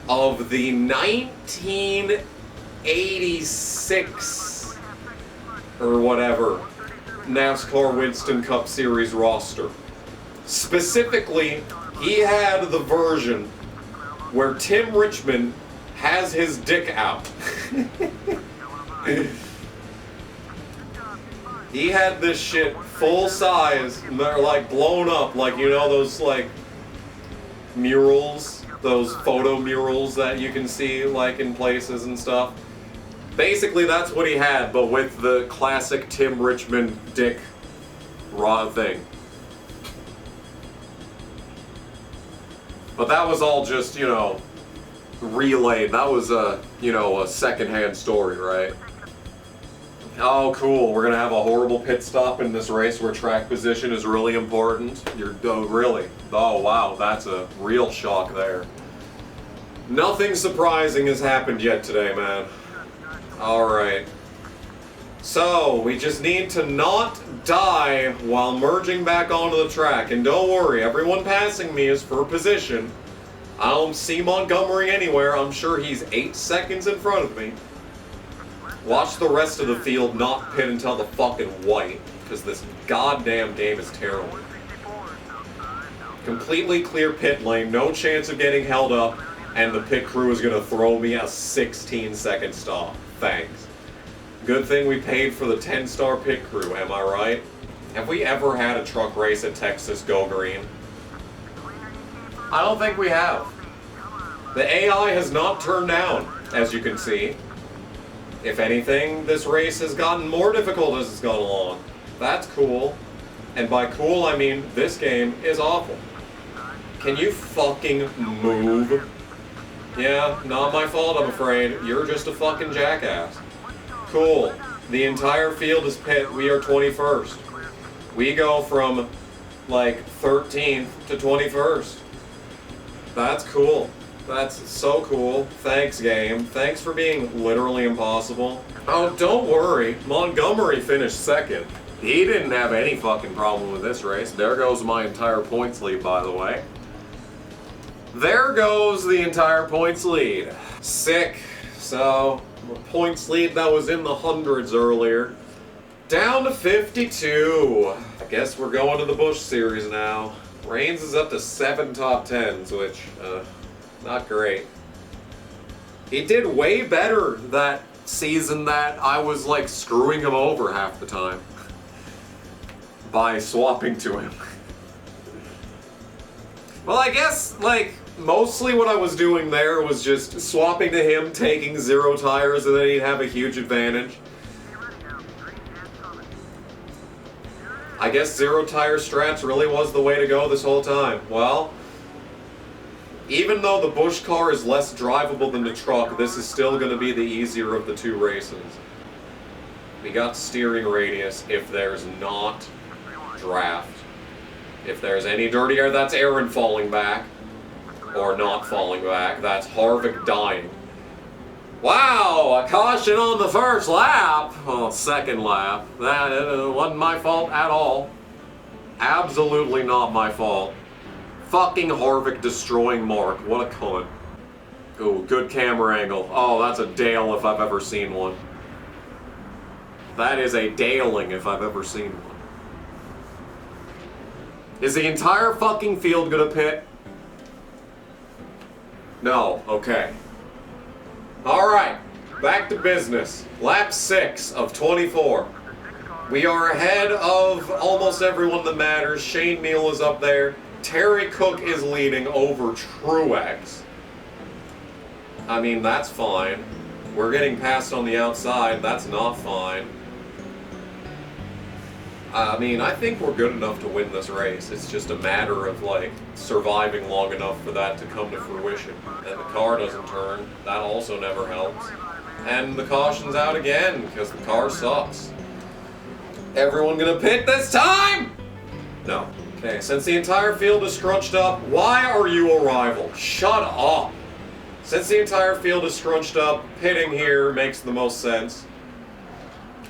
of the 1986 or whatever NASCAR Winston Cup Series roster. Specifically, he had the version where Tim Richmond has his dick out. He had this shit full size, they're like blown up, like, you know those like murals, those photo murals that you can see like in places and stuff. Basically that's what he had, but with the classic Tim Richmond dick raw thing. But that was all just, you know, relayed. That was a, you know, a secondhand story, right? Oh, cool. We're gonna have a horrible pit stop in this race where track position is really important. Oh, really? Oh, wow. That's a real shock there. Nothing surprising has happened yet today, man. Alright. So, we just need to not die while merging back onto the track. And don't worry, everyone passing me is for position. I don't see Montgomery anywhere. I'm sure he's 8 seconds in front of me. Watch the rest of the field not pit until the fucking white, because this goddamn game is terrible. Completely clear pit lane, no chance of getting held up, and the pit crew is gonna throw me a 16-second stop. Thanks. Good thing we paid for the 10-star pit crew, am I right? Have we ever had a truck race at Texas go green? I don't think we have. The AI has not turned down, as you can see. If anything, this race has gotten more difficult as it's gone along. That's cool. And by cool, I mean this game is awful. Can you fucking move? Yeah, not my fault, I'm afraid. You're just a fucking jackass. Cool. The entire field is pit. We are 21st. We go from, like, 13th to 21st. That's cool. That's so cool. Thanks, game. Thanks for being literally impossible. Oh, don't worry. Montgomery finished second. He didn't have any fucking problem with this race. There goes my entire points lead, by the way. There goes the entire points lead. Sick. So, the points lead that was in the hundreds earlier, down to 52. I guess we're going to the Busch Series now. Reigns is up to 7 top 10s, which, not great. He did way better that season that I was like screwing him over half the time by swapping to him. Well, I guess like mostly what I was doing there was just swapping to him, taking 0 tires, and then he'd have a huge advantage. I guess 0 tire strats really was the way to go this whole time. Well, even though the Bush car is less drivable than the truck, this is still going to be the easier of the 2 races. We got steering radius if there's not draft. If there's any dirty air, that's Aaron falling back. Or not falling back. That's Harvick dying. Wow, a caution on the first lap. Well, second lap. That wasn't my fault at all. Absolutely not my fault. Fucking Harvick destroying Mark. What a cunt. Ooh, good camera angle. Oh, that's a Dale if I've ever seen one. That is a Daling if I've ever seen one. Is the entire fucking field gonna pit? No. Okay. Alright. Back to business. Lap 6 of 24. We are ahead of almost everyone that matters. Shane Neal is up there. Terry Cook is leading over Truex. I mean, that's fine. We're getting passed on the outside. That's not fine. I mean, I think we're good enough to win this race. It's just a matter of, like, surviving long enough for that to come to fruition. And the car doesn't turn. That also never helps. And the caution's out again, because the car sucks. Everyone gonna pit this time? No. Okay, since the entire field is scrunched up, why are you a rival? Shut up! Since the entire field is scrunched up, pitting here makes the most sense.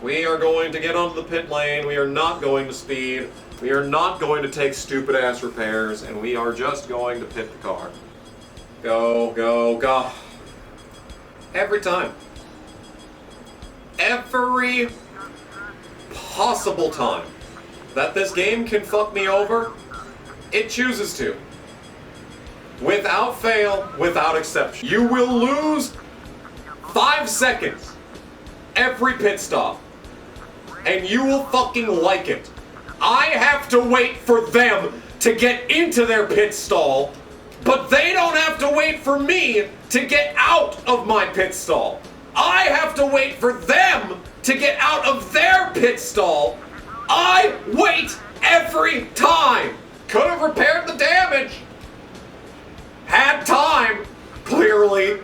We are going to get onto the pit lane, we are not going to speed, we are not going to take stupid ass repairs, and we are just going to pit the car. Go, go, go. Every time. Every possible time that this game can fuck me over, it chooses to. Without fail, without exception. You will lose 5 seconds every pit stop. And you will fucking like it. I have to wait for them to get into their pit stall, but they don't have to wait for me to get out of my pit stall. I have to wait for them to get out of their pit stall. I wait every time. Could have repaired the damage. Had time, clearly.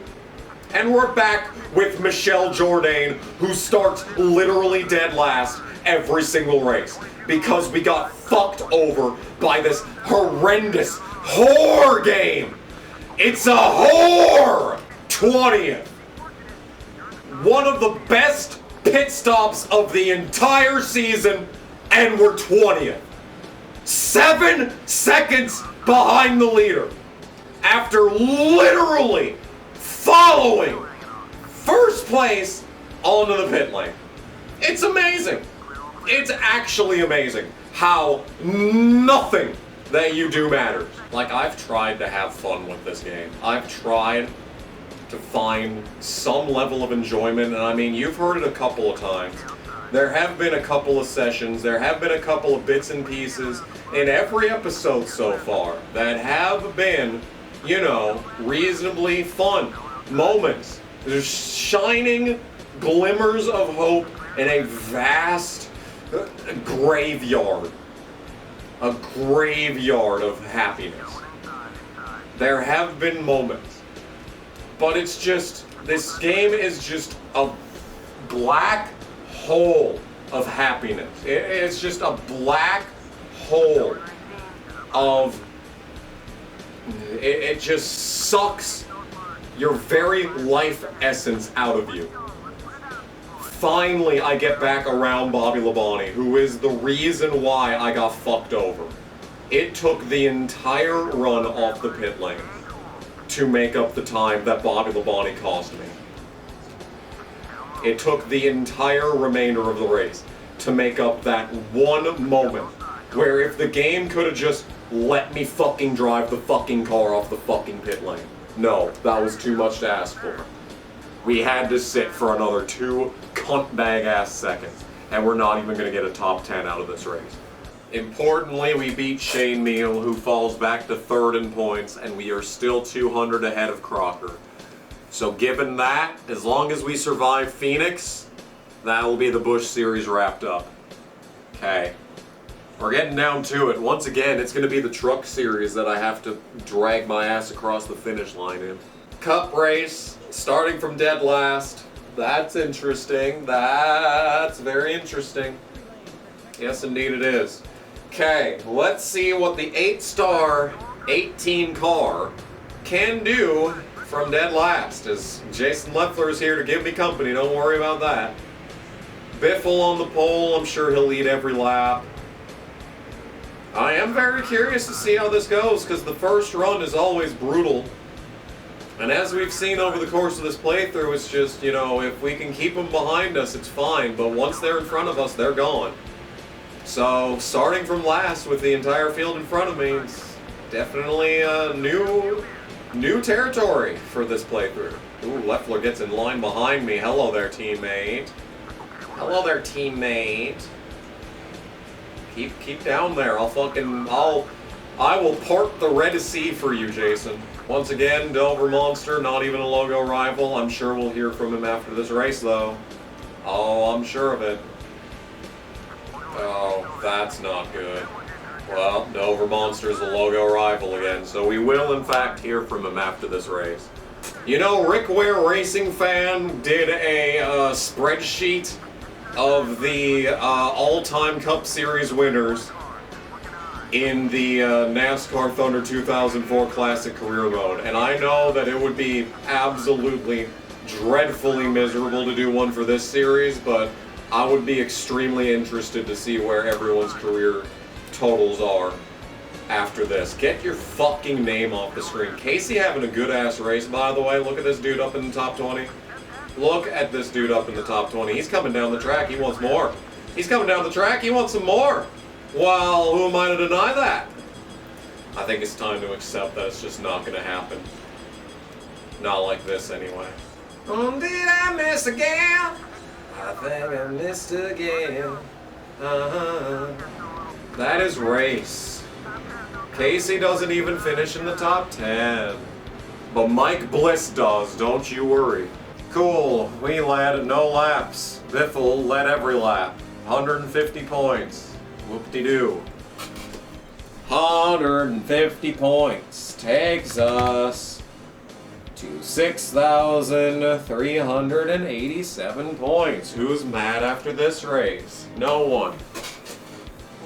And we're back with Michelle Jourdain, who starts literally dead last every single race. Because we got fucked over by this horrendous whore game. It's a whore! 20th. One of the best pit stops of the entire season, and we're 20th. 7 seconds behind the leader. After literally following first place onto the pit lane. It's amazing. It's actually amazing how nothing that you do matters. Like, I've tried to have fun with this game. I've tried to find some level of enjoyment, and I mean, you've heard it a couple of times. There have been a couple of sessions, there have been a couple of bits and pieces in every episode so far that have been, you know, reasonably fun moments. There's shining glimmers of hope in a vast graveyard. A graveyard of happiness. There have been moments. But it's just, this game is just a black hole of happiness. It's just a black hole of, it just sucks your very life essence out of you. Finally, I get back around Bobby Labonte, who is the reason why I got fucked over. It took the entire run off the pit lane to make up the time that Bobby Labonte cost me. It took the entire remainder of the race to make up that one moment where if the game could have just let me fucking drive the fucking car off the fucking pit lane. No, that was too much to ask for. We had to sit for another 2 cunt bag ass seconds, and we're not even going to get a top 10 out of this race. Importantly, we beat Shane Neal, who falls back to 3rd in points, and we are still 200 ahead of Crocker. So given that, as long as we survive Phoenix, that will be the Busch Series wrapped up. Okay. We're getting down to it. Once again, it's going to be the Truck Series that I have to drag my ass across the finish line in. Cup race, starting from dead last. That's interesting. That's very interesting. Yes, indeed it is. Okay, let's see what the 8-star 18 car can do from dead last. As Jason Leffler is here to give me company, don't worry about that. Biffle on the pole, I'm sure he'll lead every lap. I am very curious to see how this goes, because the first run is always brutal. And as we've seen over the course of this playthrough, it's just, you know, if we can keep them behind us, it's fine. But once they're in front of us, they're gone. So, starting from last with the entire field in front of me, it's definitely new territory for this playthrough. Ooh, Leffler gets in line behind me. Hello there, teammate. Hello there, teammate. Keep down there. I will part the Red Sea for you, Jason. Once again, Dover Monster, not even a logo rival. I'm sure we'll hear from him after this race, though. Oh, I'm sure of it. Oh, that's not good. Well, Dover Monster is a logo rival again, so we will, in fact, hear from him after this race. You know, Rick Ware Racing Fan did a spreadsheet of the all-time Cup Series winners in the NASCAR Thunder 2004 Classic Career Mode. And I know that it would be absolutely dreadfully miserable to do one for this series, but I would be extremely interested to see where everyone's career totals are after this. Get your fucking name off the screen. Casey having a good-ass race, by the way. Look at this dude up in the top 20. Look at this dude up in the top 20. He's coming down the track. He wants more. He's coming down the track. He wants some more. Well, who am I to deny that? I think it's time to accept that it's just not going to happen. Not like this, anyway. Oh, did I miss again? I think I missed again. That is race. Casey doesn't even finish in the top 10. But Mike Bliss does, don't you worry. Cool, we led no laps. Biffle led every lap. 150 points. Whoop-de-doo. 150 points takes us to 6,387 points. Who's mad after this race? No one.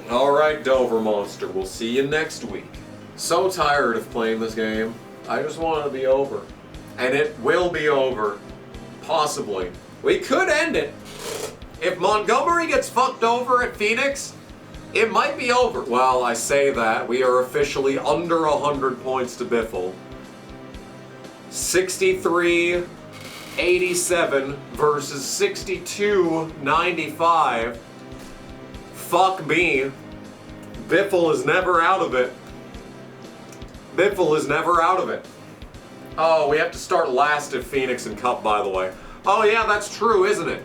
Alright, Dover Monster, we'll see you next week. So tired of playing this game. I just want it to be over. And it will be over. Possibly. We could end it. If Montgomery gets fucked over at Phoenix, it might be over. Well, I say that. We are officially under 100 points to Biffle. 63-87 versus 62-95. Fuck me. Biffle is never out of it. Biffle is never out of it. Oh, we have to start last at Phoenix and Cup, by the way. Oh yeah, that's true, isn't it?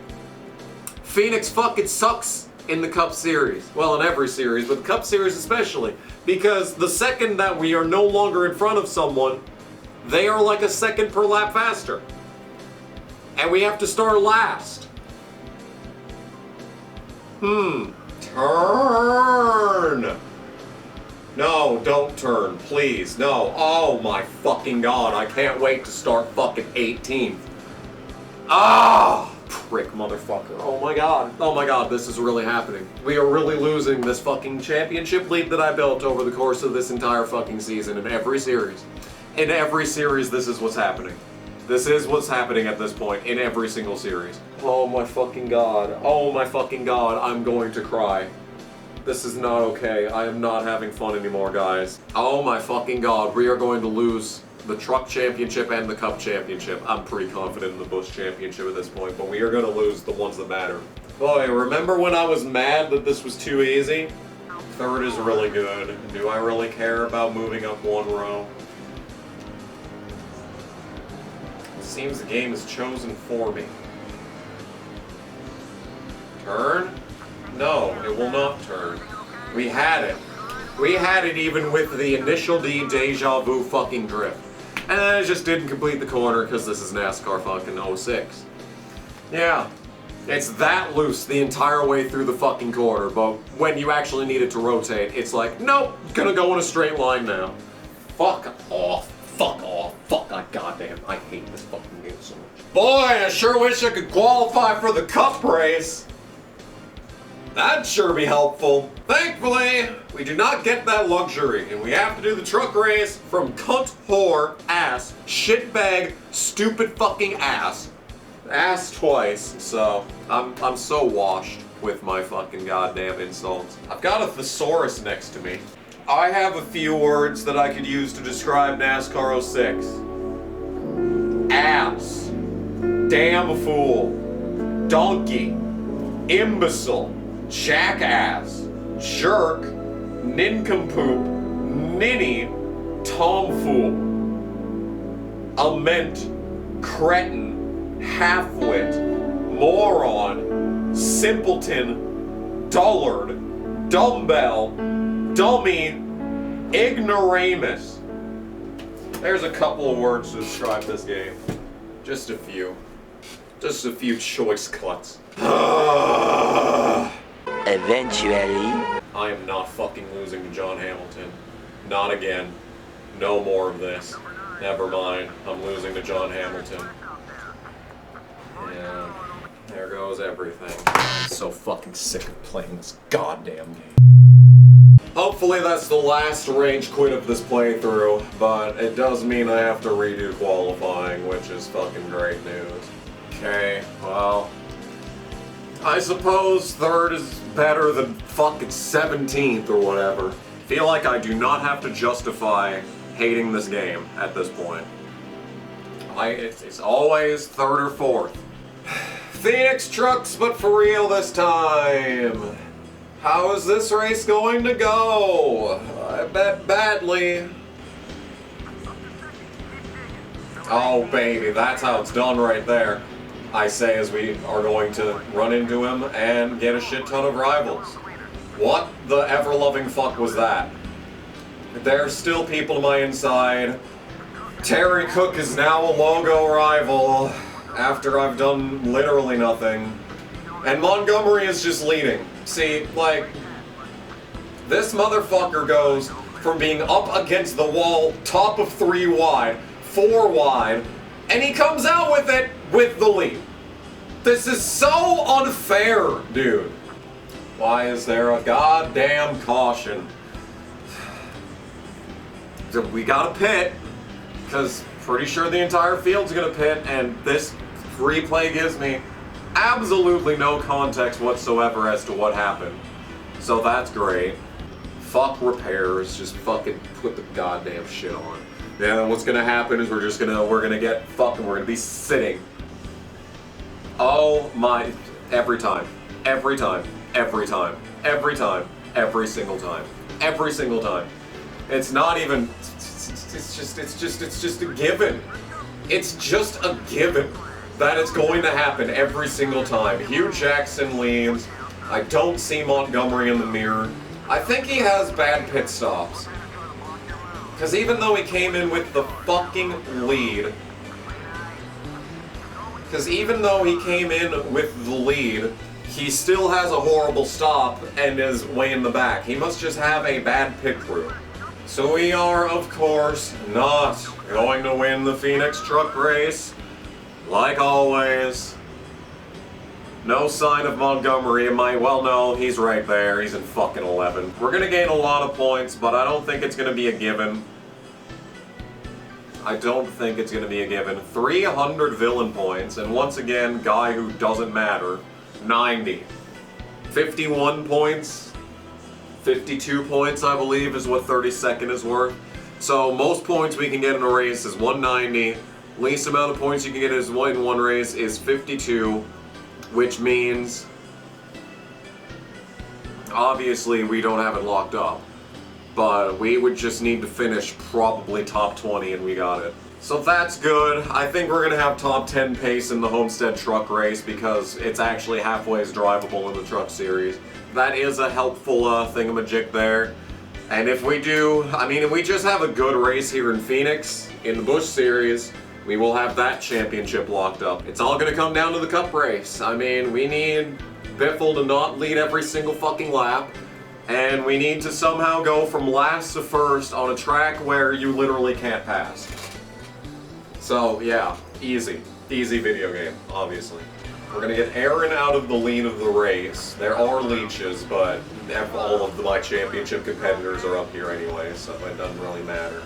Phoenix fucking sucks in the Cup Series. Well, in every series, but the Cup Series especially. Because the second that we are no longer in front of someone, they are like a second per lap faster. And we have to start last. Turn! No, don't turn, please. No. Oh my fucking god, I can't wait to start fucking 18th. Ah! Prick motherfucker. Oh my god, this is really happening. We are really losing this fucking championship lead that I built over the course of this entire fucking season in every series. In every series, this is what's happening. This is what's happening at this point in every single series. Oh my fucking god. Oh my fucking god, I'm going to cry. This is not okay. I am not having fun anymore, guys. Oh my fucking god, we are going to lose the Truck Championship and the Cup Championship. I'm pretty confident in the Busch Championship at this point, but we are going to lose the ones that matter. Boy, remember when I was mad that this was too easy? Third is really good. Do I really care about moving up one row? Seems the game is chosen for me. Turn? No, it will not turn. We had it. We had it even with the initial deja vu fucking drift. And then it just didn't complete the corner because this is NASCAR fucking 06. Yeah. It's that loose the entire way through the fucking corner, but when you actually need it to rotate, it's like, nope, gonna go in a straight line now. Fuck off. Fuck off. Fuck, goddamn, I hate this fucking game so much. Boy, I sure wish I could qualify for the cup race. That'd sure be helpful. Thankfully, we do not get that luxury, and we have to do the truck race from cunt, whore, ass, shitbag, stupid fucking ass twice, so I'm so washed with my fucking goddamn insults. I've got a thesaurus next to me. I have a few words that I could use to describe NASCAR 06. Ass. Damn fool. Donkey. Imbecile. Jackass. Jerk. Nincompoop. Ninny. Tomfool. Ament. Cretin. Halfwit. Moron. Simpleton. Dullard. Dumbbell. Dummy, ignoramus. There's a couple of words to describe this game. Just a few. Just a few choice cuts. Eventually. I am not fucking losing to John Hamilton. Not again. No more of this. Never mind. I'm losing to John Hamilton. Yeah. There goes everything. I'm so fucking sick of playing this goddamn game. Hopefully that's the last rage quit of this playthrough, but it does mean I have to redo qualifying, which is fucking great news. Okay, well, I suppose third is better than fucking 17th or whatever. Feel like I do not have to justify hating this game at this point. It's always third or fourth. Phoenix trucks, but for real this time. How is this race going to go? I bet badly. Oh baby, that's how it's done right there. I say as we are going to run into him and get a shit ton of rivals. What the ever-loving fuck was that? There's still people to my inside. Terry Cook is now a logo rival after I've done literally nothing. And Montgomery is just leading. See, like, this motherfucker goes from being up against the wall, top of 3 wide, 4 wide, and he comes out with it with the lead. This is so unfair, dude. Why is there a goddamn caution? So we gotta pit, because pretty sure the entire field's gonna pit, and this replay gives me absolutely no context whatsoever as to what happened. So that's great. Fuck repairs, just fucking put the goddamn shit on. Yeah, then what's gonna happen is we're gonna be sitting. Oh my, every time, every time, every time, every time, every single time, every single time. It's not even, it's just a given. It's just a given that it's going to happen every single time. Hugh Jackson leaves. I don't see Montgomery in the mirror. I think he has bad pit stops. Because even though he came in with the fucking lead, he still has a horrible stop and is way in the back. He must just have a bad pit crew. So we are, of course, not going to win the Phoenix truck race. Like always, no sign of Montgomery. Well, no, he's right there. He's in fucking 11. We're gonna gain a lot of points, but I don't think it's gonna be a given. I don't think it's gonna be a given. 300 villain points, and once again, guy who doesn't matter, 90. 51 points, 52 points, I believe, is what 32nd is worth. So most points we can get in a race is 190. Least amount of points you can get in one race is 52, which means obviously we don't have it locked up. but we would just need to finish probably top 20 and we got it. So that's good. I think we're gonna have top 10 pace in the Homestead truck race because it's actually halfway as drivable in the truck series. That is a helpful thingamajig there. And if we do, I mean, if we just have a good race here in Phoenix, in the Busch series, we will have that championship locked up. It's all gonna come down to the cup race. I mean, we need Biffle to not lead every single fucking lap, and we need to somehow go from last to first on a track where you literally can't pass. So yeah, easy video game, obviously. We're gonna get Aaron out of the lead of the race. There are leeches, but all of my championship competitors are up here anyway, so it doesn't really matter.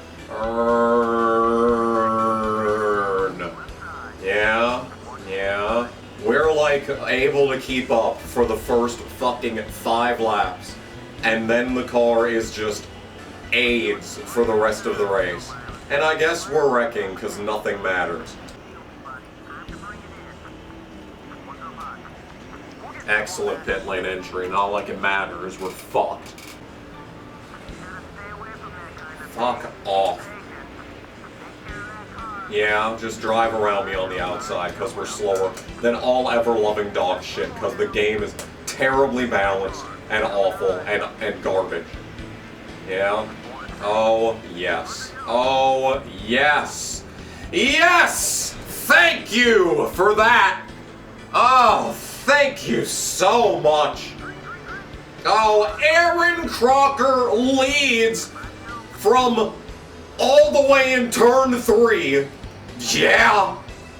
Yeah. We're like able to keep up for the first fucking 5 laps, and then the car is just AIDS for the rest of the race. And I guess we're wrecking because nothing matters. Excellent pit lane entry, not like it matters, we're fucked. Fuck off. Yeah, just drive around me on the outside because we're slower than all ever-loving dog shit because the game is terribly balanced and awful and garbage. Yeah? Oh, yes. Oh, yes. Yes! Thank you for that! Oh, thank you so much. Oh, Aaron Crocker leads from all the way in turn 3. Yeah,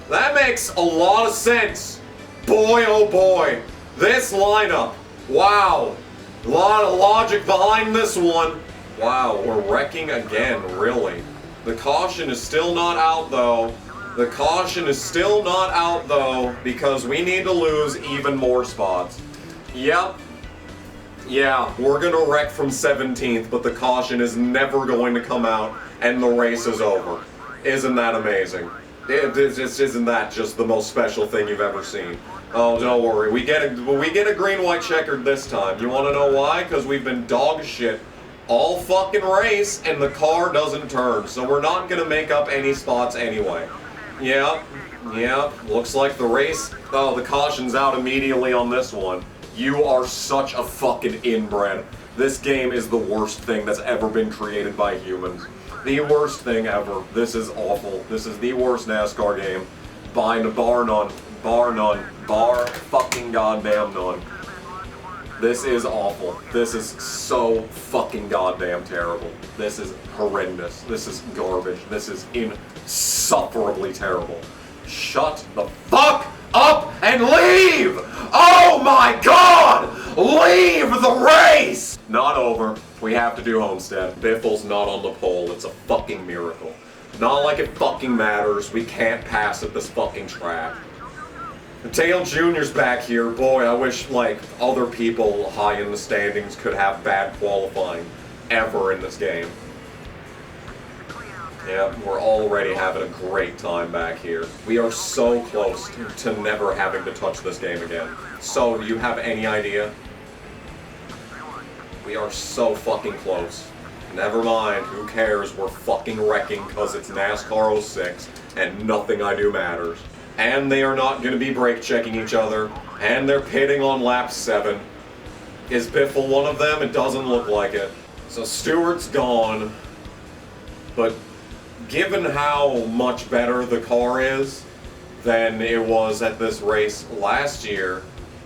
that makes a lot of sense. Boy, oh boy, this lineup. Wow, a lot of logic behind this one. Wow, we're wrecking again, really. The caution is still not out though. The caution is still not out though, because we need to lose even more spots. Yep. Yeah, we're gonna wreck from 17th, but the caution is never going to come out, and the race is over. Isn't that amazing? Isn't that just the most special thing you've ever seen? Oh, don't worry, we get a green-white checkered this time. You wanna know why? Because we've been dog shit all fucking race, and the car doesn't turn, so we're not gonna make up any spots anyway. Yeah, looks like the race, oh, the caution's out immediately on this one. You are such a fucking inbred. This game is the worst thing that's ever been created by humans. The worst thing ever. This is awful. This is the worst NASCAR game. Bar none. Bar fucking goddamn none. This is awful. This is so fucking goddamn terrible. This is horrendous. This is garbage. This is insufferably terrible. Shut the fuck up and leave! Oh my god! Leave the race! Not over. We have to do Homestead. Biffle's not on the pole. It's a fucking miracle. Not like it fucking matters. We can't pass at this fucking track. Tail Jr.'s back here. Boy, I wish, like, other people high in the standings could have bad qualifying ever in this game. Yeah, we're already having a great time back here. We are so close to never having to touch this game again. So, do you have any idea? We are so fucking close. Never mind, who cares? We're fucking wrecking because it's NASCAR 06 and nothing I do matters. And they are not going to be brake checking each other, and they're pitting on lap 7. Is Biffle one of them? It doesn't look like it. So Stewart's gone, but given how much better the car is than it was at this race last year,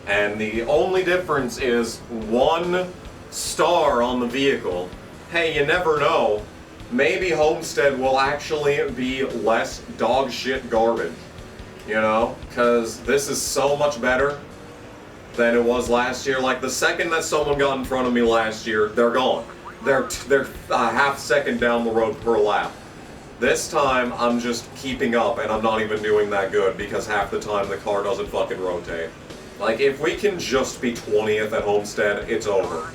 and the only difference is 1 star on the vehicle, hey, you never know, maybe Homestead will actually be less dog shit garbage. You know, because this is so much better than it was last year. Like, the second that someone got in front of me last year, they're gone. They're a half second down the road per lap. This time, I'm just keeping up, and I'm not even doing that good, because half the time the car doesn't fucking rotate. Like, if we can just be 20th at Homestead, it's over.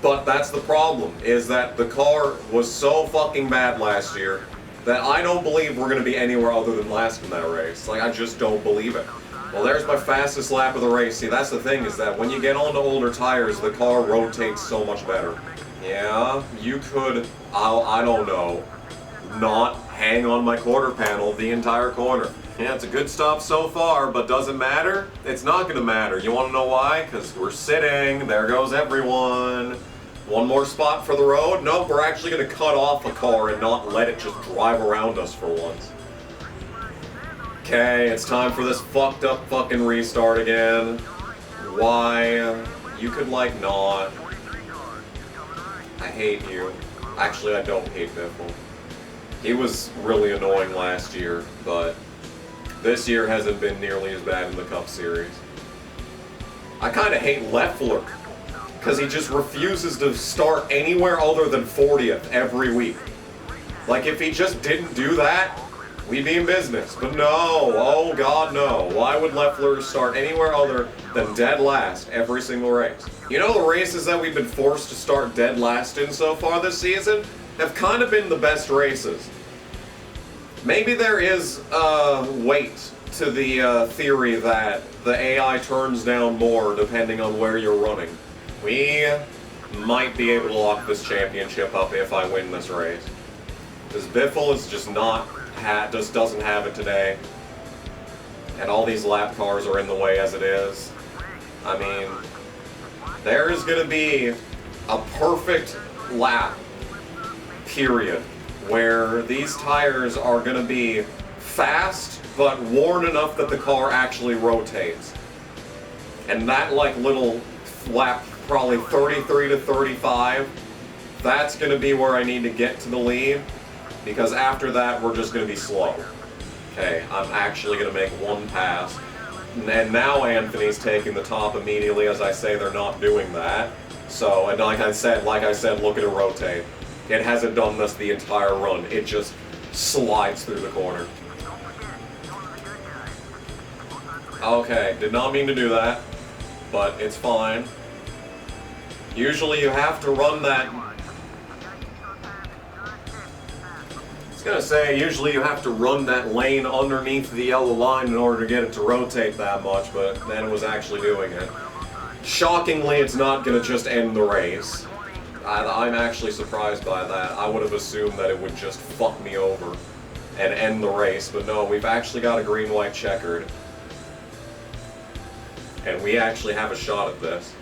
But that's the problem, is that the car was so fucking bad last year that I don't believe we're going to be anywhere other than last in that race. Like, I just don't believe it. Well, there's my fastest lap of the race. See, that's the thing, is that when you get onto older tires, the car rotates so much better. Yeah, you could, I don't know, not hang on my quarter panel the entire corner. Yeah, it's a good stop so far, but does it matter? It's not gonna matter. You wanna know why? Because we're sitting, there goes everyone. One more spot for the road? Nope, we're actually gonna cut off a car and not let it just drive around us for once. Okay, it's time for this fucked up fucking restart again. Why? You could like not. I hate you. Actually, I don't hate Biffle. He was really annoying last year, but this year hasn't been nearly as bad in the Cup Series. I kind of hate Leffler, because he just refuses to start anywhere other than 40th every week. Like, if he just didn't do that, we'd be in business. But no, oh god no. Why would Leffler start anywhere other than dead last every single race? You know, the races that we've been forced to start dead last in so far this season have kind of been the best races. Maybe there is weight to the theory that the AI turns down more depending on where you're running. We might be able to lock this championship up if I win this race. Because Biffle is just just doesn't have it today. And all these lap cars are in the way as it is. I mean, there is going to be a perfect lap period where these tires are going to be fast but worn enough that the car actually rotates. And that like little lap, probably 33 to 35, that's going to be where I need to get to the lead, because after that we're just going to be slow. Okay, I'm actually going to make one pass. And now Anthony's taking the top immediately as I say they're not doing that. So, and like I said, look at it rotate. It hasn't done this the entire run. It just slides through the corner. Okay, did not mean to do that, but it's fine. Usually you have to run that... I was gonna say, usually you have to run that lane underneath the yellow line in order to get it to rotate that much, but then it was actually doing it. Shockingly, it's not gonna just end the race. I'm actually surprised by that. I would have assumed that it would just fuck me over and end the race, but no, we've actually got a green-white checkered. And we actually have a shot at this.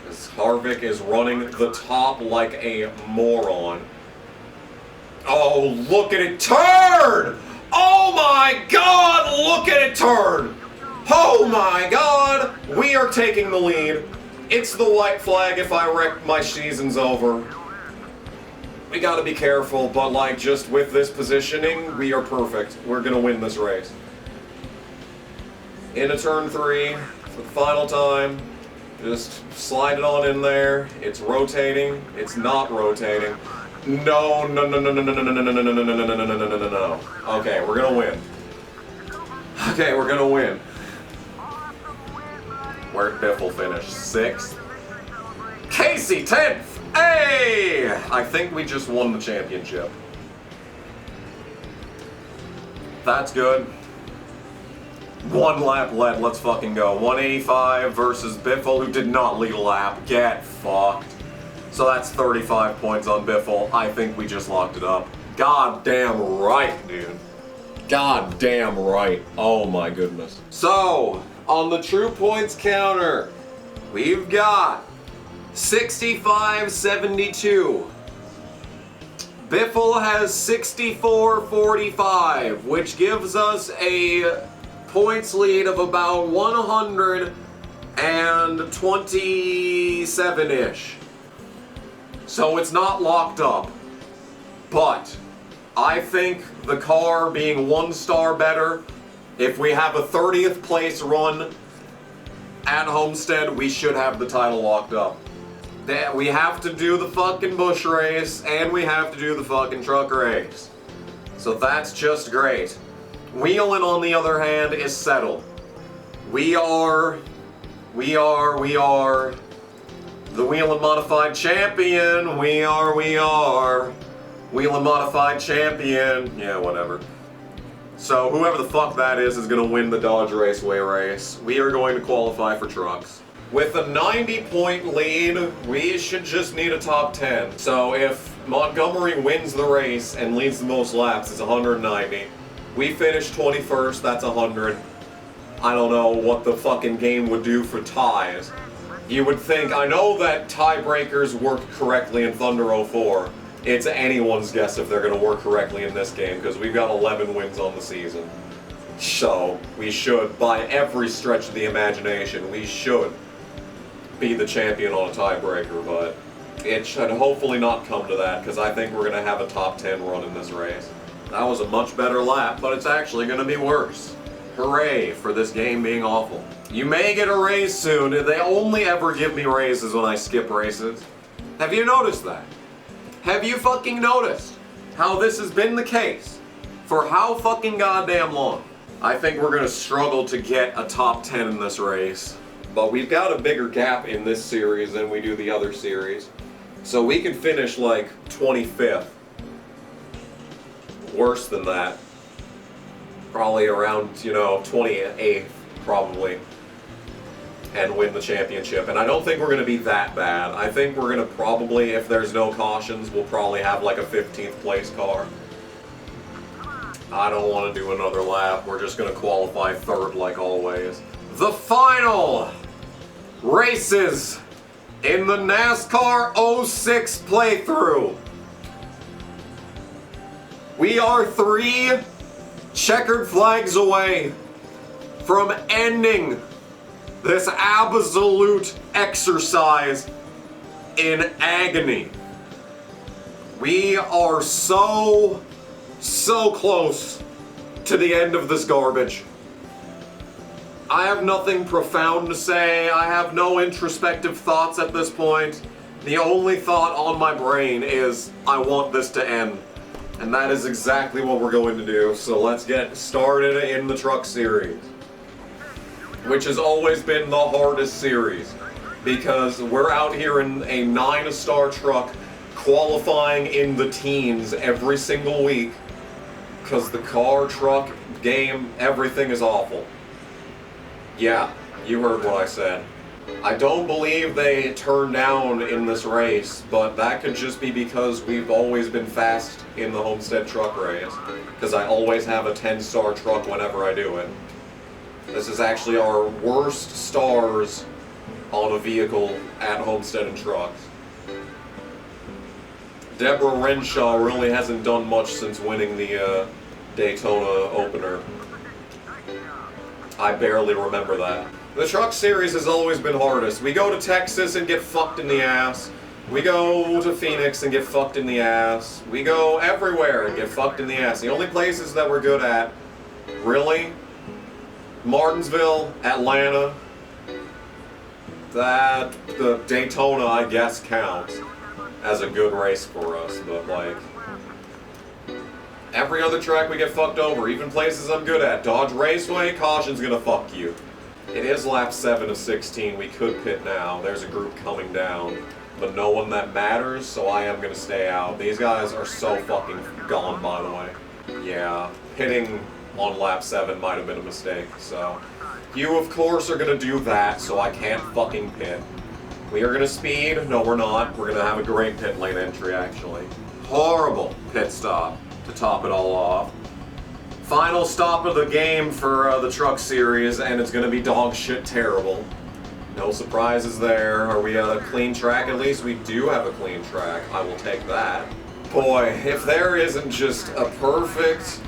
Because Harvick is running the top like a moron. Oh, look at it turn! Oh my god, look at it turn! Oh my god! We are taking the lead. It's the white flag. If I wreck, my season's over. We gotta be careful, but like just with this positioning, we are perfect. We're gonna win this race. Into turn 3 for the final time. Just slide it on in there. It's rotating. It's not rotating. No, no, no, no, no, no, no, no, no, no, no, no, no, no, no, no, no, no, no. Okay, we're gonna win. Okay, we're gonna win. Where'd Biffle finish? 6th. Casey, 10th! Hey! I think we just won the championship. That's good. 1 lap led, let's fucking go. 185 versus Biffle, who did not lead a lap. Get fucked. So that's 35 points on Biffle. I think we just locked it up. God damn right, dude. God damn right. Oh my goodness. So, on the true points counter, we've got 65-72. Biffle has 64-45, which gives us a points lead of about 127-ish. So it's not locked up. But I think the car being 1 star better, if we have a 30th place run at Homestead, we should have the title locked up. We have to do the fucking bush race, and we have to do the fucking truck race. So that's just great. Wheeling, on the other hand, is settled. We are the Wheeling Modified Champion. We are Wheeling Modified Champion. Yeah, whatever. So whoever the fuck that is gonna win the Dodge Raceway race. We are going to qualify for trucks. With a 90-point lead, we should just need a top 10. So if Montgomery wins the race and leads the most laps, it's 190. We finish 21st, that's 100. I don't know what the fucking game would do for ties. You would think, I know that tiebreakers work correctly in Thunder 04. It's anyone's guess if they're going to work correctly in this game, because we've got 11 wins on the season. So, we should, by every stretch of the imagination, we should be the champion on a tiebreaker, but it should hopefully not come to that, because I think we're going to have a top 10 run in this race. That was a much better lap, but it's actually going to be worse. Hooray for this game being awful. You may get a raise soon. They only ever give me raises when I skip races. Have you noticed that? Have you fucking noticed how this has been the case for how fucking goddamn long? I think we're gonna struggle to get a top 10 in this race, but we've got a bigger gap in this series than we do the other series. So we could finish like 25th. Worse than that. Probably around, 28th, probably. And win the championship. And I don't think we're going to be that bad. I think we're going to probably, if there's no cautions, we'll probably have like a 15th place car. I don't want to do another lap. We're just going to qualify third like always. The final races in the NASCAR 06 playthrough. We are 3 checkered flags away from ending this absolute exercise in agony. We are so close to the end of this garbage. I have nothing profound to say. I have no introspective thoughts at this point. The only thought on my brain is, I want this to end. And that is exactly what we're going to do. So let's get started in the truck series, which has always been the hardest series, because we're out here in a 9-star truck qualifying in the teens every single week, because the car, truck, game, everything is awful. Yeah, you heard what I said. I don't believe they turned down in this race, but that could just be because we've always been fast in the Homestead truck race, because I always have a 10-star truck whenever I do it. This is actually our worst stars on a vehicle at Homestead and Trucks. Deborah Renshaw really hasn't done much since winning the Daytona opener. I barely remember that. The truck series has always been hardest. We go to Texas and get fucked in the ass. We go to Phoenix and get fucked in the ass. We go everywhere and get fucked in the ass. The only places that we're good at, really, Martinsville, Atlanta, the Daytona, I guess, counts as a good race for us, but like, every other track we get fucked over, even places I'm good at. Dodge Raceway, caution's gonna fuck you. It is lap 7 of 16, we could pit now. There's a group coming down, but no one that matters, so I am gonna stay out. These guys are so fucking gone, by the way. Yeah, pitting on lap 7 might have been a mistake, so. You, of course, are gonna do that, so I can't fucking pit. We are gonna speed. No, we're not. We're gonna have a great pit lane entry, actually. Horrible pit stop to top it all off. Final stop of the game for the truck series, and it's gonna be dog shit terrible. No surprises there. Are we at a clean track? At least we do have a clean track. I will take that. Boy, if there isn't just a perfect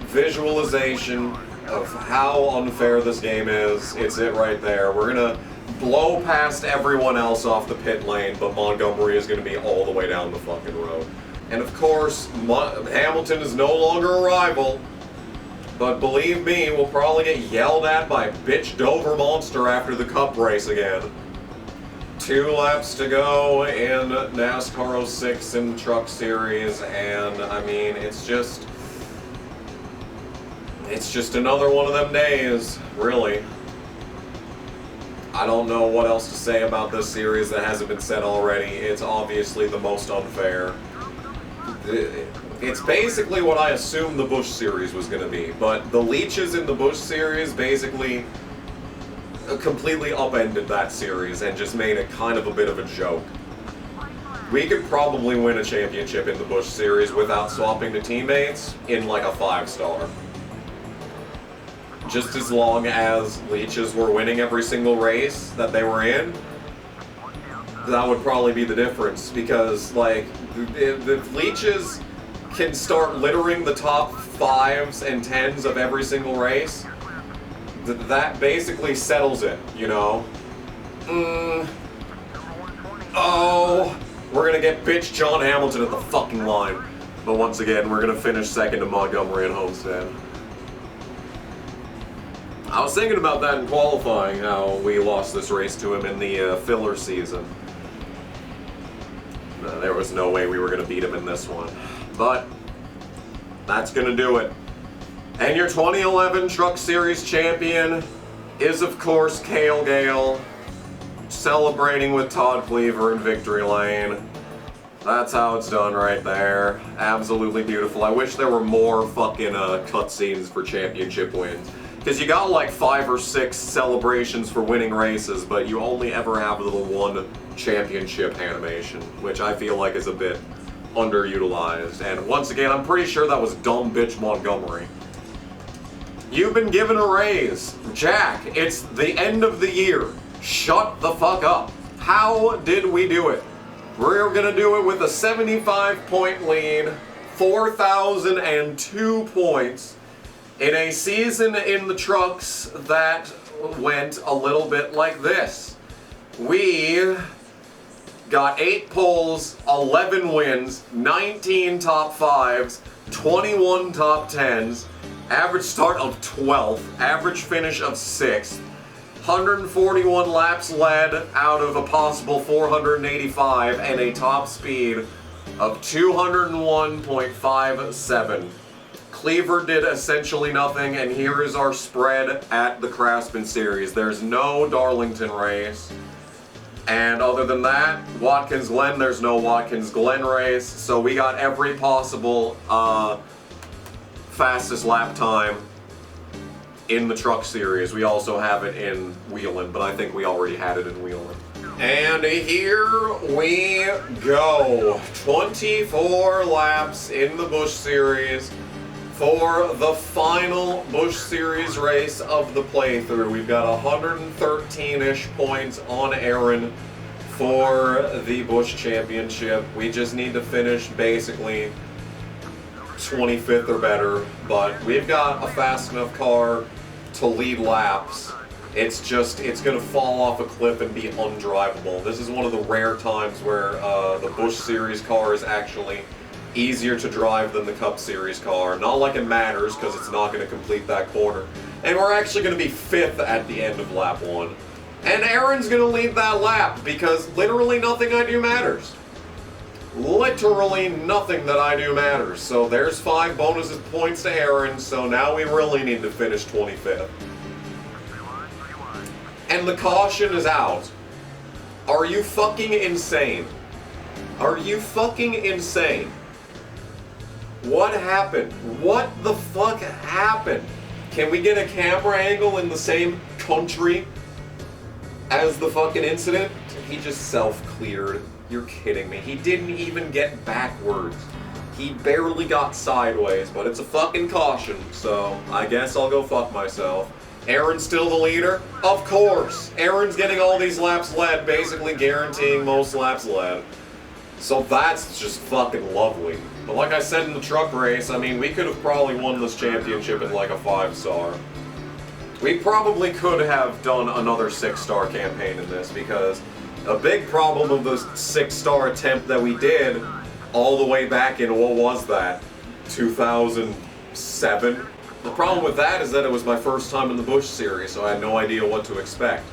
visualization of how unfair this game is, it's it right there. We're gonna blow past everyone else off the pit lane, but Montgomery is gonna be all the way down the fucking road. And of course, Hamilton is no longer a rival, but believe me, we'll probably get yelled at by bitch Dover Monster after the Cup race again. 2 laps to go in NASCAR 06 in the truck series, and I mean, it's just another one of them days, really. I don't know what else to say about this series that hasn't been said already. It's obviously the most unfair. It's basically what I assumed the Busch series was going to be, but the leeches in the Busch series basically completely upended that series and just made it kind of a bit of a joke. We could probably win a championship in the Busch Series without swapping to teammates in like a 5-star. Just as long as leeches were winning every single race that they were in, that would probably be the difference. Because, like, if leeches can start littering the top 5s and 10s of every single race, that basically settles it, you know? Oh, we're gonna get bitch John Hamilton at the fucking line. But once again, we're gonna finish second to Montgomery and Homestead. I was thinking about that in qualifying, how we lost this race to him in the filler season. There was no way we were going to beat him in this one. But that's going to do it. And your 2011 Truck Series champion is, of course, Cale Gale, celebrating with Todd Cleaver in victory lane. That's how it's done right there. Absolutely beautiful. I wish there were more fucking cutscenes for championship wins. Because you got like 5 or 6 celebrations for winning races, but you only ever have the one championship animation, which I feel like is a bit underutilized. And once again, I'm pretty sure that was dumb bitch Montgomery. You've been given a raise. Jack, it's the end of the year. Shut the fuck up. How did we do it? We're gonna do it with a 75-point lead, 4,002 points, in a season in the trucks that went a little bit like this. We got 8 poles, 11 wins, 19 top 5s, 21 top 10s, average start of 12th, average finish of 6th, 141 laps led out of a possible 485, and a top speed of 201.57. Cleaver did essentially nothing, and here is our spread at the Craftsman Series. There's no Darlington race. And other than that, Watkins Glen, there's no Watkins Glen race. So we got every possible fastest lap time in the Truck Series. We also have it in Wheeling, but I think we already had it in Wheeling. And here we go. 24 laps in the Busch Series. For the final Busch Series race of the playthrough, we've got 113-ish points on Aaron for the Busch Championship. We just need to finish basically 25th or better, but we've got a fast enough car to lead laps. It's gonna fall off a cliff and be undrivable. This is one of the rare times where the Busch Series car is actually easier to drive than the Cup Series car. Not like it matters, because it's not going to complete that corner. And we're actually going to be 5th at the end of lap 1. And Aaron's going to lead that lap, because literally nothing I do matters. Literally nothing that I do matters. So there's 5 bonus points to Aaron, so now we really need to finish 25th. And the caution is out. Are you fucking insane? Are you fucking insane? What happened? What the fuck happened? Can we get a camera angle in the same country as the fucking incident? He just self-cleared. You're kidding me. He didn't even get backwards. He barely got sideways, but it's a fucking caution, so I guess I'll go fuck myself. Aaron's still the leader? Of course! Aaron's getting all these laps led, basically guaranteeing most laps led. So that's just fucking lovely. But like I said in the truck race, I mean, we could have probably won this championship in like a 5-star. We probably could have done another 6-star campaign in this, because a big problem of the 6-star attempt that we did all the way back in, what was that, 2007? The problem with that is that it was my first time in the Busch Series, so I had no idea what to expect.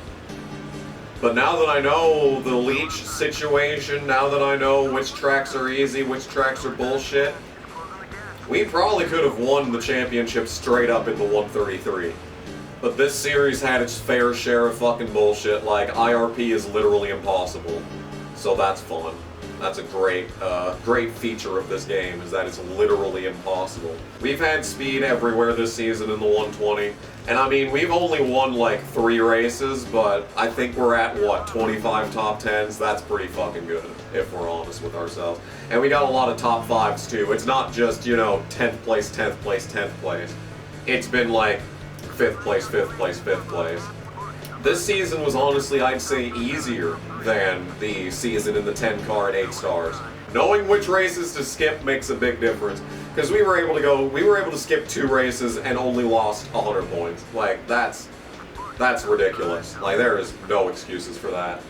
But now that I know the leech situation, now that I know which tracks are easy, which tracks are bullshit, we probably could have won the championship straight up in the 133. But this series had its fair share of fucking bullshit, like IRP is literally impossible. So that's fun. That's a great, great feature of this game, is that it's literally impossible. We've had speed everywhere this season in the 120, and I mean, we've only won like 3 races, but I think we're at, what, 25 top 10s? That's pretty fucking good, if we're honest with ourselves. And we got a lot of top 5s too. It's not just, you know, 10th place, 10th place, 10th place. It's been like 5th place, 5th place, 5th place. This season was honestly, I'd say, easier than the season in the 10 car at 8 stars. Knowing which races to skip makes a big difference, because we were able to skip 2 races and only lost 100 points. Like, that's ridiculous. Like, there is no excuses for that.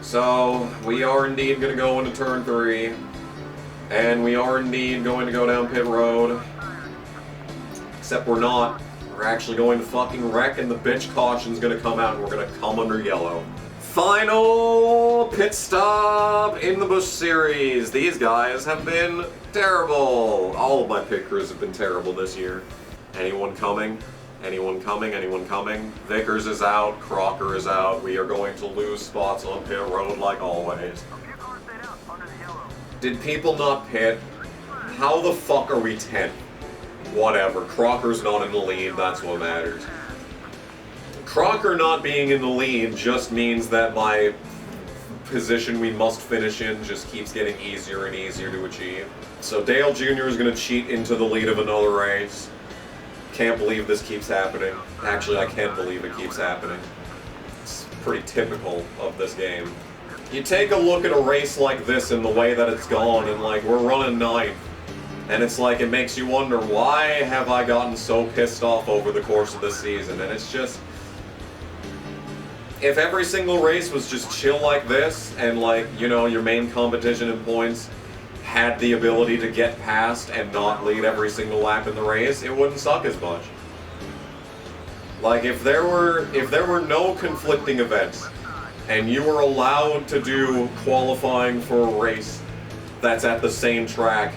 So, we are indeed going to go into turn 3, and we are indeed going to go down pit road. Except we're not. We're actually going to fucking wreck, and the bitch caution's gonna come out, and we're gonna come under yellow. Final pit stop in the Busch Series. These guys have been terrible. All of my pit crews have been terrible this year. Anyone coming? Anyone coming? Anyone coming? Vickers is out. Crocker is out. We are going to lose spots on pit road like always. Did people not pit? How the fuck are we 10th? Whatever, Crocker's not in the lead, that's what matters. Crocker not being in the lead just means that my position we must finish in just keeps getting easier and easier to achieve. So Dale Jr. is going to cheat into the lead of another race. Can't believe this keeps happening. Actually, I can believe it keeps happening. It's pretty typical of this game. You take a look at a race like this and the way that it's gone, and like, we're running 9th. And it's like, it makes you wonder, why have I gotten so pissed off over the course of this season? And it's just, if every single race was just chill like this, and like, you know, your main competition in points had the ability to get past and not lead every single lap in the race, it wouldn't suck as much. Like, if there were no conflicting events, and you were allowed to do qualifying for a race that's at the same track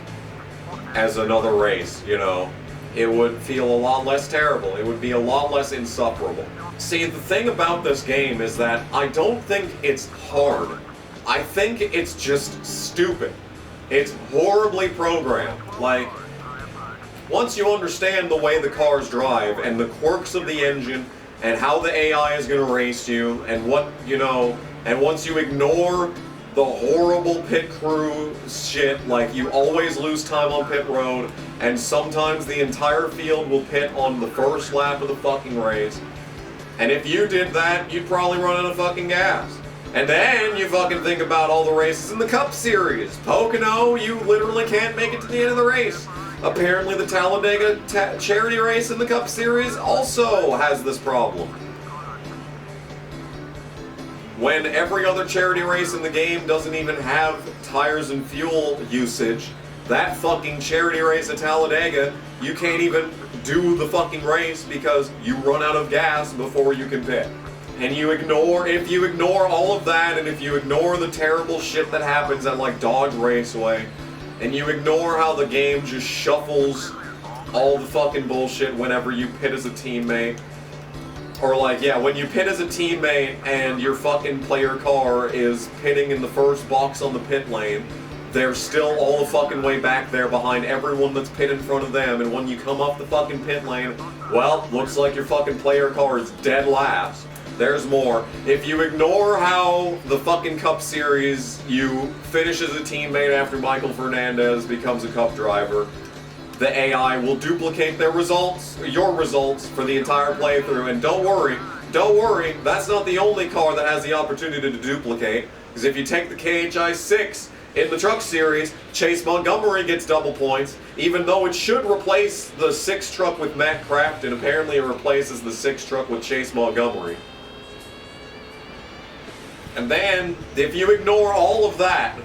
as another race, you know, it would feel a lot less terrible. It would be a lot less insufferable. See, the thing about this game is that I don't think it's hard. I think it's just stupid. It's horribly programmed. Like, once you understand the way the cars drive and the quirks of the engine and how the AI is going to race you and what, you know, and once you ignore the horrible pit crew shit, like you always lose time on pit road, and sometimes the entire field will pit on the first lap of the fucking race. And if you did that, you'd probably run out of fucking gas. And then you fucking think about all the races in the Cup Series. Pocono, you literally can't make it to the end of the race. Apparently the Talladega charity race in the Cup Series also has this problem. When every other charity race in the game doesn't even have tires and fuel usage, that fucking charity race at Talladega, you can't even do the fucking race because you run out of gas before you can pit. And if you ignore all of that, and if you ignore the terrible shit that happens at like Dodge Raceway, and you ignore how the game just shuffles all the fucking bullshit whenever you pit as a teammate, or like, yeah, when you pit as a teammate and your fucking player car is pitting in the first box on the pit lane, they're still all the fucking way back there behind everyone that's pit in front of them, and when you come off the fucking pit lane, well, looks like your fucking player car is dead last. There's more. If you ignore how the fucking Cup Series, you finish as a teammate after Michael Fernandez becomes a Cup driver, the AI will duplicate their results, your results, for the entire playthrough. And don't worry, that's not the only car that has the opportunity to duplicate. Because if you take the KHI6 in the Truck Series, Chase Montgomery gets double points, even though it should replace the 6 truck with Matt Kraft, and apparently it replaces the 6 truck with Chase Montgomery. And then, if you ignore all of that,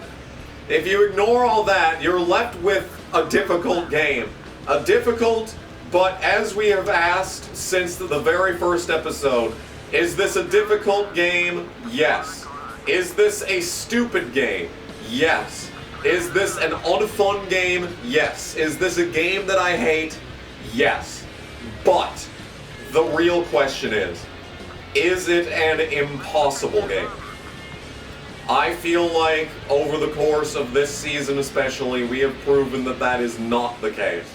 you're left with a difficult game. A difficult, but as we have asked since the very first episode, is this a difficult game? Yes. Is this a stupid game? Yes. Is this an unfun game? Yes. Is this a game that I hate? Yes. But the real question is it an impossible game? I feel like over the course of this season especially, we have proven that that is not the case.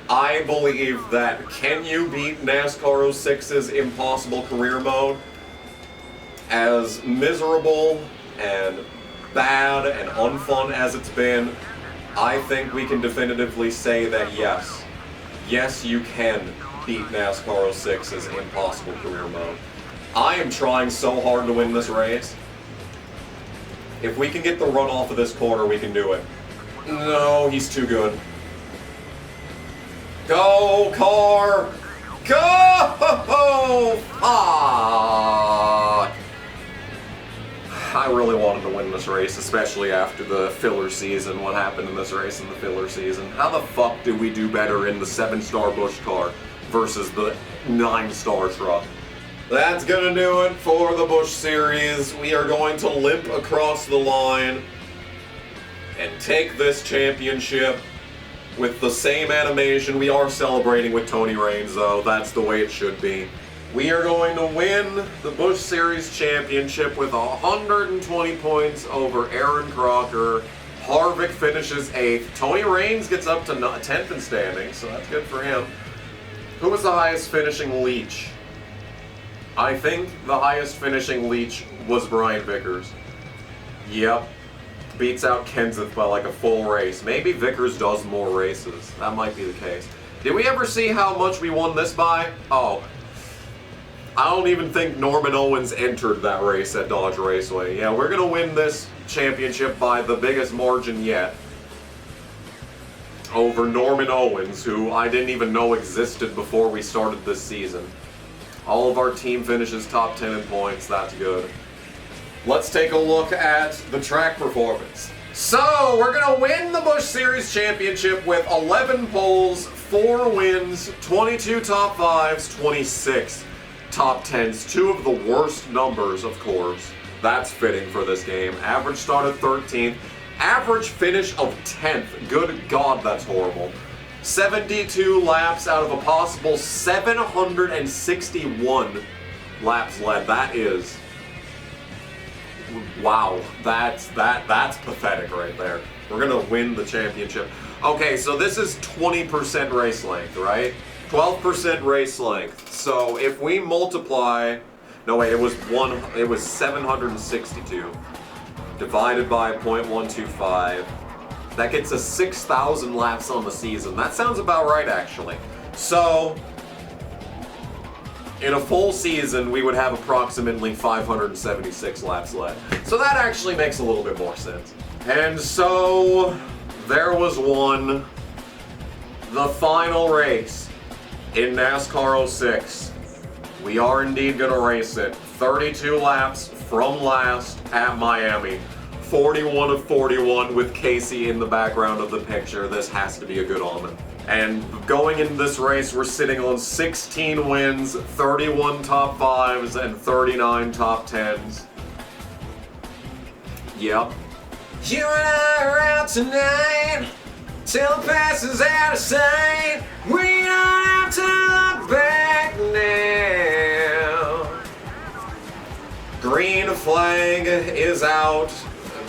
I believe that can you beat NASCAR 06's impossible career mode? As miserable and bad and unfun as it's been, I think we can definitively say that yes. Yes, you can beat NASCAR 06's impossible career mode. I am trying so hard to win this race. If we can get the run off of this corner, we can do it. No, he's too good. Go, car! Go! Ah! I really wanted to win this race, especially after the filler season. What happened in this race in the filler season? How the fuck do we do better in the 7-star Busch car versus the 9-star truck? That's gonna do it for the Busch Series. We are going to limp across the line and take this championship with the same animation. We are celebrating with Tony Raines, though. That's the way it should be. We are going to win the Busch Series championship with 120 points over Aaron Crocker. Harvick finishes 8th. Tony Raines gets up to 10th in standings, so that's good for him. Who was the highest finishing Leach? I think the highest finishing Leach was Brian Vickers. Yep. Beats out Kenseth by like a full race. Maybe Vickers does more races. That might be the case. Did we ever see how much we won this by? Oh. I don't even think Norman Owens entered that race at Dodge Raceway. Yeah, we're going to win this championship by the biggest margin yet. Over Norman Owens, who I didn't even know existed before we started this season. All of our team finishes top 10 in points. That's good. Let's take a look at the track performance. So, we're going to win the Busch Series Championship with 11 poles, 4 wins, 22 top 5s, 26 top 10s. 2 of the worst numbers, of course. That's fitting for this game. Average start at 13th. Average finish of 10th. Good God, that's horrible. 72 laps out of a possible 761 laps led. That is... wow, that's pathetic right there. We're gonna win the championship. Okay, so this is 20% race length, right? 12% race length. So if we multiply, no wait, it was 762 divided by 0.125. That gets us 6,000 laps on the season. That sounds about right, actually. So in a full season, we would have approximately 576 laps led. So that actually makes a little bit more sense. And so, there was one. The final race in NASCAR 06. We are indeed going to race it. 32 laps from last at Miami. 41 of 41 with Casey in the background of the picture. This has to be a good omen. And going into this race, we're sitting on 16 wins, 31 top 5s, and 39 top 10s. Yep. You and I are out tonight, till the past is out of sight. We don't have to look back now. Green flag is out.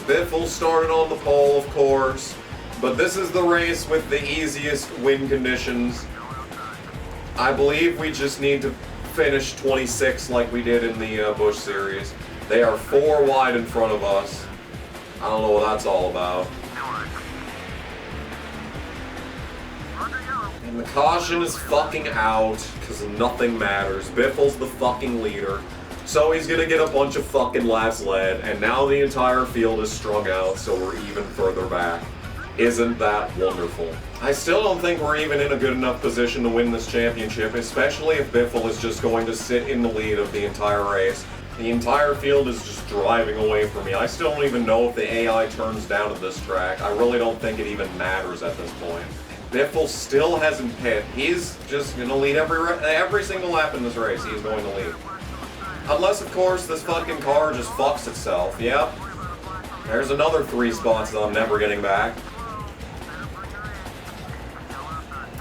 Biffle started on the pole, of course. But this is the race with the easiest win conditions. I believe we just need to finish 26 like we did in the Busch Series. They are 4 wide in front of us. I don't know what that's all about. And the caution is fucking out, because nothing matters. Biffle's the fucking leader. So he's gonna get a bunch of fucking laps led, and now the entire field is strung out, so we're even further back. Isn't that wonderful? I still don't think we're even in a good enough position to win this championship, especially if Biffle is just going to sit in the lead of the entire race. The entire field is just driving away from me. I still don't even know if the AI turns down at this track. I really don't think it even matters at this point. Biffle still hasn't pit. He's just going to lead every single lap in this race. He's going to lead. Unless, of course, this fucking car just fucks itself. Yep. There's another 3 spots that I'm never getting back.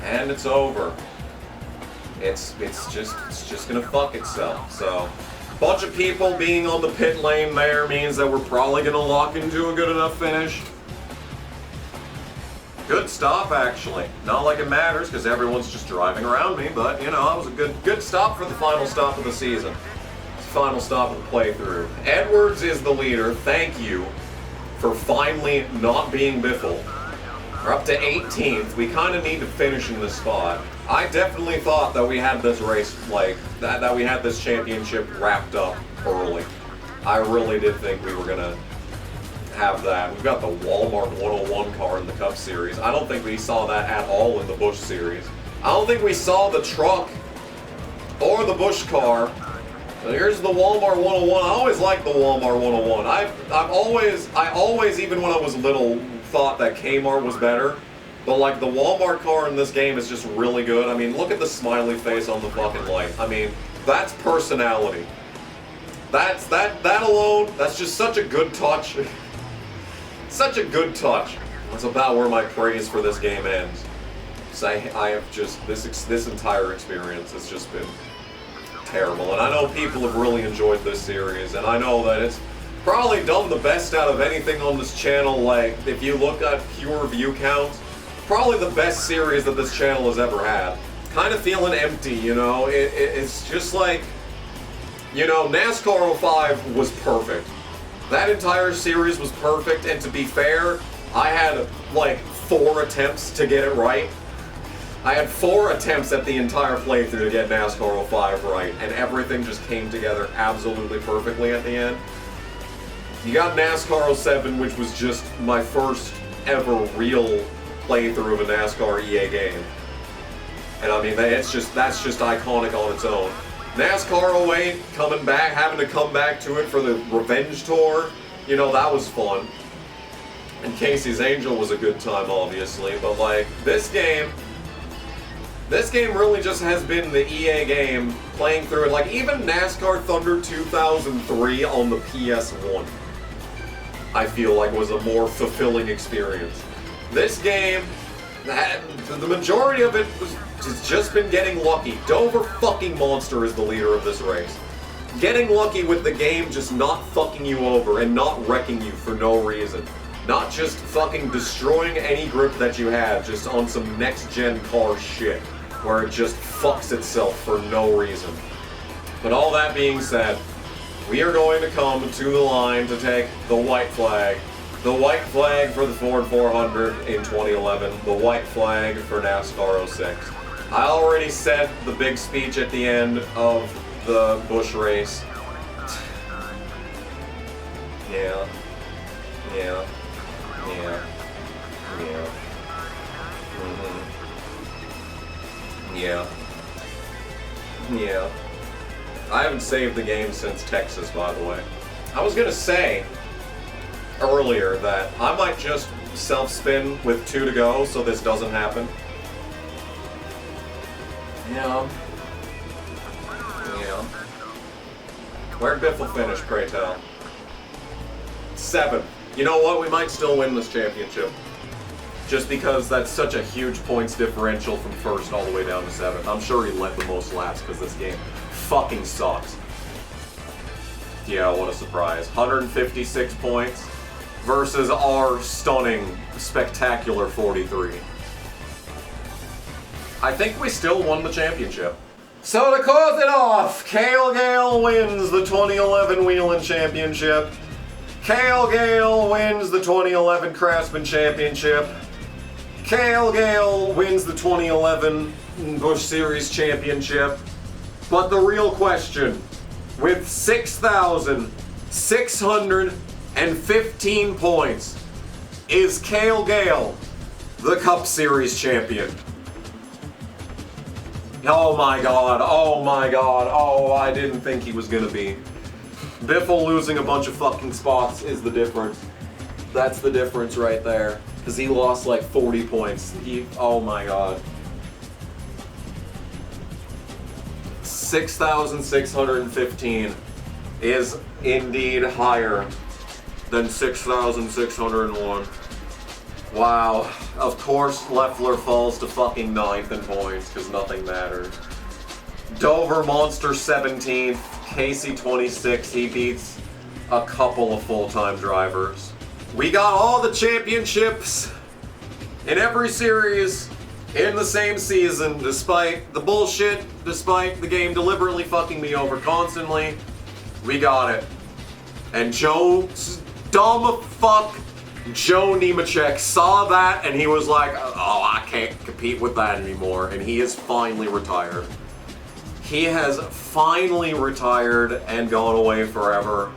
And it's over. It's just gonna fuck itself. So Bunch of people being on the pit lane there means that we're probably going to lock into a good enough finish. Good stop, actually. Not like it matters, because everyone's just driving around me, but, you know, that was a good stop for the final stop of the season. Final stop of the playthrough. Edwards is the leader. Thank you for finally not being Biffle. We're up to 18th. We kind of need to finish in this spot. I definitely thought that we had this race, like, that we had this championship wrapped up early. I really did think we were going to have that. We've got the Walmart 101 car in the Cup Series. I don't think we saw that at all in the Busch Series. I don't think we saw the truck or the Busch car. But here's the Walmart 101. I always liked the Walmart 101. I always, even when I was little, thought that Kmart was better. But like the Walmart car in this game is just really good. I mean, look at the smiley face on the fucking light. I mean, that's personality. That alone, that's just such a good touch. Such a good touch. That's about where my praise for this game ends. So I have just, this entire experience has just been terrible. And I know people have really enjoyed this series, and I know that it's probably done the best out of anything on this channel. Like, if you look at pure view counts, probably the best series that this channel has ever had. Kind of feeling empty, you know? It's just like, you know, NASCAR 05 was perfect. That entire series was perfect, and to be fair, I had like 4 attempts to get it right. I had 4 attempts at the entire playthrough to get NASCAR 05 right, and everything just came together absolutely perfectly at the end. You got NASCAR 07, which was just my first ever real playthrough of a NASCAR EA game. And I mean, that's just iconic on its own. NASCAR 08, coming back, having to come back to it for the Revenge Tour, you know, that was fun. And Casey's Angel was a good time, obviously, but like, this game really just has been the EA game, playing through it. Like, even NASCAR Thunder 2003 on the PS1, I feel like was a more fulfilling experience. This game, the majority of it has just been getting lucky. Dover fucking Monster is the leader of this race. Getting lucky with the game just not fucking you over and not wrecking you for no reason. Not just fucking destroying any grip that you had just on some next-gen car shit where it just fucks itself for no reason. But all that being said, we are going to come to the line to take the white flag. The white flag for the Ford 400 in 2011. The white flag for NASCAR 06. I already said the big speech at the end of the Busch race. Yeah. Yeah. I haven't saved the game since Texas, by the way. I was gonna say earlier that I might just self-spin with 2 to go so this doesn't happen. Yeah. Where'd Biffle finish, pray tell? 7th. You know what? We might still win this championship. Just because that's such a huge points differential from 1st all the way down to 7th. I'm sure he led the most laps because this game fucking sucks. Yeah, what a surprise. 156 points versus our stunning, spectacular 43. I think we still won the championship. So to close it off, Cale Gale wins the 2011 Wheeling Championship. Cale Gale wins the 2011 Craftsman Championship. Cale Gale wins the 2011 Busch Series Championship. But the real question, with 6,615 points, is Cale Gale the Cup Series champion? Oh my god, oh, I didn't think he was gonna be. Biffle losing a bunch of fucking spots is the difference. That's the difference right there. Because he lost like 40 points. Oh my god. 6,615 is indeed higher than 6,601. Wow. Of course Leffler falls to fucking 9th in points because nothing matters. Dover Monster 17th. Casey 26, he beats a couple of full-time drivers. We got all the championships in every series in the same season, despite the bullshit, despite the game deliberately fucking me over constantly. We got it. And Joe's dumb fuck Joe Nemechek saw that and he was like, oh, I can't compete with that anymore. And he is finally retired. He has finally retired and gone away forever.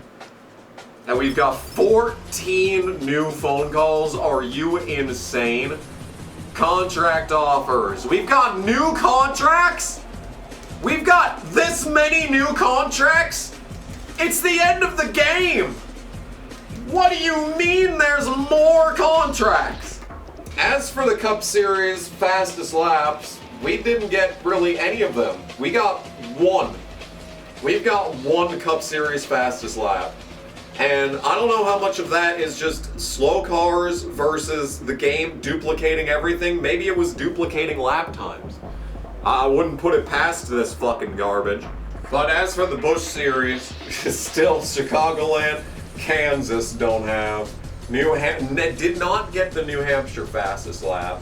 And we've got 14 new phone calls. Are you insane? Contract offers. We've got new contracts? We've got this many new contracts? It's the end of the game! What do you mean there's more contracts? As for the Cup Series fastest laps, we didn't get really any of them. We got one. We've got one Cup Series fastest lap. And I don't know how much of that is just slow cars versus the game duplicating everything. Maybe it was duplicating lap times. I wouldn't put it past this fucking garbage. But as for the Busch Series, still Chicagoland, Kansas don't have. Did not get the New Hampshire fastest lap.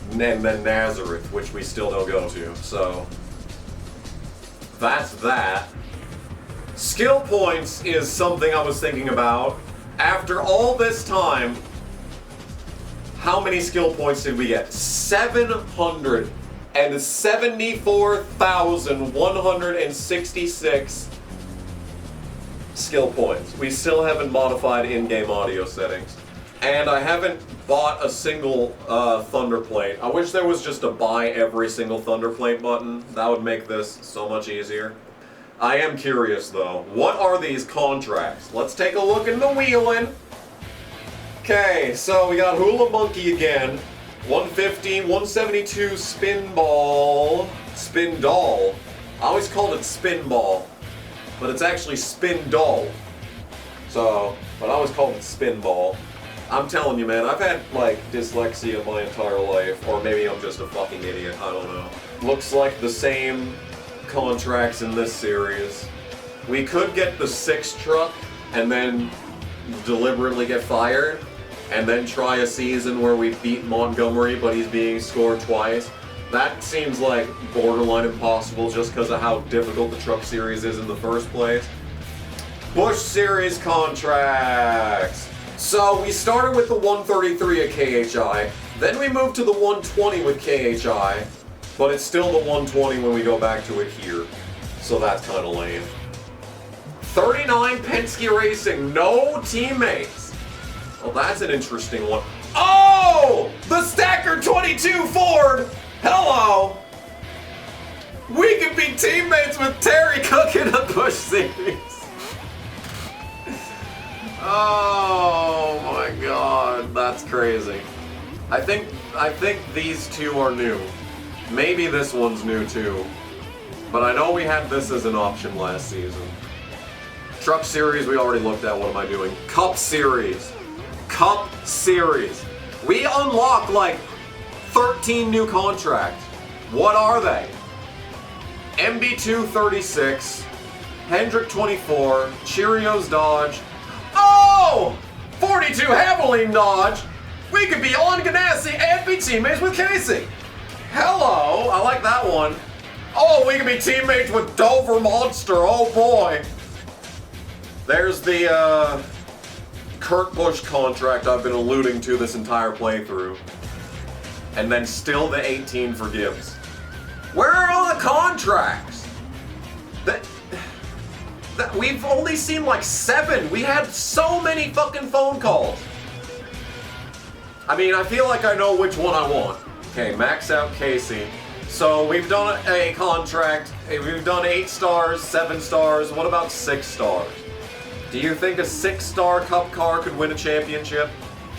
And then Nazareth, which we still don't go to. So that's that. Skill points is something I was thinking about. After all this time, how many skill points did we get? 774,166 skill points. We still haven't modified in-game audio settings. And I haven't bought a single Thunder Plate. I wish there was just a buy every single Thunder Plate button. That would make this so much easier. I am curious though, what are these contracts? Let's take a look in the wheeling. Okay, so we got Hula Monkey again. 150, 172 Spin Doll. I always called it Spin Ball, but it's actually Spin Doll. So, but I always called it Spin Ball. I'm telling you, man, I've had like dyslexia my entire life, or maybe I'm just a fucking idiot, I don't know. Looks like the same contracts in this series. We could get the 6 truck and then deliberately get fired and then try a season where we beat Montgomery but he's being scored twice. That seems like borderline impossible just because of how difficult the truck series is in the first place. Busch Series contracts. So we started with the 133 at KHI, then we moved to the 120 with KHI, but it's still the 120 when we go back to it here. So that's kind of lame. 39 Penske Racing, no teammates. Well, that's an interesting one. Oh! The Stacker 22 Ford! Hello! We could be teammates with Terry Cook in a Busch Series. Oh my god, that's crazy. I think these two are new. Maybe this one's new too. But I know we had this as an option last season. Truck Series we already looked at, what am I doing? Cup Series. Cup Series. We unlocked like 13 new contracts. What are they? MB2 36, Hendrick 24, Cheerios Dodge. Oh! 42 Havoline Dodge. We could be on Ganassi and be teammates with Casey. Hello, I like that one. Oh, we can be teammates with Dover Monster, oh boy. There's the Kurt Busch contract I've been alluding to this entire playthrough. And then still the 18 for Gibbs. Where are all the contracts? We've only seen like 7. We had so many fucking phone calls. I mean, I feel like I know which one I want. Okay, max out Casey. So we've done a contract. We've done 8 stars, 7 stars. What about 6 stars? Do you think a 6-star Cup car could win a championship?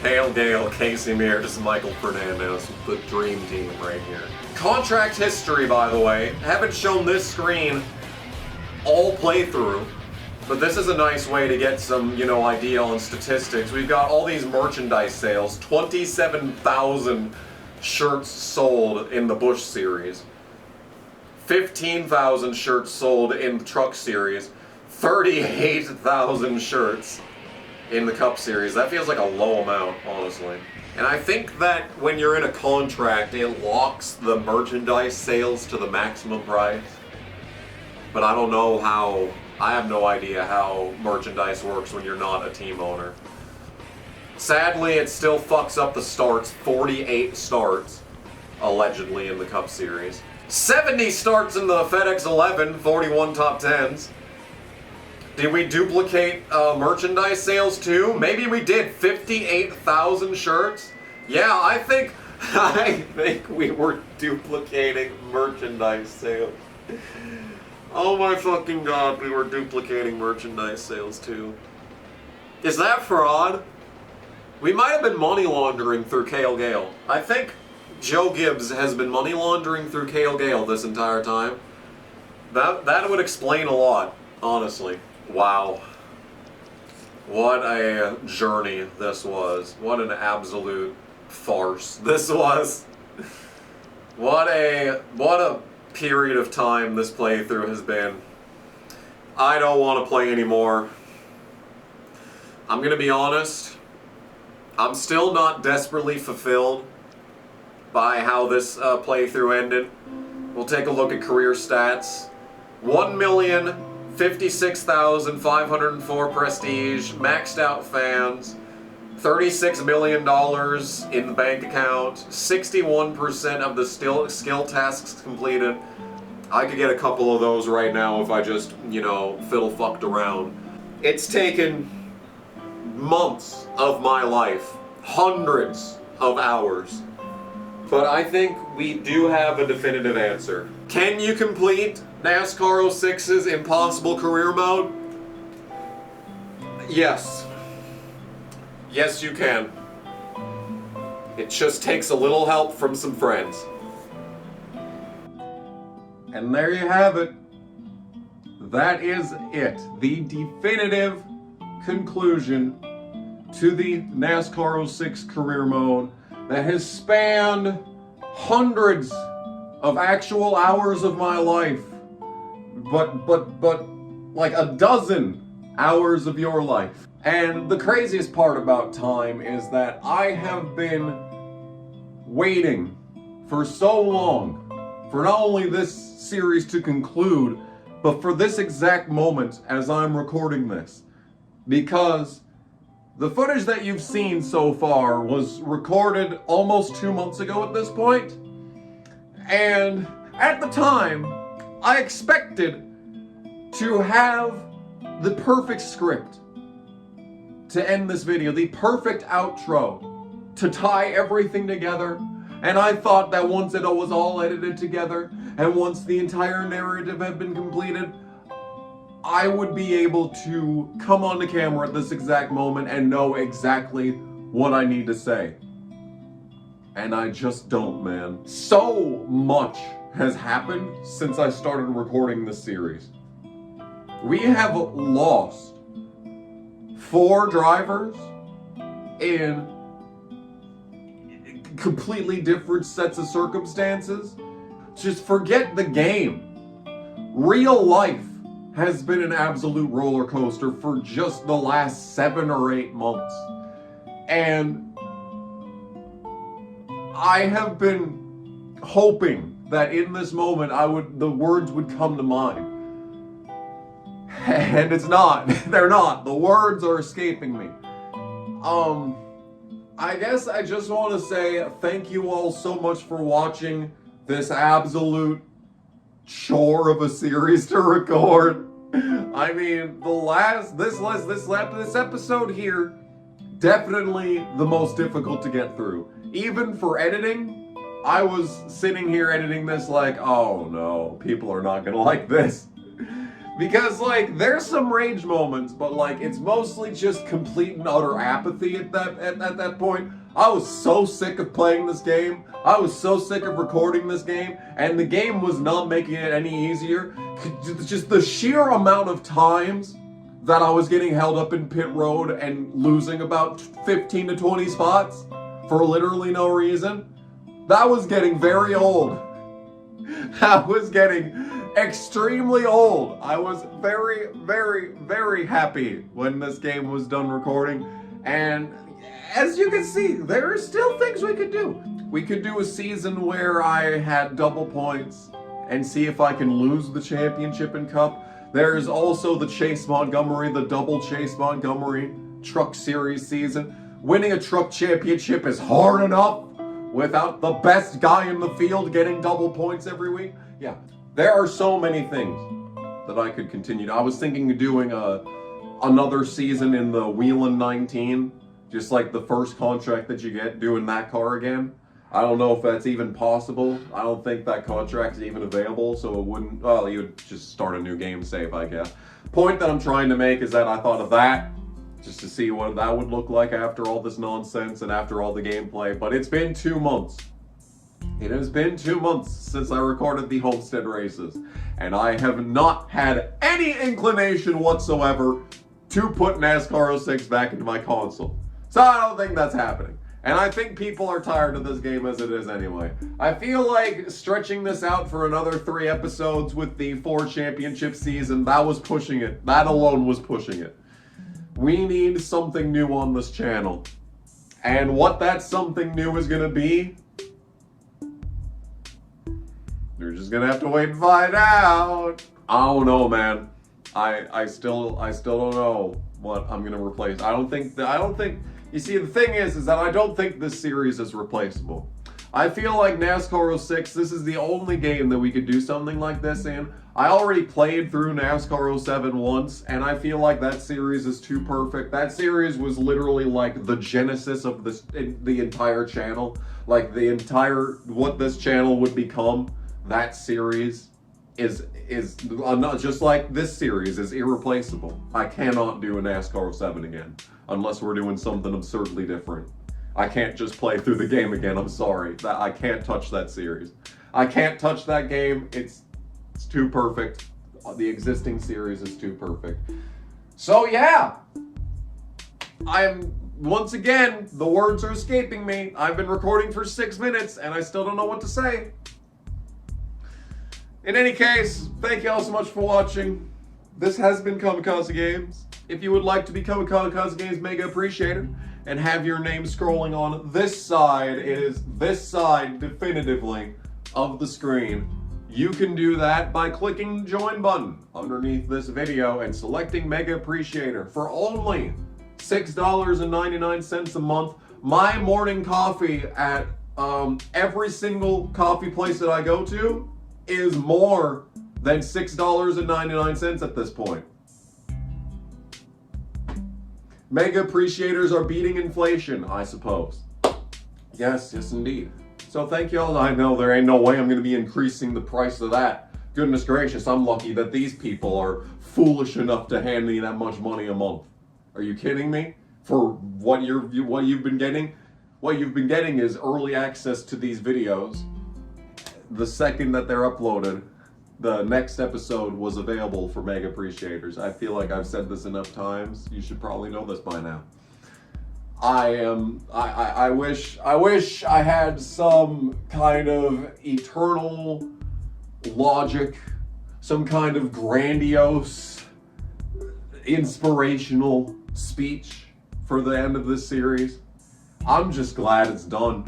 Pehl, Gale, Casey Mears, Michael Fernandez, the dream team right here. Contract history, by the way. I haven't shown this screen all playthrough, but this is a nice way to get some, you know, idea on statistics. We've got all these merchandise sales, 27,000 shirts sold in the Busch Series. 15,000 shirts sold in the Truck Series, 38,000 shirts in the Cup Series. That feels like a low amount, honestly. And I think that when you're in a contract, it locks the merchandise sales to the maximum price. But I don't know how, I have no idea how merchandise works when you're not a team owner. Sadly, it still fucks up the starts. 48 starts, allegedly, in the Cup Series. 70 starts in the FedEx 11, 41 top 10s. Did we duplicate merchandise sales too? Maybe we did. 58,000 shirts? Yeah, I think we were duplicating merchandise sales. Oh my fucking god, we were duplicating merchandise sales too. Is that fraud? We might have been money laundering through Kale Gale. I think Joe Gibbs has been money laundering through Kale Gale this entire time. That would explain a lot, honestly. Wow. What a journey this was. What an absolute farce this was. What a period of time this playthrough has been. I don't want to play anymore. I'm gonna be honest. I'm still not desperately fulfilled by how this playthrough ended. We'll take a look at career stats. 1,056,504 prestige, maxed out fans, $36 million in the bank account, 61% of the skill tasks completed. I could get a couple of those right now if I just, you know, fiddle-fucked around. It's taken months of my life, hundreds of hours. But I think we do have a definitive answer. Can you complete NASCAR 06's Impossible Career Mode? Yes. Yes, you can. It just takes a little help from some friends. And there you have it. That is it. The definitive conclusion to the NASCAR 06 Career Mode that has spanned hundreds of actual hours of my life. But like a dozen hours of your life. And the craziest part about time is that I have been waiting for so long for not only this series to conclude, but for this exact moment as I'm recording this. Because the footage that you've seen so far was recorded almost 2 months ago at this point. And at the time, I expected to have the perfect script to end this video, the perfect outro to tie everything together. And I thought that once it was all edited together and once the entire narrative had been completed, I would be able to come on the camera at this exact moment and know exactly what I need to say. And I just don't, man. So much has happened since I started recording this series. We have lost 4 drivers in completely different sets of circumstances. Just forget the game. Real life has been an absolute roller coaster for just the last 7 or 8 months. And I have been hoping that in this moment the words would come to mind. And it's not. They're not. The words are escaping me. I guess I just want to say thank you all so much for watching this absolute chore of a series to record. I mean, this episode here, definitely the most difficult to get through. Even for editing, I was sitting here editing this like, oh no, people are not gonna like this. Because, like, there's some rage moments, but, like, it's mostly just complete and utter apathy at that point. I was so sick of playing this game. I was so sick of recording this game, and the game was not making it any easier. Just the sheer amount of times that I was getting held up in pit road and losing about 15 to 20 spots for literally no reason, that was getting very old. That was getting extremely old. I was very, very, very happy when this game was done recording. And as you can see, there are still things we could do. We could do a season where I had double points and see if I can lose the championship and cup. There's also the Chase Montgomery, the double Chase Montgomery Truck Series season. Winning a truck championship is hard enough without the best guy in the field getting double points every week. Yeah, there are so many things that I could continue. I was thinking of doing another season in the Wheelin' 19, just like the first contract that you get, doing that car again. I don't know if that's even possible. I don't think that contract is even available, so it wouldn't, well, you would just start a new game save, I guess. Point that I'm trying to make is that I thought of that just to see what that would look like after all this nonsense and after all the gameplay. But it's been 2 months. It has been 2 months since I recorded the Homestead races, and I have not had any inclination whatsoever to put NASCAR 06 back into my console. So I don't think that's happening. And I think people are tired of this game as it is anyway. I feel like stretching this out for another 3 episodes with the 4 championship season, that was pushing it. That alone was pushing it. We need something new on this channel. And what that something new is gonna be, you're just gonna have to wait and find out. I don't know, man. I still don't know what I'm gonna replace. I don't think, you see, the thing is that I don't think this series is replaceable. I feel like NASCAR 06, this is the only game that we could do something like this in. I already played through NASCAR 07 once, and I feel like that series is too perfect. That series was literally like the genesis of the entire channel. Like the entire, what this channel would become, that series is not just like this series is irreplaceable. I cannot do a NASCAR 07 again, unless we're doing something absurdly different. I can't just play through the game again, I'm sorry. I can't touch that series. I can't touch that game, it's too perfect. The existing series is too perfect. So yeah, once again, the words are escaping me. I've been recording for 6 minutes and I still don't know what to say. In any case, thank you all so much for watching. This has been Kamikaze Games. If you would like to become a Kamikaze Games Mega Appreciator and have your name scrolling on this side, it is this side definitively of the screen. You can do that by clicking the join button underneath this video and selecting Mega Appreciator for only $6.99 a month. My morning coffee at every single coffee place that I go to is more than $6.99 at this point. Mega Appreciators are beating inflation, I suppose. Yes, indeed. So thank you all. I know there ain't no way I'm going to be increasing the price of that. Goodness gracious, I'm lucky that these people are foolish enough to hand me that much money a month. Are you kidding me? For what you've been getting? What you've been getting is early access to these videos. The second that they're uploaded, the next episode was available for Mega Appreciators. I feel like I've said this enough times. You should probably know this by now. I wish I had some kind of eternal logic, some kind of grandiose, inspirational speech for the end of this series. I'm just glad it's done.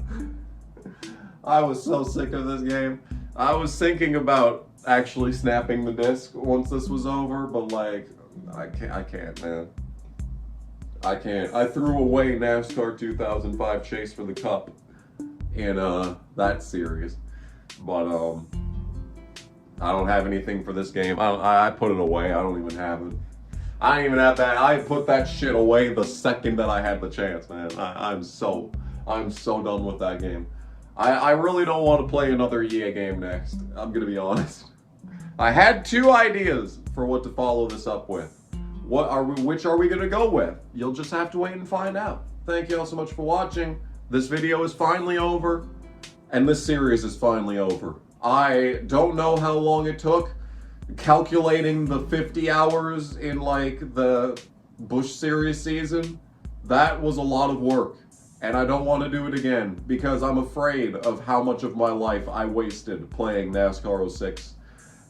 I was so sick of this game. I was thinking about actually snapping the disc once this was over, but like, I can't, man. I can't. I threw away NASCAR 2005 Chase for the Cup in that series, but I don't have anything for this game. I put it away. I don't even have it. I don't even have that. I put that shit away the second that I had the chance, man. I'm so done with that game. I really don't want to play another EA game next. I'm gonna be honest. I had 2 ideas for what to follow this up with. Which are we gonna go with? You'll just have to wait and find out. Thank you all so much for watching. This video is finally over, and this series is finally over. I don't know how long it took. Calculating the 50 hours in like the Bush series season, that was a lot of work. And I don't want to do it again because I'm afraid of how much of my life I wasted playing NASCAR 06.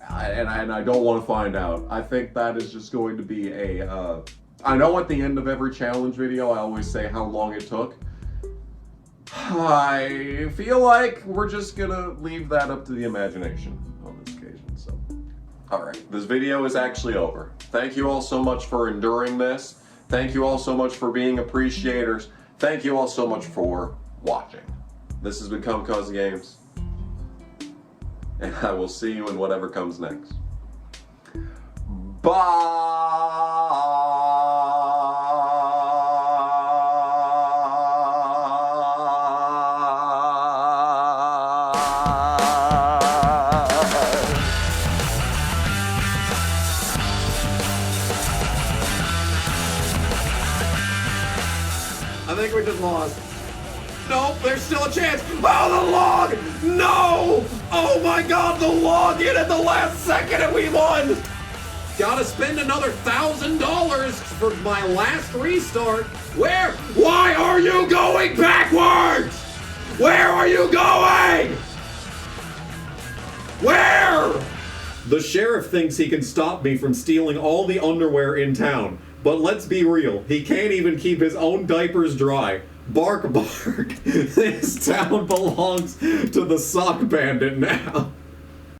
And I don't want to find out. I think that is just going to be a... I know at the end of every challenge video I always say how long it took. I feel like we're just gonna leave that up to the imagination on this occasion, so. Alright, this video is actually over. Thank you all so much for enduring this. Thank you all so much for being appreciators. Thank you all so much for watching. This has been Cuz Games, and I will see you in whatever comes next. Bye! I think we just lost. Nope, there's still a chance. Oh, the log! No! Oh my god, the log in at the last second and we won! Gotta spend another $1,000 for my last restart. Where? Why are you going backwards? Where are you going? Where? The sheriff thinks he can stop me from stealing all the underwear in town. But let's be real, he can't even keep his own diapers dry. Bark, bark. This town belongs to the sock bandit now.